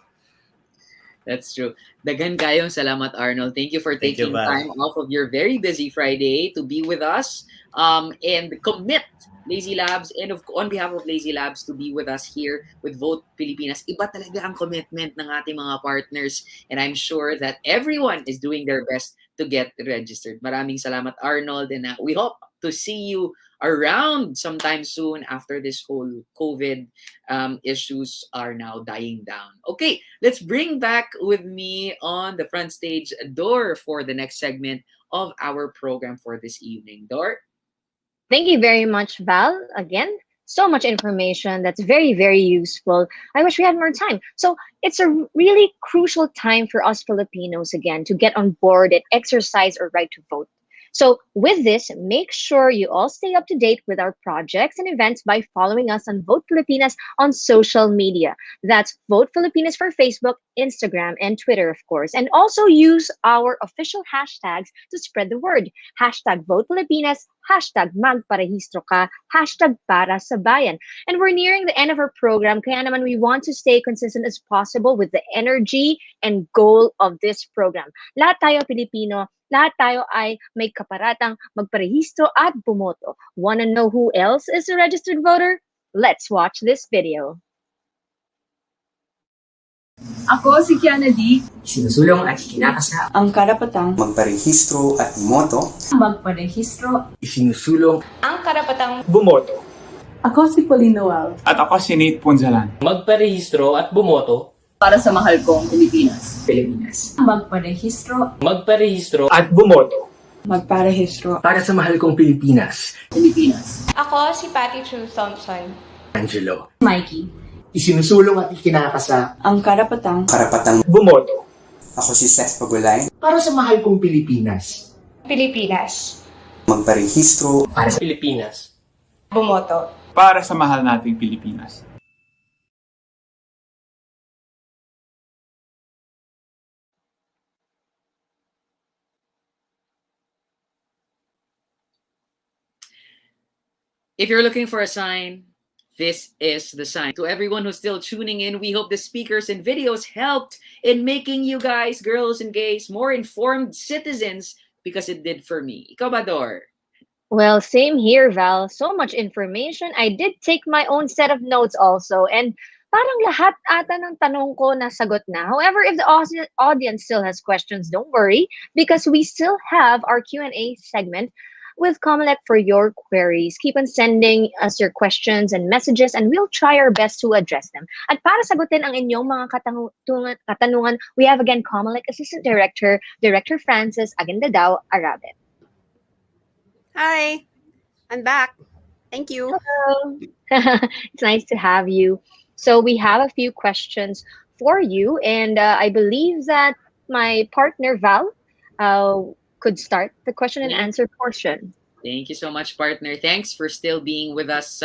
That's true. Dagan kayong salamat, Arnold. Thank you for Thank you, taking Val. time off of your very busy Friday to be with us and commit Lazy Labs and on behalf of Lazy Labs to be with us here with Vote Pilipinas. Iba talaga ang commitment ng ating mga partners and I'm sure that everyone is doing their best to get registered. Maraming salamat, Arnold, and we hope to see you around sometime soon after this whole COVID issues are now dying down. Okay, let's bring back with me on the front stage Dor for the next segment of our program for this evening. Dor? Thank you very much, Val. Again, so much information that's very, very useful. I wish we had more time. So it's a really crucial time for us Filipinos again to get on board and exercise our right to vote. So with this, make sure you all stay up to date with our projects and events by following us on Vote Pilipinas on social media. That's Vote Pilipinas for Facebook, Instagram, and Twitter, of course. And also use our official hashtags to spread the word. Hashtag Vote Pilipinas, hashtag Magparehistro Ka, hashtag Para sa Bayan. And we're nearing the end of our program, kaya naman we want to stay consistent as possible with the energy and goal of this program. Lahat tayo Pilipino, lahat tayo ay may kaparatang magparehistro at bumoto. Wanna know who else is a registered voter? Let's watch this video. Ako si 𝐕𝐎𝐓𝐄 sinusulong at kinakasa ang karapatang magparehistro at bumoto. magparehistro, isinusulong ang karapatang bumoto. Ako si Pauline Noel. At ako si Nate Punzalan. Magparehistro at bumoto para sa mahal kong Pilipinas. Magparehistro at bumoto. Magparehistro Para sa mahal kong Pilipinas. Ako si Patty True Thompson. Angelo. Mikey. Isinusulong at ikinakasa ang karapatang bumoto Ako si Seth Pagulay. para sa mahal kong Pilipinas. Pilipinas. Magparehistro Para sa Pilipinas. Bumoto. Para sa mahal nating Pilipinas. If you're looking for a sign, this is the sign. To everyone who's still tuning in, we hope the speakers and videos helped in making you guys, girls and gays, more informed citizens because it did for me. Ikaw ba, Dor? Well, same here, Val. So much information. I did take my own set of notes also. And parang lahat ata ng tanong ko nasagot na. However, if the audience still has questions, don't worry because we still have our Q&A segment with Comelec for your queries. Keep on sending us your questions and messages and we'll try our best to address them. At para sagutin ang inyong mga katanungan, we have again Comelec Assistant Director, Director Francis Agandadao Arabe. Hi, I'm back. Thank you. Hello. It's nice to have you. So we have a few questions for you and I believe that my partner Val could start the question and answer portion. Thank you so much, partner. Thanks for still being with us,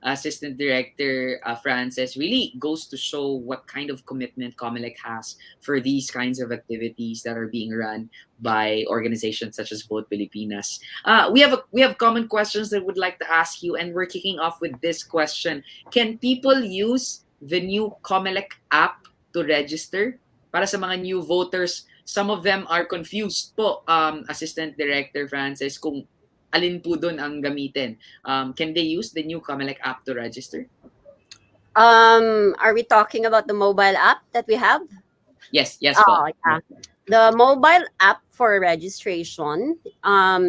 Assistant Director Francis. Really goes to show what kind of commitment Comelec has for these kinds of activities that are being run by organizations such as Vote Pilipinas. We have common questions that would like to ask you, and we're kicking off with this question. Can people use the new Comelec app to register? Para sa mga new voters, some of them are confused po, Assistant Director Francis, kung alin po doon ang gamitin. Can they use the new Comelec app to register? Are we talking about the mobile app that we have? Yes, Oh, yeah. The mobile app for registration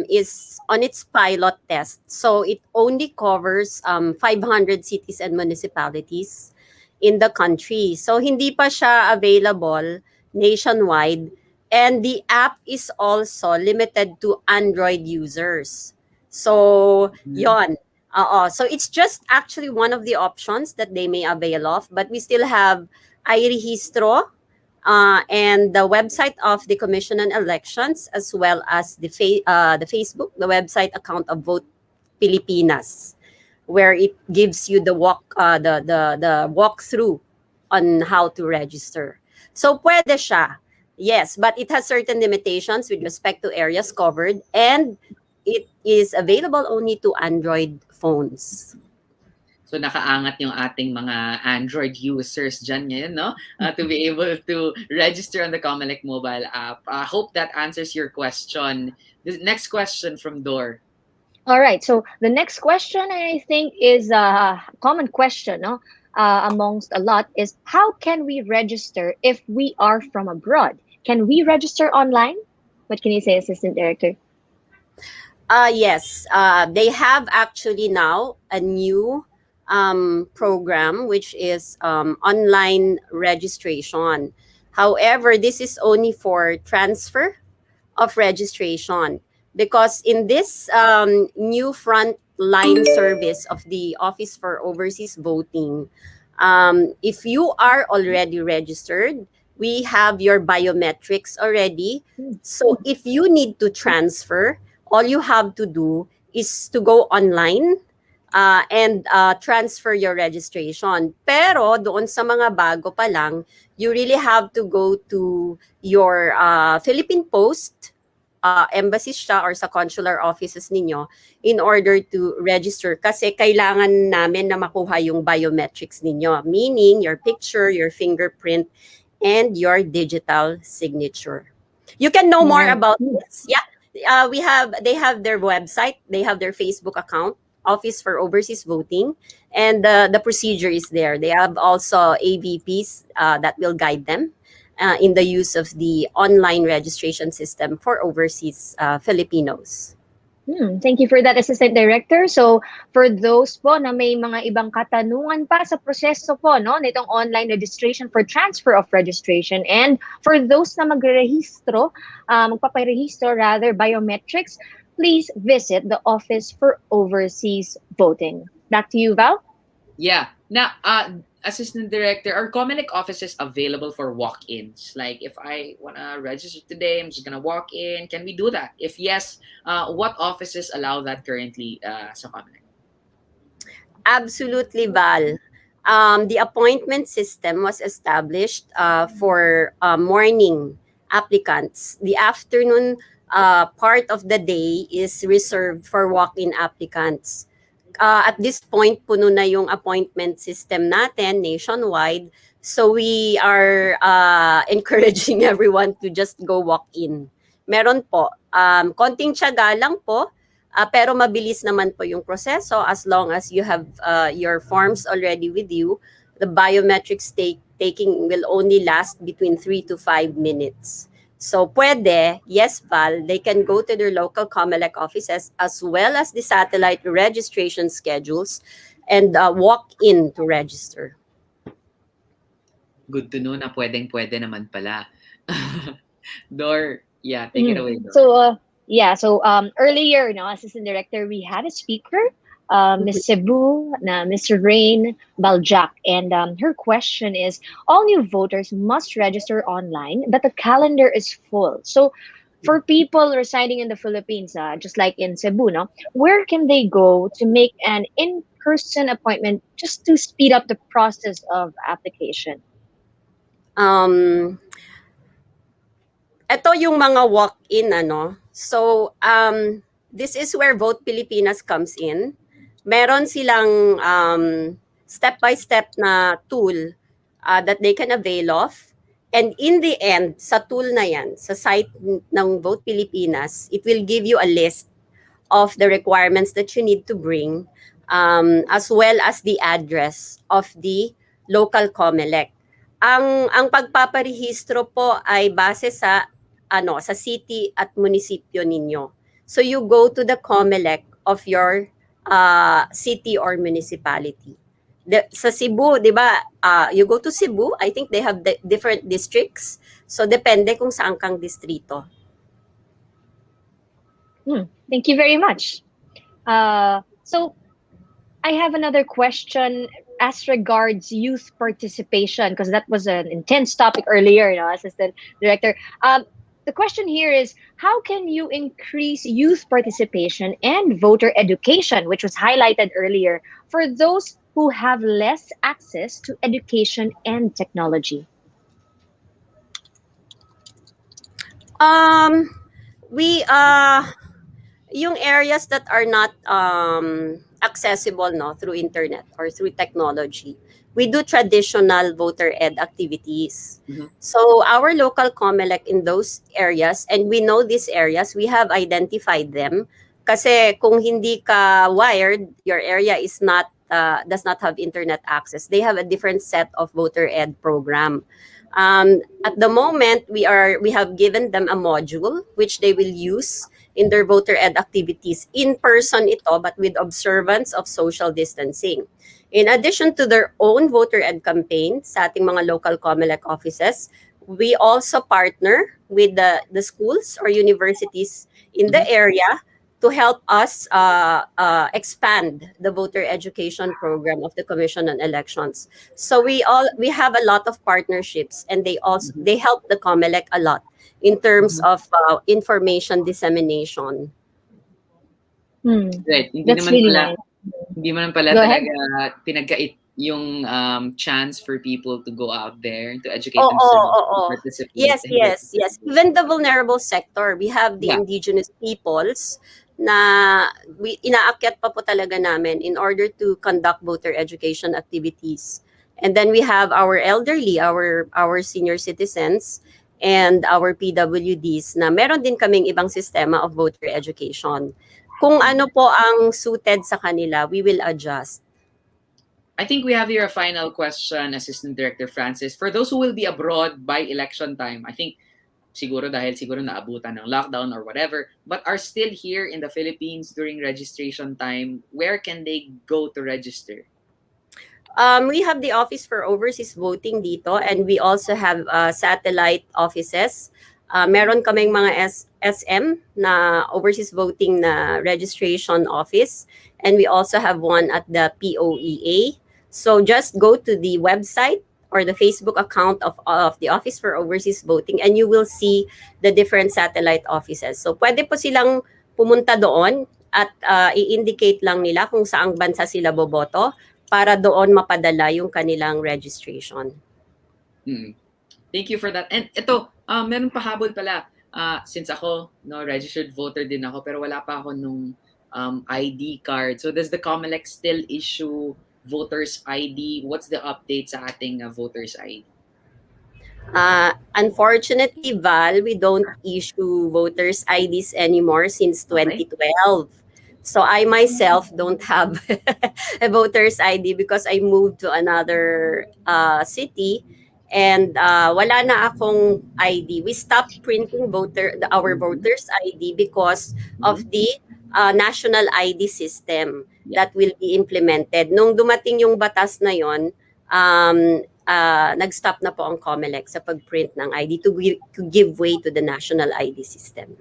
is on its pilot test. So it only covers 500 cities and municipalities in the country. So hindi pa siya available nationwide. And the app is also limited to Android users. So, yon. So it's just actually one of the options that they may avail of. But we still have iRehistro and the website of the Commission on Elections, as well as the Facebook, the website account of Vote Pilipinas, where it gives you the walkthrough on how to register. So pwede siya. Yes, but it has certain limitations with respect to areas covered, and it is available only to Android phones. So nakaangat yung ating mga Android users dyan ngayon, no? To be able to register on the Comelec mobile app. I hope that answers your question. The next question from Dor. All right. So the next question, I think, is a common question, no? Amongst a lot, is how can we register if we are from abroad? Can we register online? What can you say, Assistant Director? Yes. They have actually now a new program, which is online registration. However, this is only for transfer of registration, because in this new frontline service of the Office for Overseas Voting, if you are already registered, we have your biometrics already. So if you need to transfer, all you have to do is to go online and transfer your registration. Pero doon sa mga bago pa lang, you really have to go to your Philippine Post, embassy siya or sa consular offices ninyo in order to register, kasi kailangan namin na makuha yung biometrics ninyo, meaning your picture, your fingerprint, and your digital signature. You can know more about this. Yeah. They have their website, they have their Facebook account, Office for Overseas Voting, and the procedure is there. They have also AVPs that will guide them in the use of the online registration system for overseas Filipinos. Thank you for that, Assistant Director. So, for those po na may mga ibang katanungan pa sa proseso po, no, nitong online registration for transfer of registration, and for those na magpaparehistro rather, biometrics, please visit the Office for Overseas Voting. Back to you, Val. Yeah. Now, Assistant Director, are Comelec offices available for walk-ins? Like, if I want to register today, I'm just going to walk in. Can we do that? If yes, what offices allow that currently sa Comelec? Absolutely, Val. The appointment system was established for morning applicants. The afternoon part of the day is reserved for walk-in applicants. At this point, puno na yung appointment system natin nationwide. So we are encouraging everyone to just go walk-in. Meron po. Konting tiyaga lang po, pero mabilis naman po yung proseso as long as you have your forms already with you. The biometrics taking will only last between 3 to 5 minutes. So pwede, yes, Val, they can go to their local Comelec offices as well as the satellite registration schedules and walk in to register. Good to know na pwedeng-pwede naman pala. Dor, yeah, take it away, Dor. So, earlier, no, Assistant Director, we had a speaker, Ms. Cebu, Ms. Rain Baljak, and her question is, all new voters must register online, but the calendar is full. So for people residing in the Philippines, just like in Cebu, no, where can they go to make an in-person appointment just to speed up the process of application? Ito yung mga walk-in, ano. So, this is where Vote Pilipinas comes in. Meron silang step-by-step na tool that they can avail of. And in the end, sa tool na yan, sa site ng Vote Pilipinas, it will give you a list of the requirements that you need to bring, as well as the address of the local Comelec. Ang pagpaparehistro po ay base sa sa city at munisipyo ninyo. So you go to the Comelec of your city or municipality. Sa Cebu, di ba, you go to Cebu, I think they have different districts. So depende kung saan kang distrito. Thank you very much. So I have another question as regards youth participation, because that was an intense topic earlier, Assistant Director. The question here is, how can you increase youth participation and voter education, which was highlighted earlier, for those who have less access to education and technology? Yung areas that are not accessible no through internet or through technology, we do traditional voter ed activities. So our local Comelec in those areas, and we know these areas, we have identified them. Kasi kung hindi ka wired, your area is not does not have internet access. They have a different set of voter ed program. At the moment, we have given them a module which they will use in their voter ed activities. In person ito, but with observance of social distancing. In addition to their own voter ed campaign sa ating mga local Comelec offices, we also partner with the schools or universities in the area to help us expand the voter education program of the Commission on Elections. So we have a lot of partnerships, and they help the Comelec a lot in terms of information dissemination. Right. That's really nice. Hindi man pala Go ahead. talaga pinagkait yung chance for people to go out there to educate Oh, themselves, oh, to oh. participate. Yes, and yes, yes. Even the vulnerable sector, we have the Yeah. indigenous peoples na inaakyat pa po talaga namin in order to conduct voter education activities. And then we have our elderly, our senior citizens, and our PWDs na meron din kaming ibang sistema of voter education. Kung ano po ang suited sa kanila, we will adjust. I think we have here a final question, Assistant Director Francis. For those who will be abroad by election time, I think siguro naabutan ng lockdown or whatever, but are still here in the Philippines during registration time, where can they go to register? We have the Office for Overseas Voting dito, and we also have satellite offices. Meron kaming mga SM na overseas voting na registration office, and we also have one at the POEA. So just go to the website or the Facebook account of the Office for Overseas Voting, and you will see the different satellite offices. So pwede po silang pumunta doon at i-indicate lang nila kung saang bansa sila boboto para doon mapadala yung kanilang registration. Thank you for that. And ito, meron pa habol pala. Since ako, registered voter din ako, pero wala pa ako nung ID card. So does the Comelec still issue voters ID? What's the update sa ating voters ID? Unfortunately, Val, we don't issue voters IDs anymore since 2012. So I myself don't have a voter's ID because I moved to another city, and wala na akong ID. We stopped printing our voter's ID because of the national ID system that will be implemented. Nung dumating yung batas na yon, nag-stop na po ang Comelec sa pag-print ng ID to give way to the national ID system.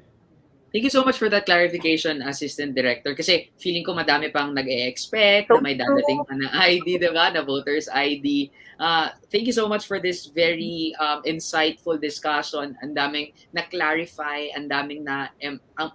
Thank you so much for that clarification, Assistant Director. Kasi feeling ko madami pang nag-e-expect na may dadating pa na ID, diba? Na voter's ID. Thank you so much for this very insightful discussion. Ang daming na-clarify, ang daming na,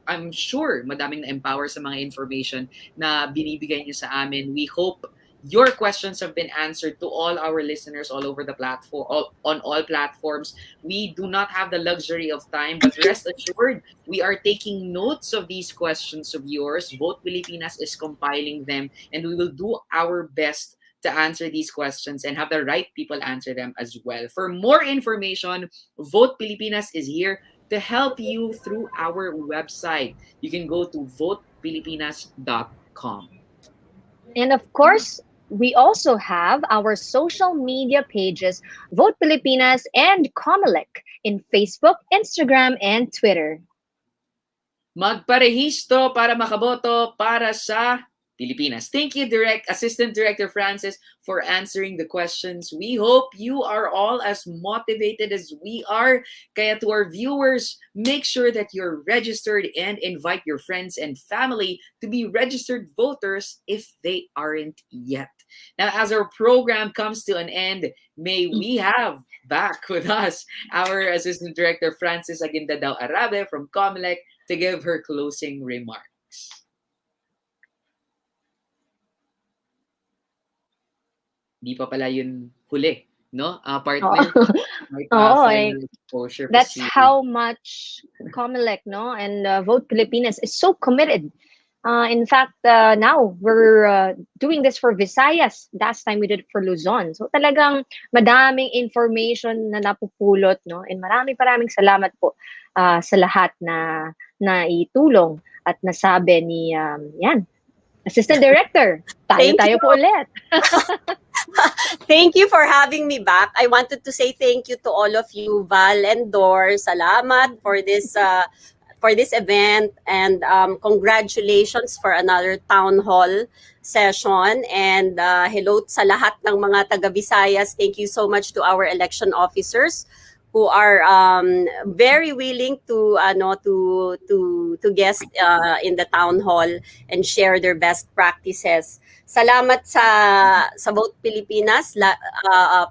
I'm sure, madaming na-empower sa mga information na binibigay niyo sa amin. We hope your questions have been answered to all our listeners all over the platform, on all platforms. We do not have the luxury of time, but rest assured, we are taking notes of these questions of yours. Vote Pilipinas is compiling them, and we will do our best to answer these questions and have the right people answer them as well. For more information, Vote Pilipinas is here to help you through our website. You can go to votepilipinas.com. And of course, we also have our social media pages, Vote Pilipinas and Comelec, in Facebook, Instagram, and Twitter. Magparehistro para makaboto para sa Pilipinas. Thank you, Assistant Director Francis, for answering the questions. We hope you are all as motivated as we are. Kaya to our viewers, make sure that you're registered and invite your friends and family to be registered voters if they aren't yet. Now, as our program comes to an end, may we have back with us our Assistant Director Francis Aguindadao-Arabe from Comelec to give her closing remarks. Di pa pala yun huli. no? Partner. May Oo, exposure pa that's si- how much Comelec, no, and Vote Pilipinas is so committed. In fact, now we're doing this for Visayas. Last time we did it for Luzon. So talagang madaming information na napupulot, no? And maraming salamat po sa lahat na itulong at nasabi ni yan, Assistant Director. Tayo po ulit. Thank you for having me back. I wanted to say thank you to all of you, Val and Dor. Salamat for this event, and congratulations for another town hall session, and hello sa lahat ng mga taga Visayas. Thank you so much to our election officers who are very willing to guest in the town hall and share their best practices. Salamat sa Vote Pilipinas,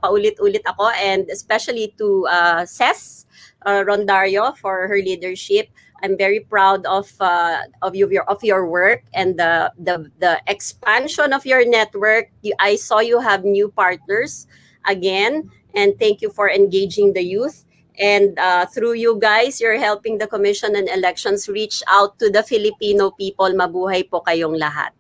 paulit-ulit ako, and especially to Ces Rondario for her leadership. I'm very proud of your work and the expansion of your network. I saw you have new partners again, and thank you for engaging the youth. And through you guys, you're helping the Commission on Elections reach out to the Filipino people. Mabuhay po kayong lahat.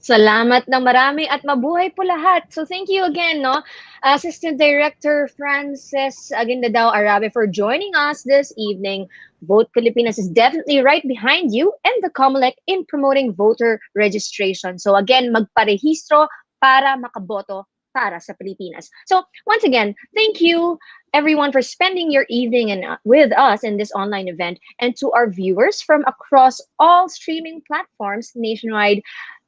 Salamat ng marami at mabuhay po lahat. So thank you again, no, Assistant Director Frances Aguindadao Arabe, for joining us this evening. Vote Pilipinas is definitely right behind you and the Comelec in promoting voter registration. So again, magparehistro para makaboto para sa Pilipinas. So once again, thank you everyone for spending your evening with us in this online event, and to our viewers from across all streaming platforms nationwide.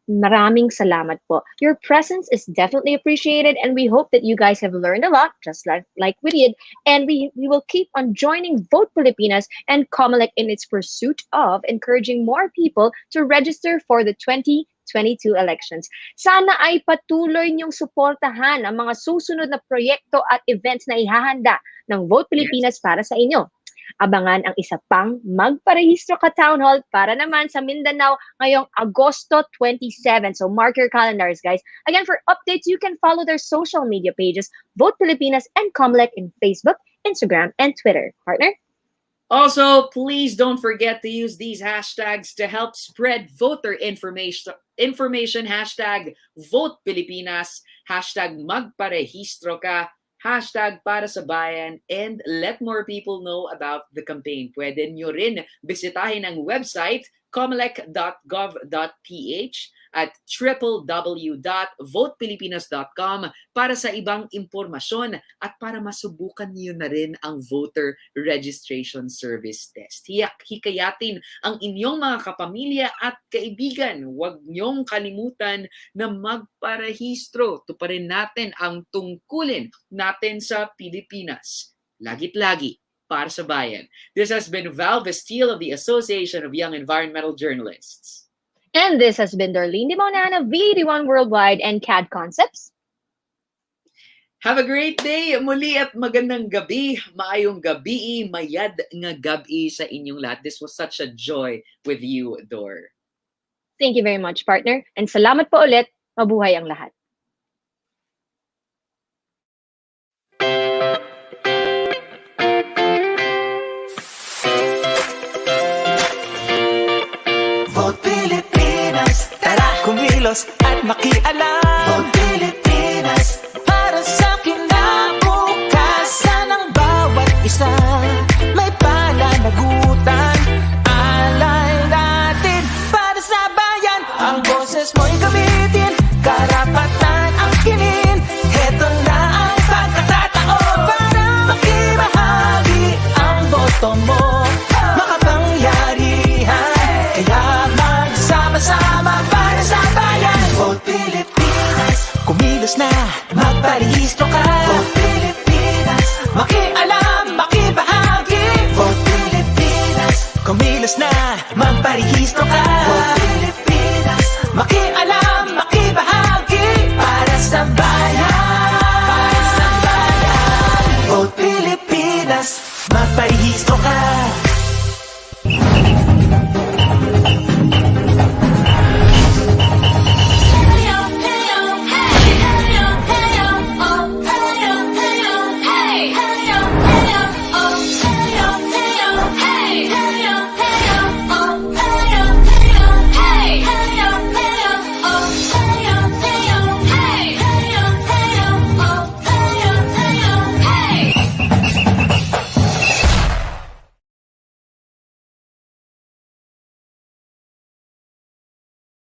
Maraming salamat po. Your presence is definitely appreciated, and we hope that you guys have learned a lot, just like we did. And we will keep on joining Vote Pilipinas and Comelec in its pursuit of encouraging more people to register for the 2022 elections. Sana ay patuloy niyong suportahan ang mga susunod na proyekto at events na ihahanda ng Vote Pilipinas para sa inyo. Abangan ang isa pang magparehistro ka town hall para naman sa Mindanao ngayong Agosto 27. So mark your calendars, guys. Again, for updates, you can follow their social media pages, Vote Pilipinas and Comelec, in Facebook, Instagram, and Twitter. Partner? Also, please don't forget to use these hashtags to help spread voter information. Hashtag Vote Pilipinas, hashtag magparehistro ka, hashtag para sa bayan, and let more people know about the campaign. Pwede nyo rin bisitahin ang website comelec.gov.ph at www.votepilipinas.com para sa ibang impormasyon at para masubukan niyo na rin ang voter registration service test. Hikayatin ang inyong mga kapamilya at kaibigan. Huwag niyong kalimutan na magparehistro. Tuparin natin ang tungkulin natin sa Pilipinas. Lagit-lagi para sa bayan. This has been 𝐕𝐎𝐓𝐿 of the Association of Young Environmental Journalists. And this has been Darlene Dimonana, V81 Worldwide and CAD Concepts. Have a great day muli at magandang gabi. Maayong gabi, mayad nga gabi sa inyong lahat. This was such a joy with you, Dor. Thank you very much, partner. And salamat po ulit. Mabuhay ang lahat. Vote Pilipinas, tara kumilos at makialam. Vote Pilipinas, para sa kinabukasan ng bawat isa. May pananagutan, alay natin para sa bayan. Ang boses mo'y gamitin, karapatan ang kinin. Heto na ang pagkakataon para makibahagi ang boto mo. Sama para sa bayan. Vote Pilipinas, kumilos na, magparehistro ka. Vote Pilipinas, makialam, makibahagi. Vote Pilipinas, kumilos na, magparehistro ka. Vote Pilipinas, makialam, makibahagi. Para sa bayan, para sa bayan. Vote Pilipinas, magparehistro.